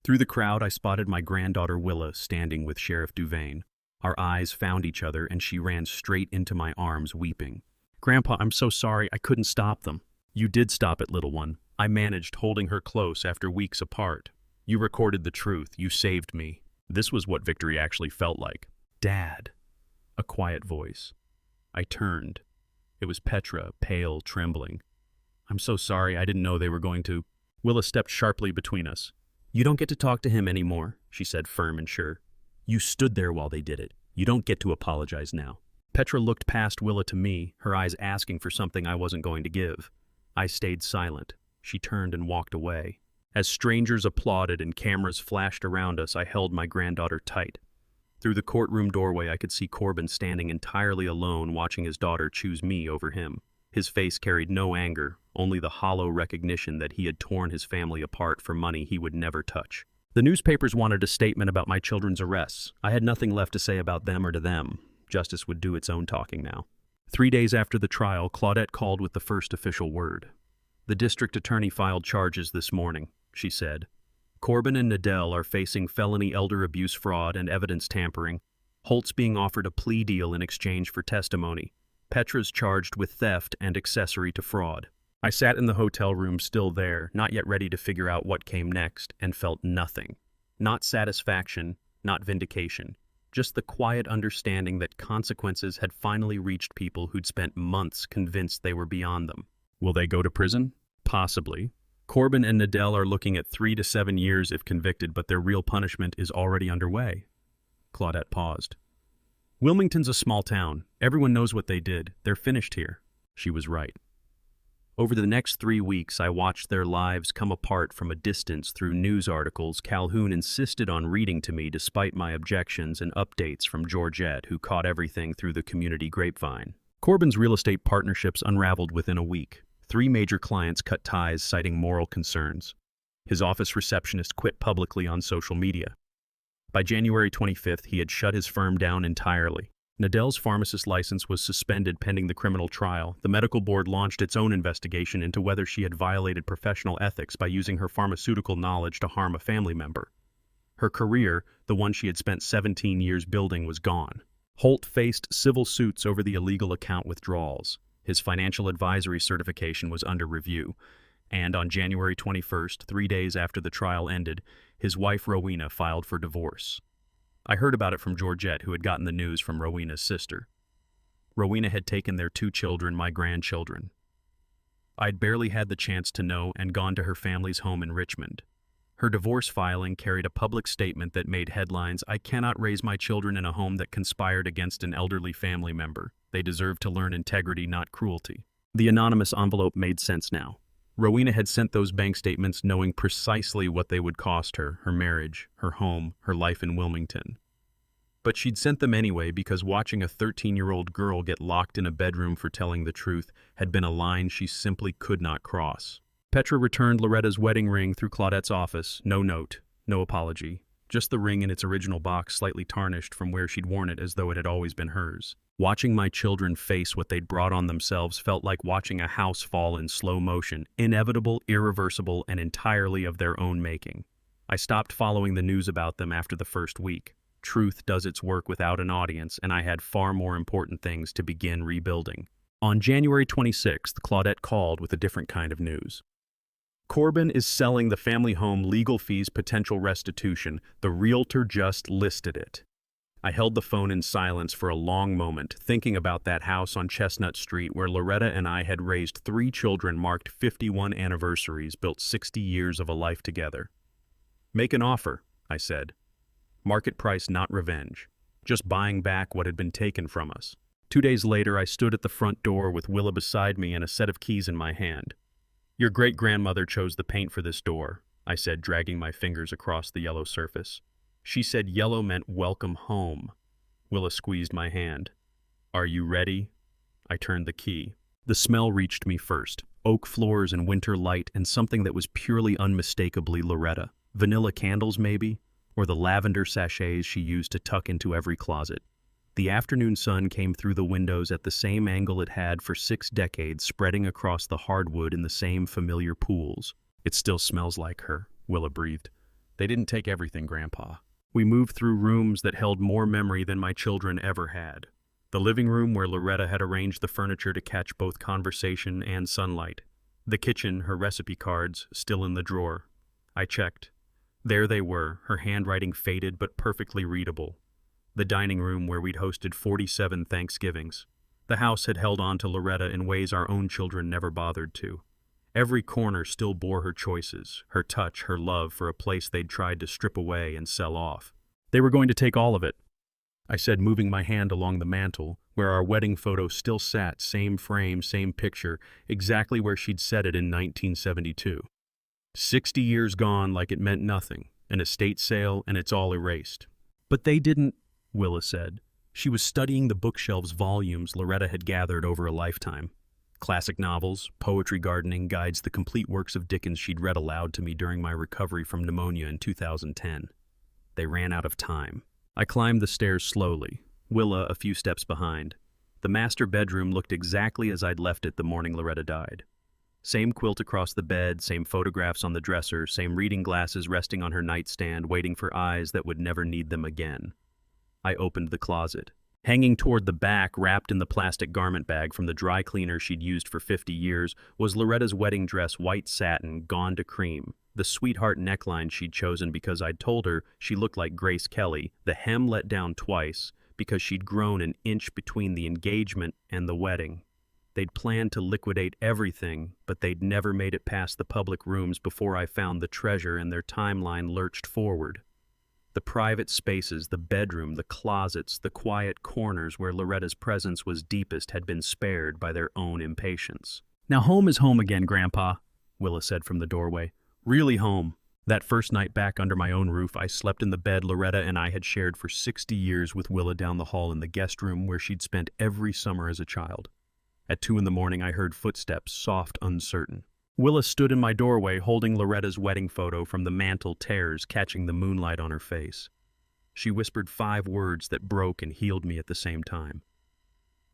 Through the crowd, I spotted my granddaughter Willa standing with Sheriff Duvain. Our eyes found each other, and she ran straight into my arms, weeping. Grandpa, I'm so sorry. I couldn't stop them. You did stop it, little one. I managed, holding her close after weeks apart. You recorded the truth. You saved me. This was what victory actually felt like. Dad. A quiet voice. I turned. It was Petra, pale, trembling. I'm so sorry. I didn't know they were going to. Willa stepped sharply between us. You don't get to talk to him anymore, she said, firm and sure. You stood there while they did it. You don't get to apologize now. Petra looked past Willa to me, her eyes asking for something I wasn't going to give. I stayed silent. She turned and walked away. As strangers applauded and cameras flashed around us, I held my granddaughter tight. Through the courtroom doorway, I could see Corbin standing entirely alone, watching his daughter choose me over him. His face carried no anger, only the hollow recognition that he had torn his family apart for money he would never touch. The newspapers wanted a statement about my children's arrests. I had nothing left to say about them or to them. Justice would do its own talking now. 3 days after the trial, Claudette called with the first official word. The district attorney filed charges this morning, she said. Corbin and Nadell are facing felony elder abuse, fraud, and evidence tampering. Holt's being offered a plea deal in exchange for testimony. Petra's charged with theft and accessory to fraud. I sat in the hotel room, still there, not yet ready to figure out what came next, and felt nothing. Not satisfaction, not vindication. Just the quiet understanding that consequences had finally reached people who'd spent months convinced they were beyond them. Will they go to prison? Possibly. Corbin and Nadell are looking at 3 to 7 years if convicted, but their real punishment is already underway. Claudette paused. Wilmington's a small town. Everyone knows what they did. They're finished here. She was right. Over the next 3 weeks, I watched their lives come apart from a distance through news articles Calhoun insisted on reading to me despite my objections, and updates from Georgette, who caught everything through the community grapevine. Corbin's real estate partnerships unraveled within a week. 3 major clients cut ties, citing moral concerns. His office receptionist quit publicly on social media. By January 25th, he had shut his firm down entirely. Nadell's pharmacist license was suspended pending the criminal trial. The medical board launched its own investigation into whether she had violated professional ethics by using her pharmaceutical knowledge to harm a family member. Her career, the one she had spent 17 years building, was gone. Holt faced civil suits over the illegal account withdrawals. His financial advisory certification was under review, and on January 21st, 3 days after the trial ended, his wife Rowena filed for divorce. I heard about it from Georgette, who had gotten the news from Rowena's sister. Rowena had taken their 2 children, my grandchildren. I'd barely had the chance to know and gone to her family's home in Richmond. Her divorce filing carried a public statement that made headlines. "I cannot raise my children in a home that conspired against an elderly family member. They deserve to learn integrity, not cruelty." The anonymous envelope made sense now. Rowena had sent those bank statements knowing precisely what they would cost her, her marriage, her home, her life in Wilmington. But she'd sent them anyway because watching a 13-year-old girl get locked in a bedroom for telling the truth had been a line she simply could not cross. Petra returned Loretta's wedding ring through Claudette's office. No note, no apology. Just the ring in its original box, slightly tarnished from where she'd worn it as though it had always been hers. Watching my children face what they'd brought on themselves felt like watching a house fall in slow motion, inevitable, irreversible, and entirely of their own making. I stopped following the news about them after the first week. Truth does its work without an audience, and I had far more important things to begin rebuilding. On January 26th, Claudette called with a different kind of news. "Corbin is selling the family home, legal fees, potential restitution. The realtor just listed it." I held the phone in silence for a long moment, thinking about that house on Chestnut Street where Loretta and I had raised 3 children, marked 51 anniversaries, built 60 years of a life together. "Make an offer," I said. "Market price, not revenge. Just buying back what had been taken from us." 2 days later, I stood at the front door with Willa beside me and a set of keys in my hand. "Your great-grandmother chose the paint for this door," I said, dragging my fingers across the yellow surface. "She said yellow meant welcome home." Willa squeezed my hand. "Are you ready?" I turned the key. The smell reached me first. Oak floors and winter light, and something that was purely unmistakably Loretta. Vanilla candles, maybe? Or the lavender sachets she used to tuck into every closet. The afternoon sun came through the windows at the same angle it had for 6 decades, spreading across the hardwood in the same familiar pools. "It still smells like her," Willa breathed. "They didn't take everything, Grandpa." We moved through rooms that held more memory than my children ever had. The living room where Loretta had arranged the furniture to catch both conversation and sunlight. The kitchen, her recipe cards, still in the drawer. I checked. There they were, her handwriting faded but perfectly readable. The dining room where we'd hosted 47 Thanksgivings. The house had held on to Loretta in ways our own children never bothered to. Every corner still bore her choices, her touch, her love for a place they'd tried to strip away and sell off. "They were going to take all of it," I said, moving my hand along the mantel, where our wedding photo still sat, same frame, same picture, exactly where she'd set it in 1972. 60 years gone like it meant nothing, an estate sale, and it's all erased. "But they didn't," Willa said. She was studying the bookshelves, volumes Loretta had gathered over a lifetime. Classic novels, poetry, gardening, guides, the complete works of Dickens she'd read aloud to me during my recovery from pneumonia in 2010. They ran out of time. I climbed the stairs slowly, Willa a few steps behind. The master bedroom looked exactly as I'd left it the morning Loretta died. Same quilt across the bed, same photographs on the dresser, same reading glasses resting on her nightstand, waiting for eyes that would never need them again. I opened the closet. Hanging toward the back, wrapped in the plastic garment bag from the dry cleaner she'd used for 50 years, was Loretta's wedding dress, white satin, gone to cream. The sweetheart neckline she'd chosen because I'd told her she looked like Grace Kelly, the hem let down twice because she'd grown an inch between the engagement and the wedding. They'd planned to liquidate everything, but they'd never made it past the public rooms before I found the treasure and their timeline lurched forward. The private spaces, the bedroom, the closets, the quiet corners where Loretta's presence was deepest had been spared by their own impatience. "Now home is home again, Grandpa," Willa said from the doorway. "Really home." That first night back under my own roof, I slept in the bed Loretta and I had shared for 60 years with Willa down the hall in the guest room where she'd spent every summer as a child. At 2 in the morning, I heard footsteps, soft, uncertain. Willa stood in my doorway holding Loretta's wedding photo from the mantel, tears catching the moonlight on her face. She whispered 5 words that broke and healed me at the same time.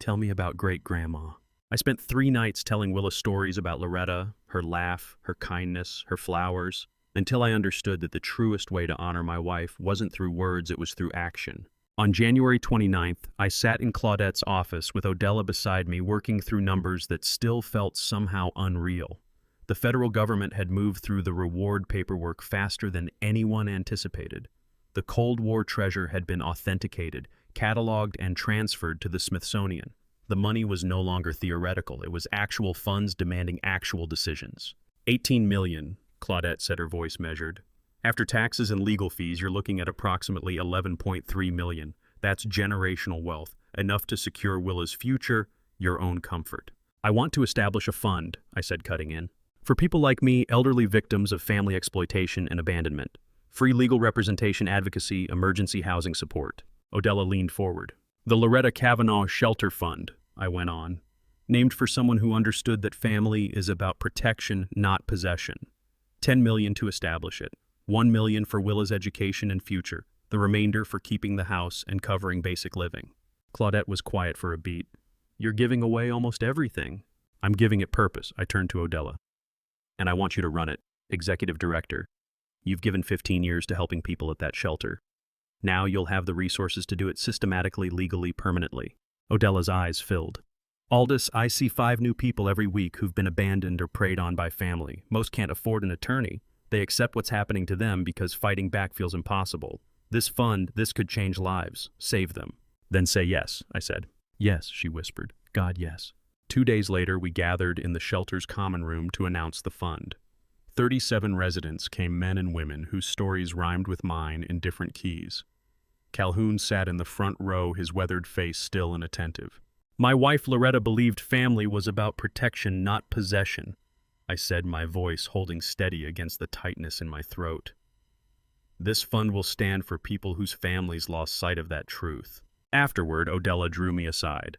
"Tell me about great-grandma." I spent 3 nights telling Willa stories about Loretta, her laugh, her kindness, her flowers, until I understood that the truest way to honor my wife wasn't through words, it was through action. On January 29th, I sat in Claudette's office with Odella beside me, working through numbers that still felt somehow unreal. The federal government had moved through the reward paperwork faster than anyone anticipated. The Cold War treasure had been authenticated, cataloged, and transferred to the Smithsonian. The money was no longer theoretical. It was actual funds demanding actual decisions. 18 million, Claudette said, her voice measured. After taxes and legal fees, you're looking at approximately 11.3 million. That's generational wealth, enough to secure Willa's future, your own comfort. I want to establish a fund, I said, cutting in. For people like me, elderly victims of family exploitation and abandonment. Free legal representation, advocacy, emergency housing support. Odella leaned forward. The Loretta Kavanaugh Shelter Fund, I went on, named for someone who understood that family is about protection, not possession. 10 million to establish it. 1 million for Willa's education and future. The remainder for keeping the house and covering basic living. Claudette was quiet for a beat. You're giving away almost everything. I'm giving it purpose, I turned to Odella. And I want you to run it. Executive Director. You've given 15 years to helping people at that shelter. Now you'll have the resources to do it systematically, legally, permanently. Odella's eyes filled. Aldous, I see 5 new people every week who've been abandoned or preyed on by family. Most can't afford an attorney. They accept what's happening to them because fighting back feels impossible. This fund, this could change lives. Save them. Then say yes, I said. Yes, she whispered. God, yes. 2 days later, we gathered in the shelter's common room to announce the fund. 37 residents came, men and women, whose stories rhymed with mine in different keys. Calhoun sat in the front row, his weathered face still and attentive. My wife Loretta believed family was about protection, not possession, I said, my voice holding steady against the tightness in my throat. This fund will stand for people whose families lost sight of that truth. Afterward, Odella drew me aside.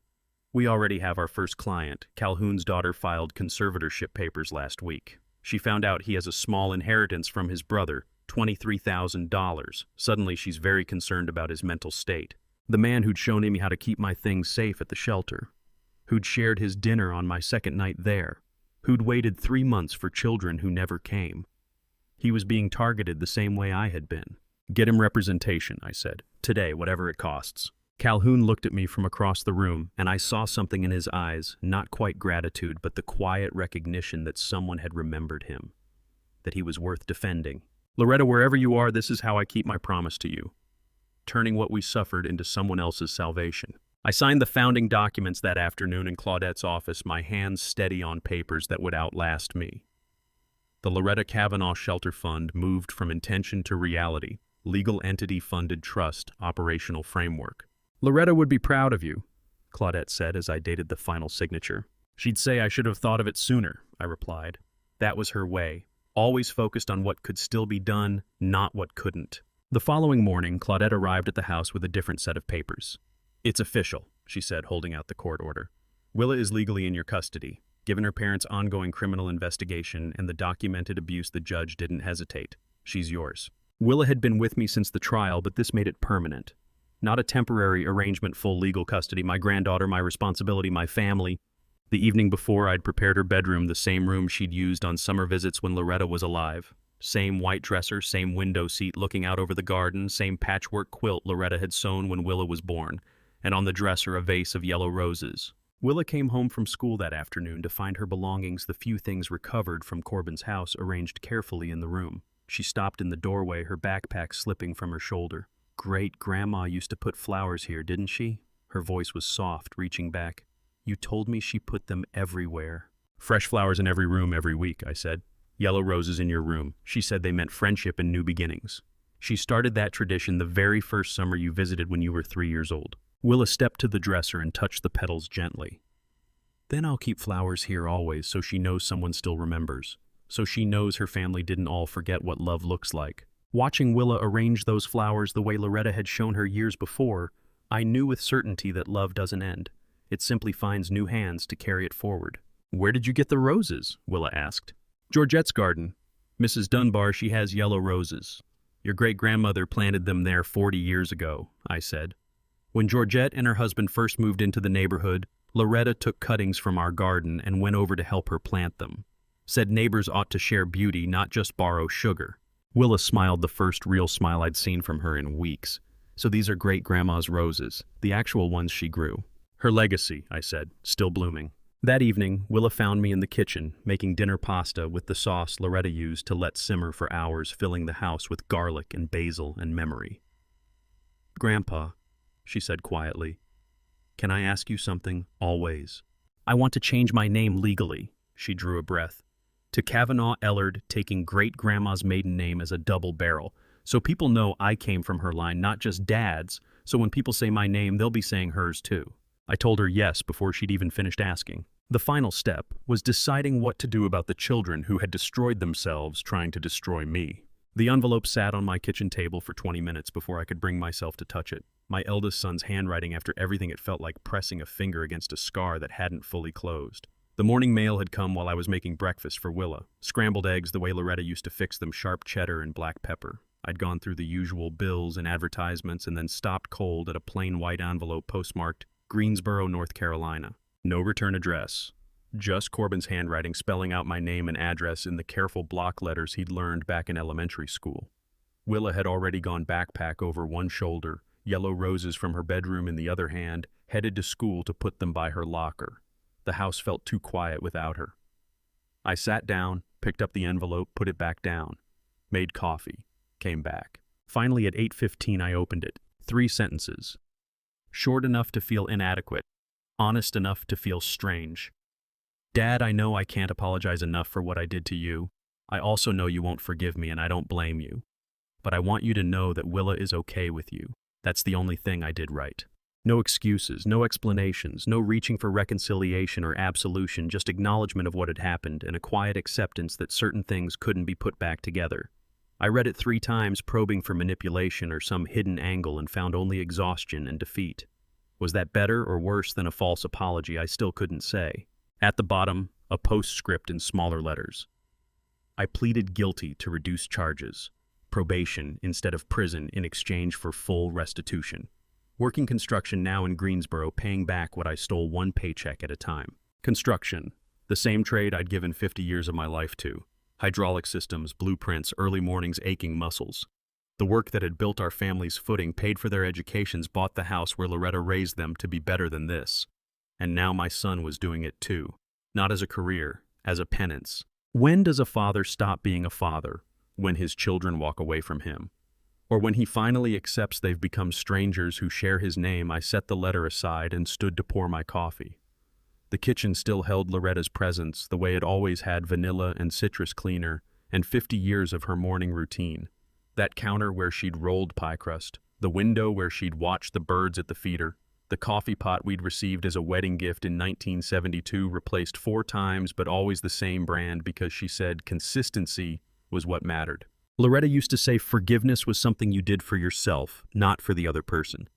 We already have our first client. Calhoun's daughter filed conservatorship papers last week. She found out he has a small inheritance from his brother, $23,000. Suddenly, she's very concerned about his mental state. The man who'd shown me how to keep my things safe at the shelter, who'd shared his dinner on my second night there, who'd waited 3 months for children who never came. He was being targeted the same way I had been. Get him representation, I said. Today, whatever it costs. Calhoun looked at me from across the room, and I saw something in his eyes, not quite gratitude, but the quiet recognition that someone had remembered him, that he was worth defending. Loretta, wherever you are, this is how I keep my promise to you. Turning what we suffered into someone else's salvation. I signed the founding documents that afternoon in Claudette's office, my hands steady on papers that would outlast me. The Loretta Kavanaugh Shelter Fund moved from intention to reality, legal entity-funded trust, operational framework. Loretta would be proud of you, Claudette said as I dated the final signature. She'd say I should have thought of it sooner, I replied. That was her way, always focused on what could still be done, not what couldn't. The following morning, Claudette arrived at the house with a different set of papers. It's official, she said, holding out the court order. Willa is legally in your custody. Given her parents' ongoing criminal investigation and the documented abuse, the judge didn't hesitate. She's yours. Willa had been with me since the trial, but this made it permanent. Not a temporary arrangement, full legal custody, my granddaughter, my responsibility, my family. The evening before, I'd prepared her bedroom, the same room she'd used on summer visits when Loretta was alive. Same white dresser, same window seat looking out over the garden, same patchwork quilt Loretta had sewn when Willa was born, and on the dresser a vase of yellow roses. Willa came home from school that afternoon to find her belongings, the few things recovered from Corbin's house, arranged carefully in the room. She stopped in the doorway, her backpack slipping from her shoulder. Great-grandma used to put flowers here, didn't she? Her voice was soft, reaching back. You told me she put them everywhere. Fresh flowers in every room every week, I said. Yellow roses in your room. She said they meant friendship and new beginnings. She started that tradition the very first summer you visited when you were 3 years old. Willa stepped to the dresser and touched the petals gently. Then I'll keep flowers here always so she knows someone still remembers. So she knows her family didn't all forget what love looks like. Watching Willa arrange those flowers the way Loretta had shown her years before, I knew with certainty that love doesn't end. It simply finds new hands to carry it forward. Where did you get the roses? Willa asked. Georgette's garden. Mrs. Dunbar, she has yellow roses. Your great-grandmother planted them there 40 years ago, I said. When Georgette and her husband first moved into the neighborhood, Loretta took cuttings from our garden and went over to help her plant them. Said neighbors ought to share beauty, not just borrow sugar. Willa smiled, the first real smile I'd seen from her in weeks. So these are great-grandma's roses, the actual ones she grew. Her legacy, I said, still blooming. That evening, Willa found me in the kitchen, making dinner pasta with the sauce Loretta used to let simmer for hours, filling the house with garlic and basil and memory. "Grandpa," she said quietly, "can I ask you something, always?" "I want to change my name legally," she drew a breath, "to Kavanaugh Ellard, taking great-grandma's maiden name as a double barrel, so people know I came from her line, not just Dad's, so when people say my name, they'll be saying hers too." I told her yes before she'd even finished asking. The final step was deciding what to do about the children who had destroyed themselves trying to destroy me. The envelope sat on my kitchen table for 20 minutes before I could bring myself to touch it. My eldest son's handwriting, after everything, it felt like pressing a finger against a scar that hadn't fully closed. The morning mail had come while I was making breakfast for Willa. Scrambled eggs the way Loretta used to fix them, sharp cheddar and black pepper. I'd gone through the usual bills and advertisements and then stopped cold at a plain white envelope postmarked Greensboro, North Carolina. No return address. Just Corbin's handwriting spelling out my name and address in the careful block letters he'd learned back in elementary school. Willa had already gone backpack over one shoulder, yellow roses from her bedroom in the other hand, headed to school to put them by her locker. The house felt too quiet without her. I sat down, picked up the envelope, put it back down, made coffee, came back. Finally at 8:15 I opened it. 3 sentences. Short enough to feel inadequate, honest enough to feel strange. "Dad, I know I can't apologize enough for what I did to you. I also know you won't forgive me and I don't blame you. But I want you to know that Willa is okay with you. That's the only thing I did right." No excuses, no explanations, no reaching for reconciliation or absolution, just acknowledgement of what had happened and a quiet acceptance that certain things couldn't be put back together. I read it 3 times, probing for manipulation or some hidden angle, and found only exhaustion and defeat. Was that better or worse than a false apology? I still couldn't say. At the bottom, a postscript in smaller letters. I pleaded guilty to reduce charges. Probation instead of prison in exchange for full restitution. Working construction now in Greensboro, paying back what I stole one paycheck at a time. Construction, the same trade I'd given 50 years of my life to. Hydraulic systems, blueprints, early mornings, aching muscles. The work that had built our family's footing, paid for their educations, bought the house where Loretta raised them to be better than this. And now my son was doing it too. Not as a career, as a penance. When does a father stop being a father? When his children walk away from him. Or when he finally accepts they've become strangers who share his name. I set the letter aside and stood to pour my coffee. The kitchen still held Loretta's presence, the way it always had, vanilla and citrus cleaner, and 50 years of her morning routine. That counter where she'd rolled pie crust, the window where she'd watched the birds at the feeder, the coffee pot we'd received as a wedding gift in 1972, replaced 4 times but always the same brand because she said consistency was what mattered. Loretta used to say forgiveness was something you did for yourself, not for the other person.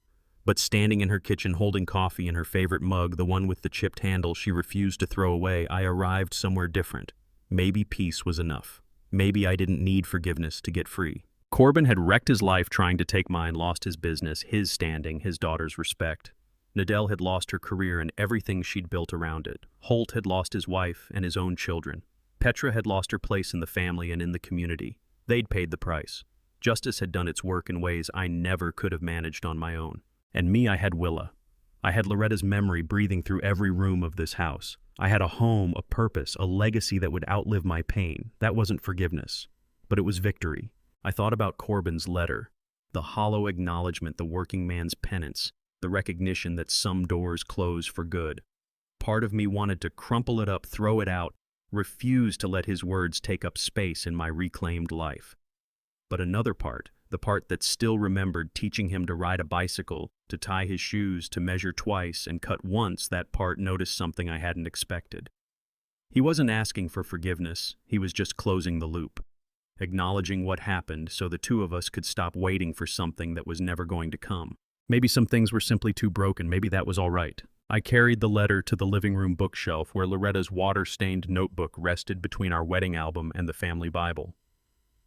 But standing in her kitchen holding coffee in her favorite mug, the one with the chipped handle she refused to throw away, I arrived somewhere different. Maybe peace was enough. Maybe I didn't need forgiveness to get free. Corbin had wrecked his life trying to take mine, lost his business, his standing, his daughter's respect. Nadell had lost her career and everything she'd built around it. Holt had lost his wife and his own children. Petra had lost her place in the family and in the community. They'd paid the price. Justice had done its work in ways I never could have managed on my own. And me, I had Willa. I had Loretta's memory breathing through every room of this house. I had a home, a purpose, a legacy that would outlive my pain. That wasn't forgiveness, but it was victory. I thought about Corbin's letter, the hollow acknowledgement, the working man's penance, the recognition that some doors close for good. Part of me wanted to crumple it up, throw it out, refuse to let his words take up space in my reclaimed life. But another part, the part that still remembered teaching him to ride a bicycle, to tie his shoes, to measure twice and cut once, that part noticed something I hadn't expected. He wasn't asking for forgiveness, he was just closing the loop, acknowledging what happened so the two of us could stop waiting for something that was never going to come. Maybe some things were simply too broken, maybe that was all right. I carried the letter to the living room bookshelf where Loretta's water-stained notebook rested between our wedding album and the family Bible.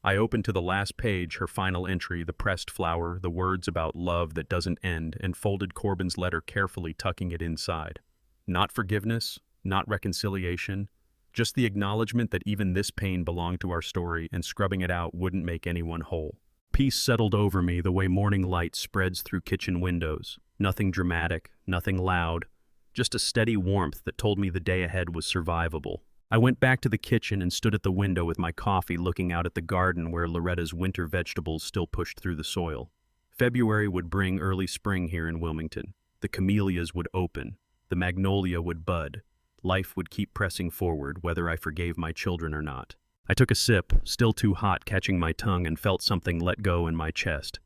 I opened to the last page, her final entry, the pressed flower, the words about love that doesn't end, and folded Corbin's letter carefully, tucking it inside. Not forgiveness, not reconciliation, just the acknowledgement that even this pain belonged to our story and scrubbing it out wouldn't make anyone whole. Peace settled over me the way morning light spreads through kitchen windows. Nothing dramatic, nothing loud, just a steady warmth that told me the day ahead was survivable. I went back to the kitchen and stood at the window with my coffee looking out at the garden where Loretta's winter vegetables still pushed through the soil. February would bring early spring here in Wilmington. The camellias would open. The magnolia would bud. Life would keep pressing forward, whether I forgave my children or not. I took a sip, still too hot catching my tongue, and felt something let go in my chest.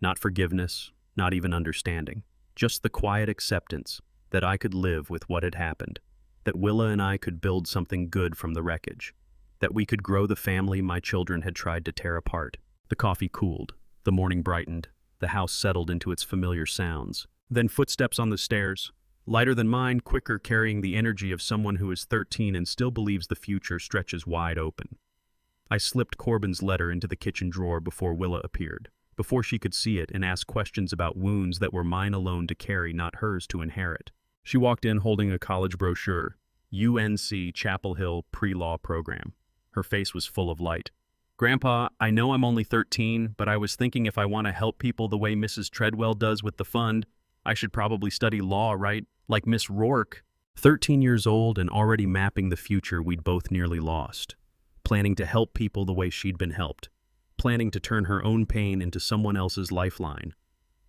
Not forgiveness, not even understanding. Just the quiet acceptance that I could live with what had happened. That Willa and I could build something good from the wreckage. That we could grow the family my children had tried to tear apart. The coffee cooled. The morning brightened. The house settled into its familiar sounds. Then footsteps on the stairs. Lighter than mine, quicker, carrying the energy of someone who is 13 and still believes the future stretches wide open. I slipped Corbin's letter into the kitchen drawer before Willa appeared, before she could see it and ask questions about wounds that were mine alone to carry, not hers to inherit. She walked in holding a college brochure, UNC Chapel Hill pre-law program. Her face was full of light. "Grandpa, I know I'm only 13, but I was thinking if I want to help people the way Mrs. Treadwell does with the fund, I should probably study law, right? Like Miss Rourke." 13 years old and already mapping the future we'd both nearly lost. Planning to help people the way she'd been helped. Planning to turn her own pain into someone else's lifeline.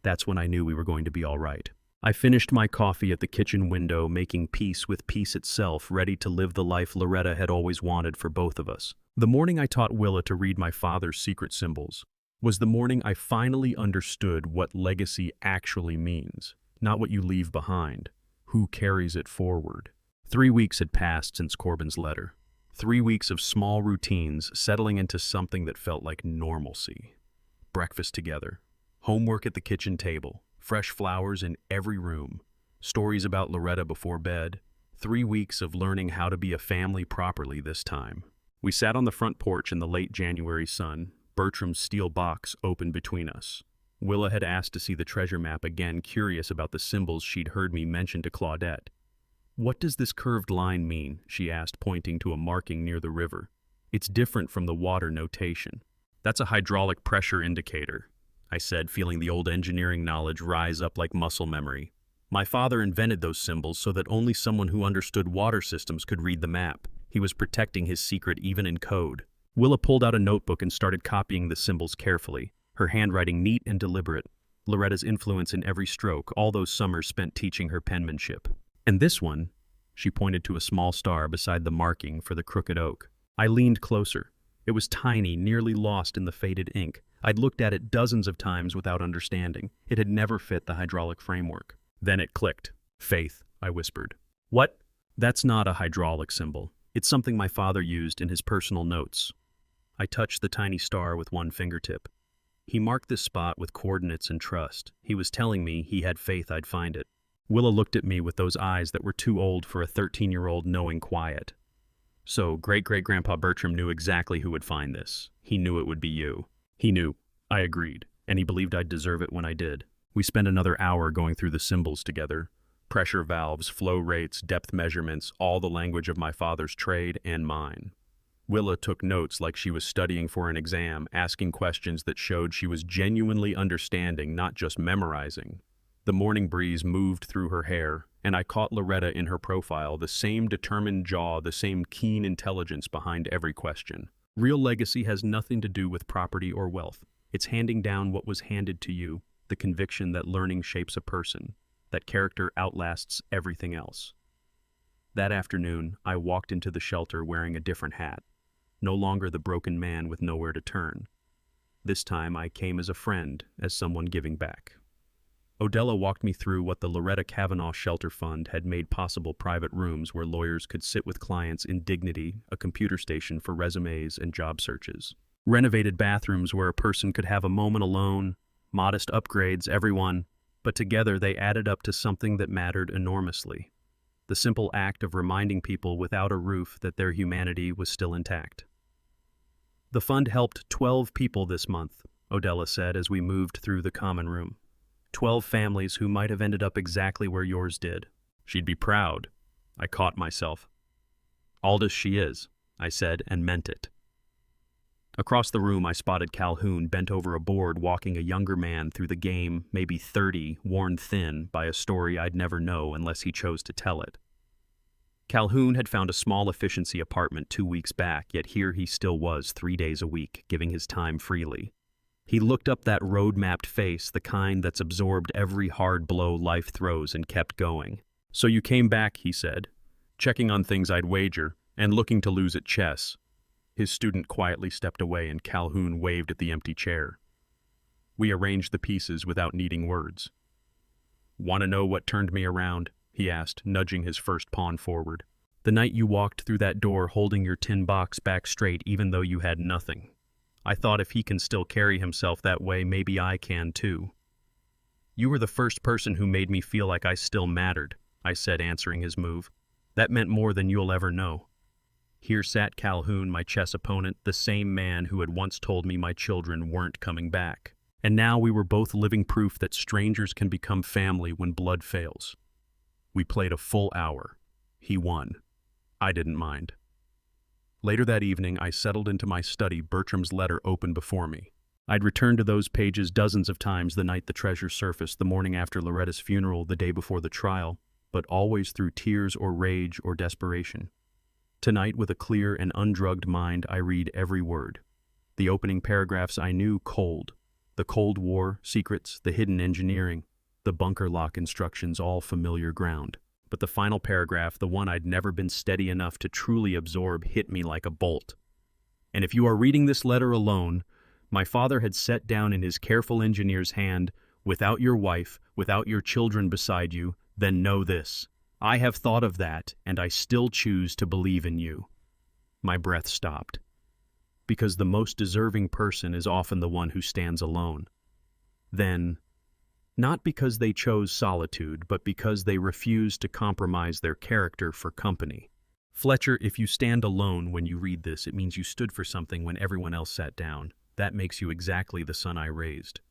That's when I knew we were going to be all right. I finished my coffee at the kitchen window, making peace with peace itself, ready to live the life Loretta had always wanted for both of us. The morning I taught Willa to read my father's secret symbols was the morning I finally understood what legacy actually means. Not what you leave behind, who carries it forward. 3 weeks had passed since Corbin's letter. 3 weeks of small routines settling into something that felt like normalcy. Breakfast together, homework at the kitchen table, fresh flowers in every room, stories about Loretta before bed. 3 weeks of learning how to be a family properly this time. We sat on the front porch in the late January sun, Bertram's steel box open between us. Willa had asked to see the treasure map again, curious about the symbols she'd heard me mention to Claudette. "What does this curved line mean?" she asked, pointing to a marking near the river. "It's different from the water notation." "That's a hydraulic pressure indicator," I said, feeling the old engineering knowledge rise up like muscle memory. My father invented those symbols so that only someone who understood water systems could read the map. He was protecting his secret even in code. Willa pulled out a notebook and started copying the symbols carefully, her handwriting neat and deliberate. Loretta's influence in every stroke, all those summers spent teaching her penmanship. "And this one," she pointed to a small star beside the marking for the crooked oak. I leaned closer. It was tiny, nearly lost in the faded ink. I'd looked at it dozens of times without understanding. It had never fit the hydraulic framework. Then it clicked. "Faith," I whispered. "What?" "That's not a hydraulic symbol. It's something my father used in his personal notes." I touched the tiny star with one fingertip. He marked this spot with coordinates and trust. He was telling me he had faith I'd find it. Willa looked at me with those eyes that were too old for a 13-year-old knowing quiet. "So great-great-grandpa Bertram knew exactly who would find this. He knew it would be you." "He knew," I agreed, "and he believed I'd deserve it when I did." We spent another hour going through the symbols together. Pressure valves, flow rates, depth measurements, all the language of my father's trade and mine. Willa took notes like she was studying for an exam, asking questions that showed she was genuinely understanding, not just memorizing. The morning breeze moved through her hair, and I caught Loretta in her profile, the same determined jaw, the same keen intelligence behind every question. Real legacy has nothing to do with property or wealth. It's handing down what was handed to you, the conviction that learning shapes a person, that character outlasts everything else. That afternoon, I walked into the shelter wearing a different hat. No longer the broken man with nowhere to turn. This time I came as a friend, as someone giving back. Odella walked me through what the Loretta Kavanaugh Shelter Fund had made possible: private rooms where lawyers could sit with clients in dignity, a computer station for resumes and job searches. Renovated bathrooms where a person could have a moment alone, modest upgrades, everyone, but together they added up to something that mattered enormously. The simple act of reminding people without a roof that their humanity was still intact. "The fund helped 12 people this month," Odella said as we moved through the common room. 12 families who might have ended up exactly where yours did. She'd be proud. I caught myself. "Aldous she is," I said, and meant it. Across the room, I spotted Calhoun bent over a board walking a younger man through the game, maybe 30, worn thin by a story I'd never know unless he chose to tell it. Calhoun had found a small efficiency apartment 2 weeks back, yet here he still was 3 days a week, giving his time freely. He looked up that road-mapped face, the kind that's absorbed every hard blow life throws, and kept going. "So you came back," he said, "checking on things I'd wager, and looking to lose at chess." His student quietly stepped away and Calhoun waved at the empty chair. We arranged the pieces without needing words. "Want to know what turned me around?" he asked, nudging his first pawn forward. "The night you walked through that door holding your tin box back straight even though you had nothing. I thought if he can still carry himself that way, maybe I can too." "You were the first person who made me feel like I still mattered," I said, answering his move. "That meant more than you'll ever know." Here sat Calhoun, my chess opponent, the same man who had once told me my children weren't coming back. And now we were both living proof that strangers can become family when blood fails. We played a full hour. He won. I didn't mind. Later that evening, I settled into my study, Bertram's letter open before me. I'd returned to those pages dozens of times the night the treasure surfaced, the morning after Loretta's funeral, the day before the trial, but always through tears or rage or desperation. Tonight, with a clear and undrugged mind, I read every word. The opening paragraphs I knew cold. The Cold War, secrets, the hidden engineering, the bunker lock instructions, all familiar ground. But the final paragraph, the one I'd never been steady enough to truly absorb, hit me like a bolt. "And if you are reading this letter alone, my father had set down in his careful engineer's hand, without your wife, without your children beside you, then know this. I have thought of that, and I still choose to believe in you." My breath stopped. Because the most deserving person is often the one who stands alone. Then, not because they chose solitude, but because they refuse to compromise their character for company. Fletcher, if you stand alone when you read this, it means you stood for something when everyone else sat down. That makes you exactly the son I raised.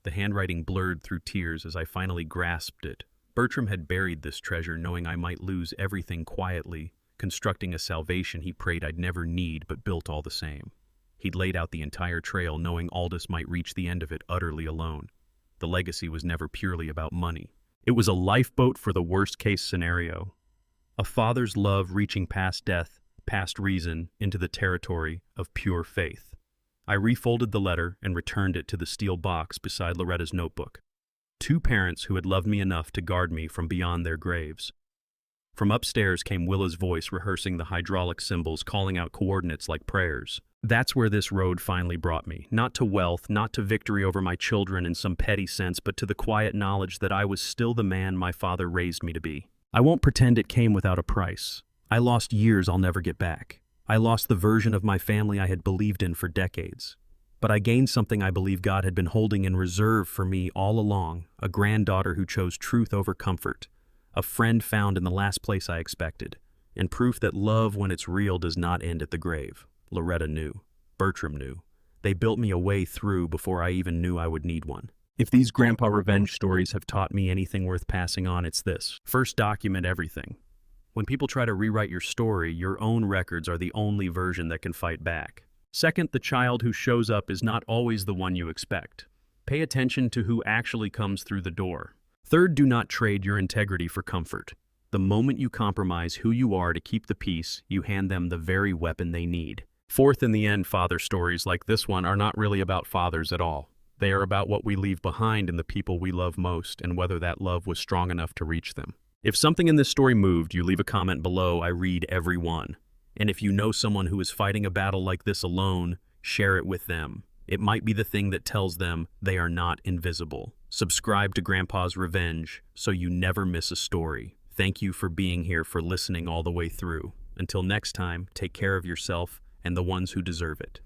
The handwriting blurred through tears as I finally grasped it. Bertram had buried this treasure, knowing I might lose everything quietly, constructing a salvation he prayed I'd never need but built all the same. He'd laid out the entire trail, knowing Aldous might reach the end of it utterly alone. The legacy was never purely about money. It was a lifeboat for the worst-case scenario. A father's love reaching past death, past reason, into the territory of pure faith. I refolded the letter and returned it to the steel box beside Loretta's notebook. 2 parents who had loved me enough to guard me from beyond their graves. From upstairs came Willa's voice, rehearsing the hydraulic symbols, calling out coordinates like prayers. That's where this road finally brought me. Not to wealth, not to victory over my children in some petty sense, but to the quiet knowledge that I was still the man my father raised me to be. I won't pretend it came without a price. I lost years I'll never get back. I lost the version of my family I had believed in for decades. But I gained something I believe God had been holding in reserve for me all along, a granddaughter who chose truth over comfort, a friend found in the last place I expected, and proof that love, when it's real, does not end at the grave. Loretta knew. Bertram knew. They built me a way through before I even knew I would need one. If these grandpa revenge stories have taught me anything worth passing on, it's this. First, document everything. When people try to rewrite your story, your own records are the only version that can fight back. Second, the child who shows up is not always the one you expect. Pay attention to who actually comes through the door. Third, do not trade your integrity for comfort. The moment you compromise who you are to keep the peace, you hand them the very weapon they need. Fourth, in the end, father stories like this one are not really about fathers at all. They are about what we leave behind in the people we love most and whether that love was strong enough to reach them. If something in this story moved you, leave a comment below. I read every one. And if you know someone who is fighting a battle like this alone, share it with them. It might be the thing that tells them they are not invisible. Subscribe to Grandpa's Revenge so you never miss a story. Thank you for being here, for listening all the way through. Until next time, take care of yourself and the ones who deserve it.